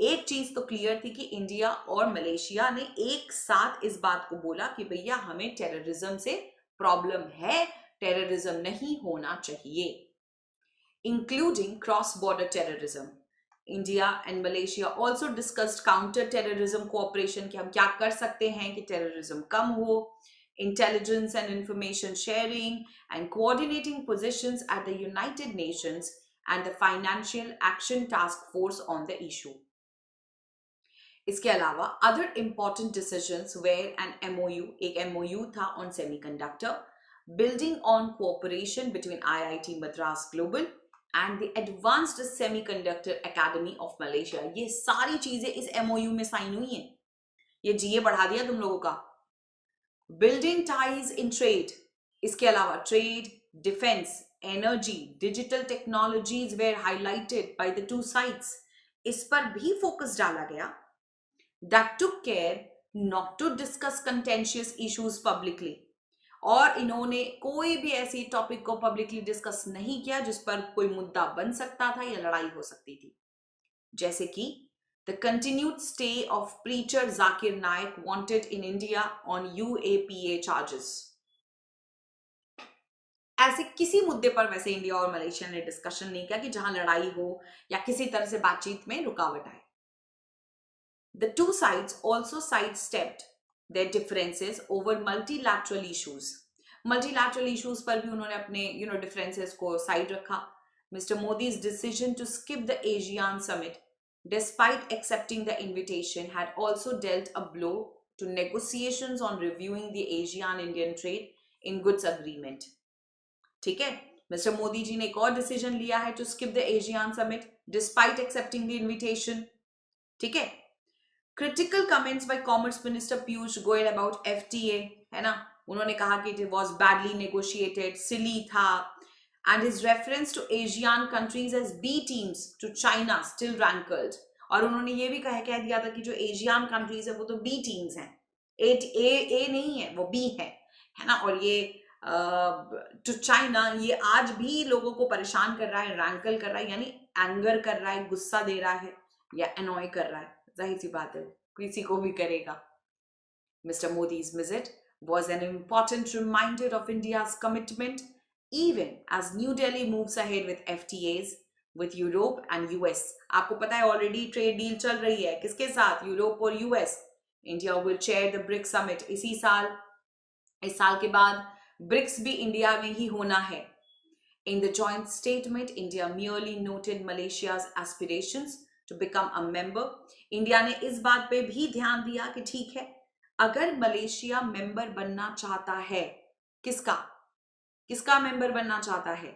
[SPEAKER 1] एक चीज तो क्लियर थी कि इंडिया और मलेशिया ने एक साथ इस बात को बोला कि भैया हमें टेररिज्म से प्रॉब्लम है, टेररिज्म नहीं होना चाहिए, including cross border terrorism. India and Malaysia also discussed counter terrorism cooperation, कि हम क्या कर सकते हैं कि टेररिज्म कम हो, intelligence and information sharing and coordinating positions at the United Nations and the Financial Action Task Force on the issue. इसके अलावा other important decisions were an MOU, एक एमओयू था on semiconductor, building on cooperation between IIT Madras global and the Advanced Semiconductor Academy of Malaysia. ये सारी चीजें इस MOU में sign हुई हैं. ये जीए बढ़ा दिया तुम लोगों का. बिल्डिंग टाइज इन ट्रेड, इसके अलावा trade, defence, energy, digital technologies were highlighted by the two sides. इस पर भी फोकस डाला गया. That took care not to discuss contentious issues publicly. और इन्होंने कोई भी ऐसी टॉपिक को पब्लिकली डिस्कस नहीं किया जिस पर कोई मुद्दा बन सकता था या लड़ाई हो सकती थी. जैसे कि the continued stay of preacher Zakir Naik wanted in India on UAPA charges. ऐसे किसी मुद्दे पर वैसे इंडिया और मलेशिया ने डिस्कशन नहीं किया कि जहां लड़ाई हो या किसी तरह से बातचीत में रुकावट आए. The two sides also sidestepped their differences over multilateral issues. Multilateral issues पर भी उन्होंने अपने differences को side रखा. Mr. Modi's decision to skip the ASEAN summit, despite accepting the invitation, had also dealt a blow to negotiations on reviewing the ASEAN-Indian trade in goods agreement. ठीक है, Mr. Modi जी ने एक और decision लिया है to skip the ASEAN summit, despite accepting the invitation. ठीक है. Critical comments by Commerce Minister Piyush Goyal about FTA, है ना, उन्होंने कहा कि it was badly negotiated, silly था, and his reference to ASEAN countries as B teams to China still rankled. और उन्होंने ये भी कह दिया था कि जो एशियन कंट्रीज है वो तो B teams हैं, A नहीं है, वो B है ना. और ये टू चाइना, ये आज भी लोगों को परेशान कर रहा है, रैंकल कर रहा है, यानी एंगर कर रहा है, गुस्सा दे रहा है या अनॉय कर रहा है, जाहिर सी बात है किसी को भी करेगा. Mr. Modi's visit was an important reminder of India's commitment, even as New Delhi moves ahead with FTAs with Europe and US. आपको पता है ऑलरेडी ट्रेड डील चल रही है किसके साथ, यूरोप और US. India will chair the BRICS summit इसी साल. इस साल के बाद ब्रिक्स भी इंडिया में ही होना है. In the joint statement, India merely noted Malaysia's aspirations to become a member. India ने इस बात पे भी ध्यान दिया कि ठीक है, अगर मलेशिया मेंबर बनना चाहता है, किसका मेंबर बनना चाहता है,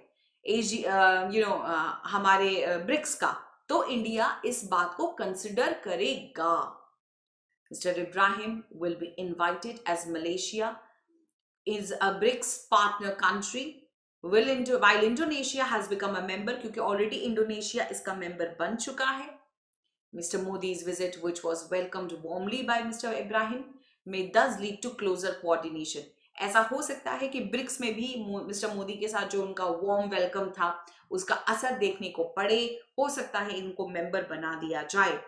[SPEAKER 1] हमारे ब्रिक्स का, तो इंडिया इस बात को कंसिडर करेगा. Mister Ibrahim will be invited as Malaysia is a BRICS partner country. While Indonesia has become a member, क्योंकि already Indonesia इसका member बन चुका है. Mr. Modi's visit, which was welcomed warmly by Mr. Ibrahim, may thus lead to closer coordination. ऐसा हो सकता है कि ब्रिक्स में भी मिस्टर मोदी के साथ जो उनका वार्म वेलकम था उसका असर देखने को पड़े. हो सकता है इनको मेंबर बना दिया जाए.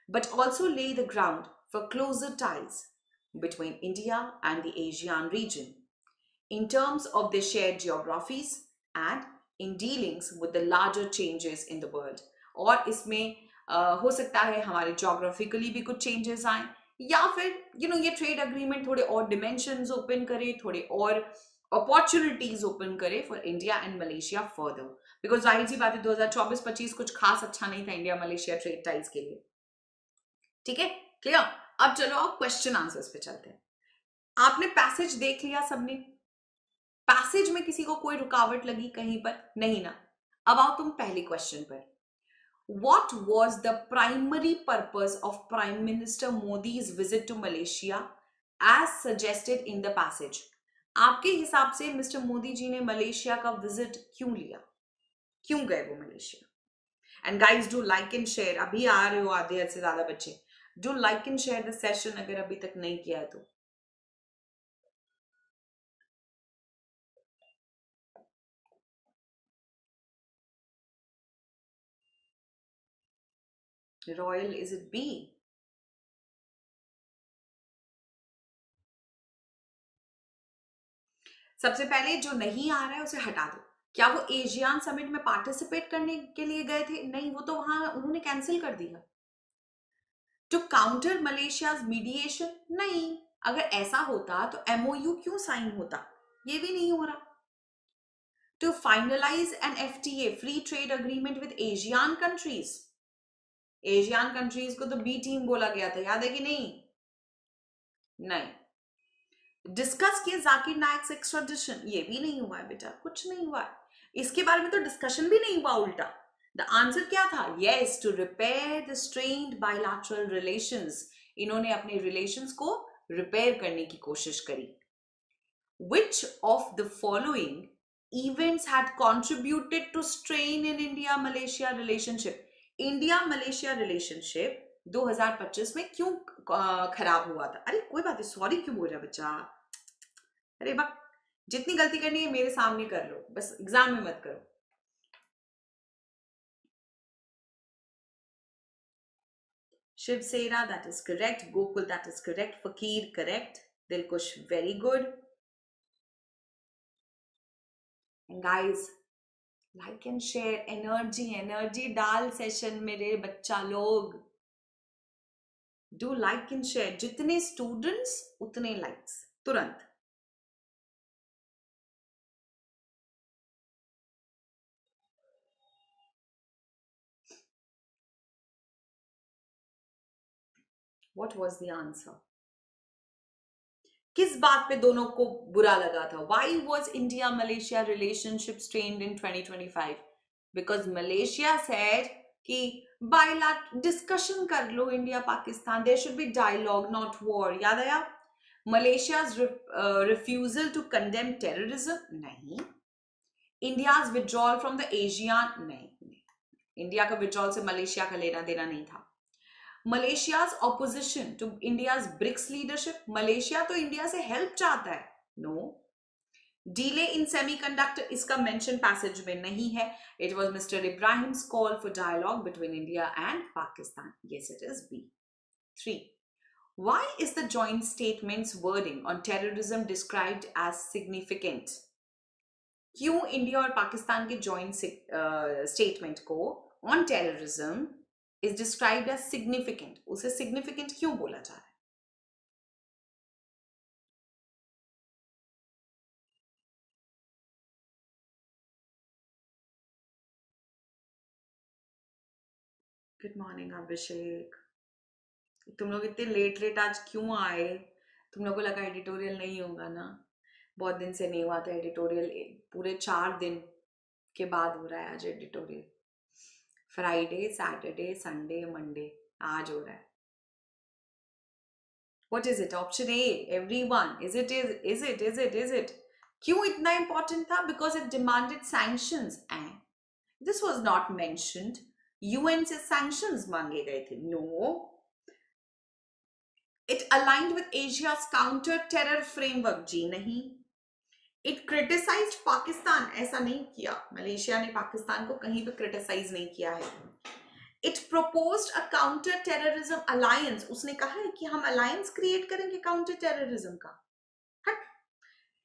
[SPEAKER 1] But also lay the ground for closer ties between India and the ASEAN region in terms of their shared geographies and in dealings with the larger changes in the world. और इसमें हो सकता है हमारे geographically भी कुछ changes आए, या फिर ये ट्रेड अग्रीमेंट थोड़े और डिमेंशंस ओपन करे, थोड़े और अपॉर्चुनिटीज ओपन करे for India and Malaysia further. Because जाहिर सी बात है 2024-25 कुछ खास अच्छा नहीं था इंडिया मलेशिया ट्रेड टाइज के लिए. ठीक है, क्लियर. अब चलो आप क्वेश्चन आंसर्स पे चलते हैं. आपने पैसेज देख लिया सबने, पैसेज में किसी को कोई रुकावट लगी कहीं पर? नहीं ना. अब आओ तुम पहले क्वेश्चन पर. What was the primary purpose of Prime Minister Modi's visit to Malaysia as suggested in the passage? आपके हिसाब से मिस्टर मोदी जी ने मलेशिया का विजिट क्यों लिया, क्यों गए वो Malaysia? And guys do like and share. अभी आ रहे हो आधे से ज्यादा बच्चे. Do like and share the session अगर अभी तक नहीं किया है तो. Royal, is it be? सबसे पहले जो नहीं आ रहा है उसे हटा दो. क्या वो एशियान समिट में पार्टिसिपेट करने के लिए गए थे? नहीं, वो तो वहां उन्होंने कैंसिल कर दिया. To counter Malaysia's mediation? नहीं. अगर ऐसा होता तो एमओयू क्यों साइन होता? ये भी नहीं हो रहा. To finalise an FTA, free trade agreement with ASEAN countries. ASEAN countries को तो बी टीम बोला गया था, याद है कि नहीं? नहीं. डिस्कस किए जाकिर नायक से एक्स्ट्राडिशन, ये भी नहीं हुआ है बेटा, कुछ नहीं हुआ है. इसके बारे में तो डिस्कशन भी नहीं हुआ. उल्टा द आंसर क्या था? Yes, to repair the strained bilateral relations. इन्होंने अपने रिलेशंस को रिपेयर करने की कोशिश करी. Which of the following events had contributed to strain in India-Malaysia relationship? India-Malaysia relationship 2025 में क्यों खराब हुआ था? अरे कोई बात नहीं, सॉरी क्यों बोल रहा बच्चा? अरे बक, जितनी गलती करनी है मेरे सामने कर लो, बस एग्जाम में मत करो. Shiv Sena, that is correct. Gokul, that is correct. Fakir, correct. Dilkush, very good. And guys, like and share. Energy डाल सेशन मेरे बच्चा लोग. Do like and share. जितने स्टूडेंट्स उतने लाइक्स तुरंत. What was the answer? किस बात पे दोनों को बुरा लगा था? Why was India-Malaysia relationship strained in 2025? Because Malaysia said कि डिस्कशन कर लो India Pakistan, there should be dialogue, not war. याद आया? Malaysia's refusal to condemn terrorism? नहीं. India's withdrawal from the ASEAN? नहीं. इंडिया का विड्रॉल से मलेशिया का लेना देना नहीं था. Malaysia's opposition to India's BRICS leadership? Malaysia तो इंडिया से हेल्प चाहता है. No.
[SPEAKER 2] डिले इन सेमीकंडक्टर, इसका मेंशन पैसेज में नहीं है. It was mister Ibrahim's call for dialogue between India and Pakistan. Yes, it is B. 3. Why is the joint statement's wording on terrorism described as significant? क्यों India और पाकिस्तान के joint statement को on terrorism is described as significant, उसे significant क्यों बोला जा रहा है? Good morning Abhishek. तुम लोग इतने लेट लेट आज क्यों आए? तुम लोग को लगा एडिटोरियल नहीं होगा ना? बहुत दिन से नहीं हुआ था एडिटोरियल, पूरे 4 दिन के बाद हो रहा है आज editorial. Friday, Saturday, Sunday, Monday, आज हो रहा है. What is it? Option A, everyone. Is it? क्यों इतना important था? Because it demanded sanctions and this was not mentioned. UN से sanctions मांगे गए थे. No. It aligned with Asia's counter-terror framework. जी नहीं. It criticized Pakistan. ऐसा नहीं किया. मलेशिया ने पाकिस्तान को कहीं पे criticize नहीं किया है. It proposed a counter-terrorism alliance. उसने कहा है कि हम alliance create करेंगे counter-terrorism का.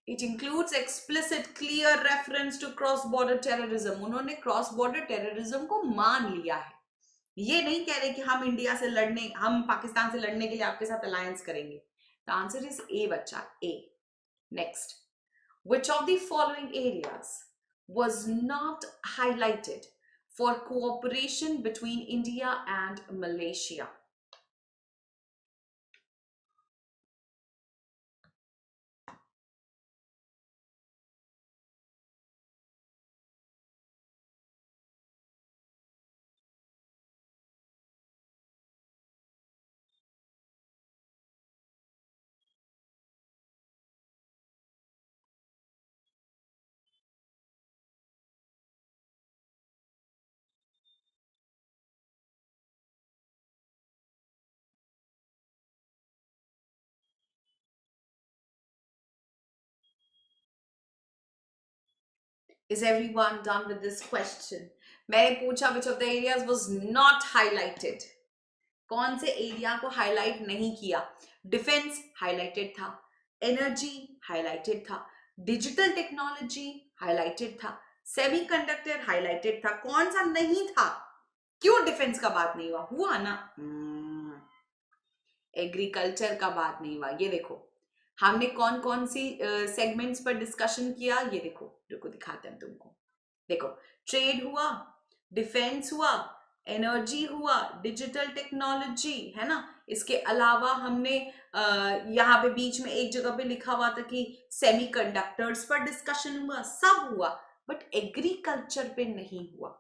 [SPEAKER 2] It includes explicit, clear reference to cross-border terrorism. उन्होंने cross-border terrorism को मान लिया है. ये नहीं कह रहे कि हम इंडिया से लड़ने, हम पाकिस्तान से लड़ने के लिए आपके साथ alliance करेंगे. The answer is A, बच्चा. A. Next. Which of the following areas was not highlighted for cooperation between India and Malaysia? Is everyone done with this question? मैंने पूछा which of the areas was not highlighted. कौन से area को highlight नहीं किया? Defence highlighted था, energy highlighted था, digital technology highlighted था, सेमीकंडक्टर हाईलाइटेड था. कौन सा नहीं था? क्यों डिफेंस का बात नहीं हुआ? हुआ ना. एग्रीकल्चर का बात नहीं हुआ. ये देखो हमने कौन कौन सी सेगमेंट्स पर डिस्कशन किया. ये देखो, रुको दिखाते हैं तुमको. देखो, ट्रेड हुआ, डिफेंस हुआ, एनर्जी हुआ, डिजिटल टेक्नोलॉजी, है ना. इसके अलावा हमने यहाँ पे बीच में एक जगह पे लिखा हुआ था कि सेमीकंडक्टर्स पर डिस्कशन हुआ. सब हुआ, बट एग्रीकल्चर पे नहीं हुआ.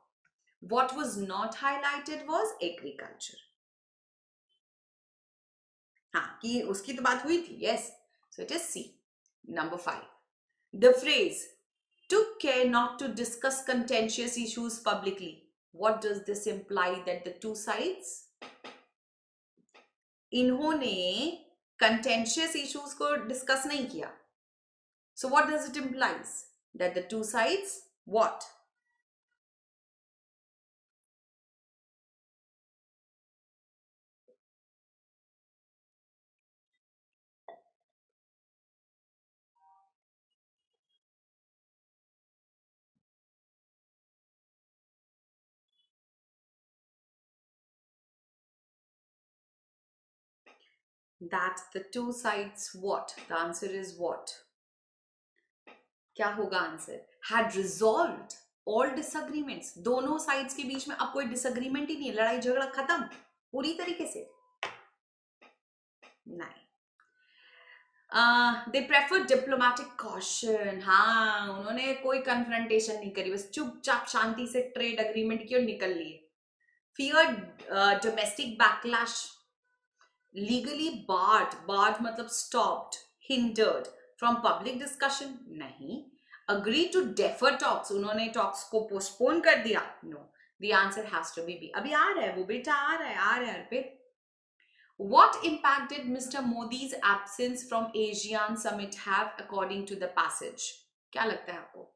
[SPEAKER 2] What was not highlighted was agriculture. हाँ, कि उसकी तो बात हुई थी. Yes. So it is C. Number 5. The phrase took care not to discuss contentious issues publicly. What does this imply? That the two sides, इन्होंने contentious issues को discuss नहीं किया. So what does it imply? That the two sides, what? That the two sides what? The answer is what? क्या होगा answer? Had resolved all disagreements. दोनों sides के बीच में अब कोई disagreement ही नहीं है. लड़ाई झगड़ा खत्म पूरी तरीके से. नहीं. They prefer diplomatic caution. हाँ, उन्होंने कोई confrontation नहीं करी, बस चुपचाप शांति से ट्रेड अग्रीमेंट की ओर निकल लिए. Feared domestic backlash. Legally barred. Barred मतलब stopped, hindered from public discussion. नहीं. Agreed to defer talks. उन्होंने talks को postpone कर दिया. No. The answer has to be B. अभी आ रहा है वो बेटा, आ रहा है अर्पित. What impact did Mr. Modi's absence from ASEAN summit have according to the passage? क्या लगता है आपको?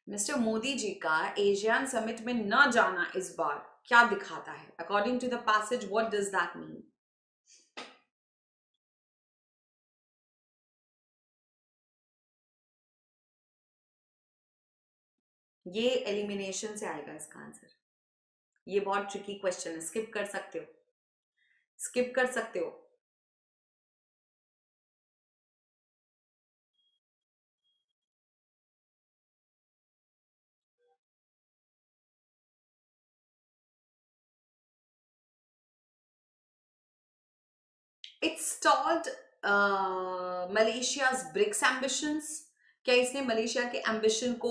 [SPEAKER 2] मिस्टर मोदी जी का एशियान समिट में न जाना इस बार क्या दिखाता है? According to the passage what does that mean? ये एलिमिनेशन से आएगा इसका आंसर। ये बहुत ट्रिकी क्वेश्चन है, स्किप कर सकते हो, स्किप कर सकते हो। It stalled Malaysia's BRICS ambitions. क्या इसने मलेशिया के एम्बिशन को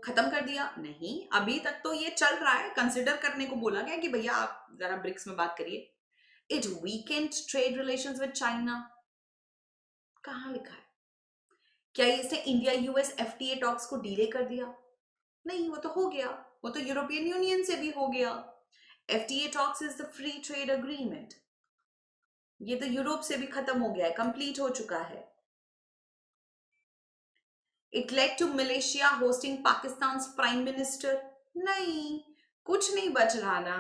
[SPEAKER 2] खत्म कर दिया? नहीं, अभी तक तो ये चल रहा है, कंसिडर करने को बोला गया कि भैया आप जरा ब्रिक्स में बात करिए। It weekend trade relations with China, कहाँ लिखा है? क्या इसने इंडिया यूएस एफटीए टॉक्स को डिले कर दिया? नहीं, वो तो हो गया, वो तो यूरोपियन यूनियन से भी हो गया। FTA talks is the free trade agreement, ये तो यूरोप से भी खत्म हो गया है, कंप्लीट हो चुका है। It led to Malaysia hosting Pakistan prime minister, नहीं, कुछ नहीं बच रहा ना।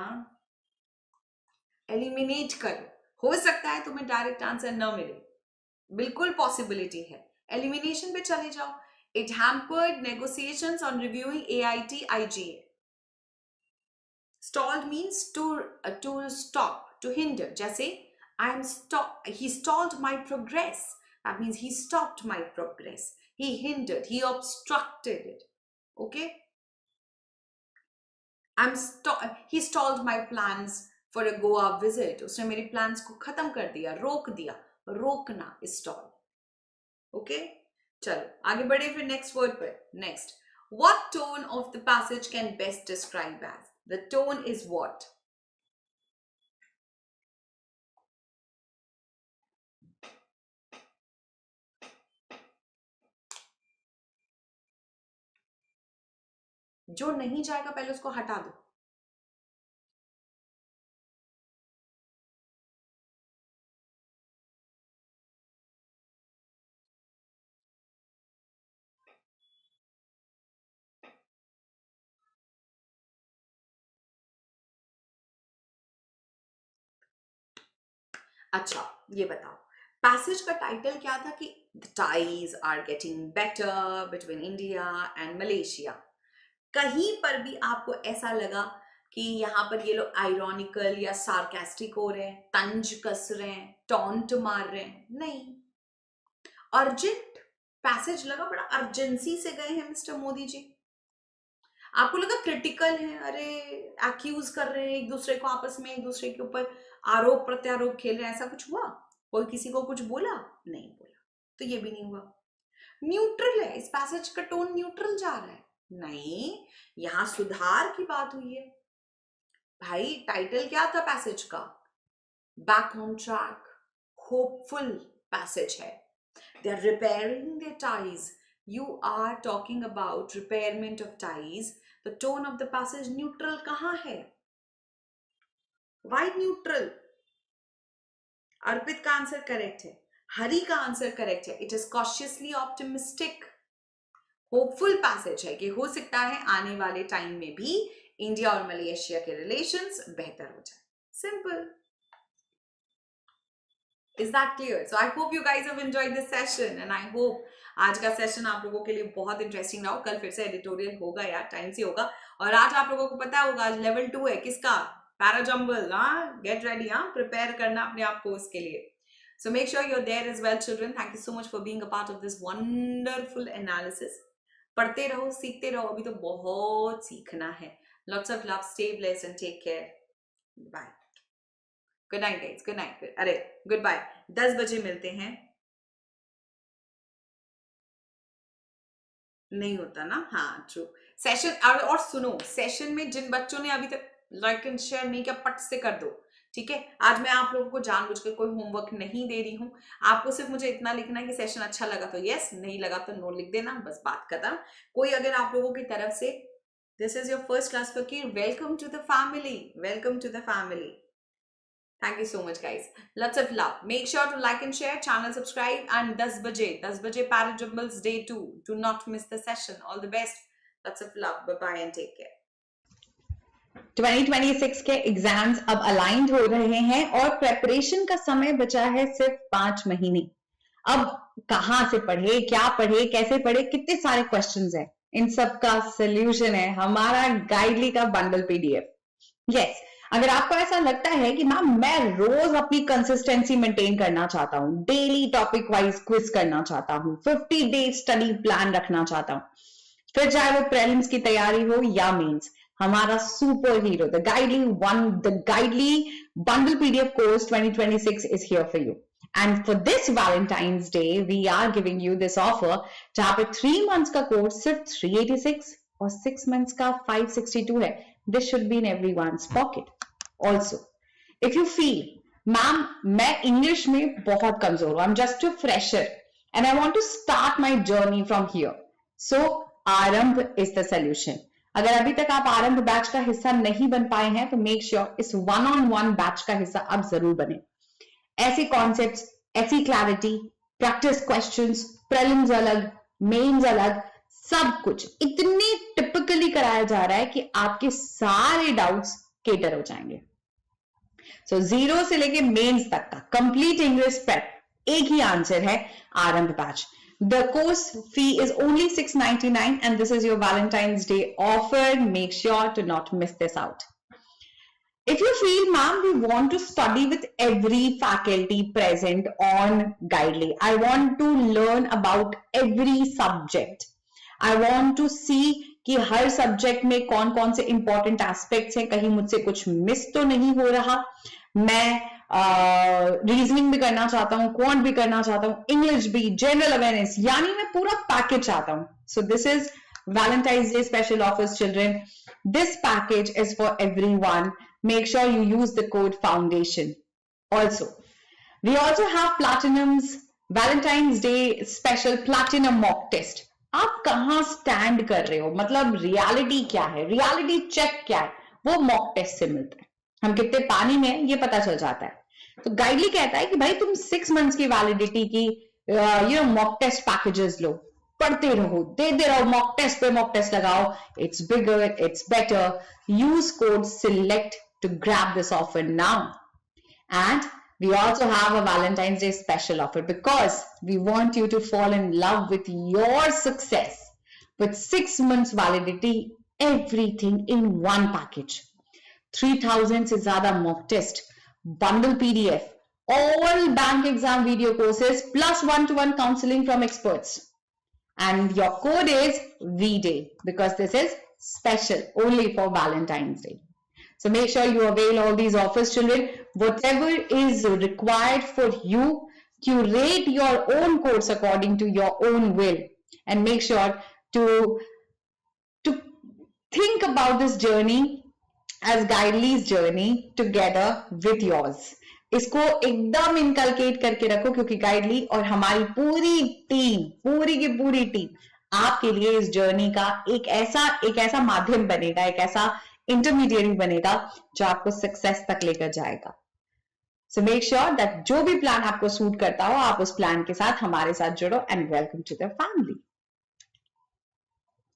[SPEAKER 2] एलिमिनेट करो, हो सकता है तुम्हें डायरेक्ट आंसर न मिले, बिल्कुल पॉसिबिलिटी है, एलिमिनेशन पे चले जाओ। It hampered negotiations on reviewing AITIGA. Stalled means to stop, to hinder, जैसे I am stop, he stalled my progress, that means he stopped my progress, he hindered, he obstructed it. Okay, he stalled my plans for a Goa visit. उसने मेरी plans को खत्म कर दिया, रोक दिया, रोकना stall. Okay, चलो आगे बढ़े फिर next word पर. Next, what tone of the passage can best describe as? The tone is what? जो नहीं जाएगा पहले उसको हटा दो. अच्छा, ये बताओ, पैसेज का टाइटल क्या था कि the ties are getting better between India and Malaysia. कहीं पर भी आपको ऐसा लगा कि यहाँ पर ये लोग आयरॉनिकल या सार्केस्टिक हो रहे हैं, तंज कस रहे हैं, टॉन्ट मार रहे हैं? नहीं. अर्जेंट पैसेज लगा, बड़ा अर्जेंसी से गए हैं मिस्टर मोदी जी. आपको लगा क्रिटिकल है, अरे एक्यूज कर रहे हैं एक दूसरे को, आपस में एक दूसरे के ऊपर आरोप प्रत्यारोप खेल रहे हैं, ऐसा कुछ हुआ? कोई किसी को कुछ बोला? नहीं बोला, तो ये भी नहीं हुआ. न्यूट्रल है, इस पैसेज का टोन न्यूट्रल जा रहा है. नहीं, यहां सुधार की बात हुई है. भाई टाइटल क्या था पैसेज का? Back on track, hopeful passage है. They are repairing their ties. You are talking about repairment of ties. The tone of the passage neutral कहां है? Wide neutral. अर्पित का आंसर करेक्ट है, हरि का आंसर करेक्ट है. It is cautiously optimistic, hopeful passage है कि हो सकता है आने वाले टाइम में भी इंडिया और मलेशिया के रिलेशंस बेहतर हो जाए. Simple. Is that clear? So I hope you guys have enjoyed this session and I hope आज का सेशन आप लोगों के लिए बहुत इंटरेस्टिंग रहा हो. कल फिर से एडिटोरियल होगा यार, टाइम से होगा. और आज आप लोगों को पता होगा आज लेवल 2 है किसका? पैराजम्बल. हाँ, गेट रेडी, हाँ, प्रिपेयर करना अपने आप को उसके लिए. So make sure you're there as well, children. Thank you so much for being a part of this wonderful analysis. पढ़ते रहो, सीखते रहो, अभी तो बहुत सीखना है. Lots of love, stay blessed and take care. Bye. Good night guys, good night. अरे गुड बाय. 10 बजे मिलते हैं. नहीं होता ना, हाँ ट्रू. सेशन और सुनो, सेशन में जिन बच्चों ने अभी तक लाइक एंड शेयर नहीं किया, पट से कर दो. ठीक है, आज मैं आप लोगों को जानबूझकर कोई होमवर्क नहीं दे रही हूँ. आपको सिर्फ मुझे इतना लिखना है कि सेशन अच्छा लगा तो यस, नहीं लगा तो नो लिख देना, बस बात खत्म. कोई अगर आप लोगों की तरफ से this is your first class फकीर, welcome to the family, welcome to the family.
[SPEAKER 1] Thank you so much, guys. Lots of love. Make sure to like and share, channel subscribe, and 10 baje Parajumbles Day 2. Do not miss the session. All the best. Lots of love. Bye-bye and take care.
[SPEAKER 2] 2026 के exams अब aligned हो रहे हैं और preparation का समय बचा है सिर्फ 5 महीने। अब कहां से पढ़े, क्या पढ़े, कैसे पढ़े, कितने सारे क्वेश्चंस हैं, इन सब का सोल्यूशन है हमारा गाइडली का बंडल पीडीएफ। यस, अगर आपको ऐसा लगता है कि मैम मैं रोज अपनी कंसिस्टेंसी मेंटेन करना चाहता हूँ, डेली टॉपिक वाइज क्विज करना चाहता हूँ, 50 डे स्टडी प्लान रखना चाहता हूँ, फिर चाहे वो प्रीलिम्स की तैयारी हो या मेंस, हमारा super hero the गाइडली bundle PDF course 2026 is here for you. And for this Valentine's Day, we are giving you this offer जहां पे 3 months का कोर्स सिर्फ 386 और 6 months का 562 है। This should be in everyone's pocket. Also, if you feel, ma'am मैं English में बहुत कमजोर हूं, I'm just a fresher and I want to start my journey from here. So, आरंभ is the solution. अगर अभी तक आप आरंभ बैच का हिस्सा नहीं बन पाए हैं तो मेक श्योर इस 1-on-1 बैच का हिस्सा आप जरूर बने। ऐसे कॉन्सेप्ट्स, ऐसी क्लैरिटी, प्रैक्टिस क्वेश्चंस, प्रीलिम्स अलग, मेंस अलग, सब कुछ इतने टिपिकली कराया जा रहा है कि आपके सारे डाउट्स केटर हो जाएंगे। सो जीरो से लेके मेंस तक का कंप्लीट इंग्लिश प्रेप एक ही आंसर है, आरंभ batch. The course fee is only $699 and this is your Valentine's Day offer. Make sure to not miss this out. If you feel, ma'am, we want to study with every faculty present on Guidely. I want to learn about every subject. I want to see कि हर subject में कौन कौन से important aspects हैं, कहीं मुझसे कुछ miss तो नहीं हो रहा, मैं रीजनिंग भी करना चाहता हूँ, क्वांट भी करना चाहता हूँ, इंग्लिश भी, जनरल अवेयरनेस, यानी मैं पूरा पैकेज चाहता हूँ। So this is Valentine's Day special offers, children. This package is for everyone. Make sure you use the code foundation. Also, we also have Platinum's Valentine's Day special Platinum mock test. आप कहाँ stand कर रहे हो, मतलब reality क्या है, reality check क्या है, वो मॉक टेस्ट से मिलता है। हम कितने पानी में हैं ये पता चल जाता है। तो गाइडली कहता है कि भाई तुम 6 months की वैलिडिटी की मॉक टेस्ट पैकेजेस लो, पढ़ते रहो, देते रहो, मॉक टेस्ट पे मॉक टेस्ट लगाओ। It's bigger, it's better. Use code select to grab this offer now. And we also have a Valentine's Day special offer because we want you to fall in love with your success with 6 months validity, everything in one package. 3000 से ज्यादा mock test, bundle PDF, all bank exam video courses plus one-to-one counseling from experts. And your code is VDAY because this is special only for Valentine's Day. So make sure you avail all these offers, children. Whatever is required for you, curate your own course according to your own will, and make sure to think about this journey as Guidely's journey together with yours. इसको एकदम inculcate करके रखो क्योंकि गाइडली और हमारी पूरी team, पूरी की पूरी टीम आपके लिए इस जर्नी का एक ऐसा माध्यम बनेगा, एक ऐसा इंटरमीडिएट बनेगा जो आपको सक्सेस तक लेकर जाएगा। सो मेक श्योर दैट जो भी प्लान आपको सूट करता हो आप उस प्लान के साथ हमारे साथ जुड़ो and welcome to the family.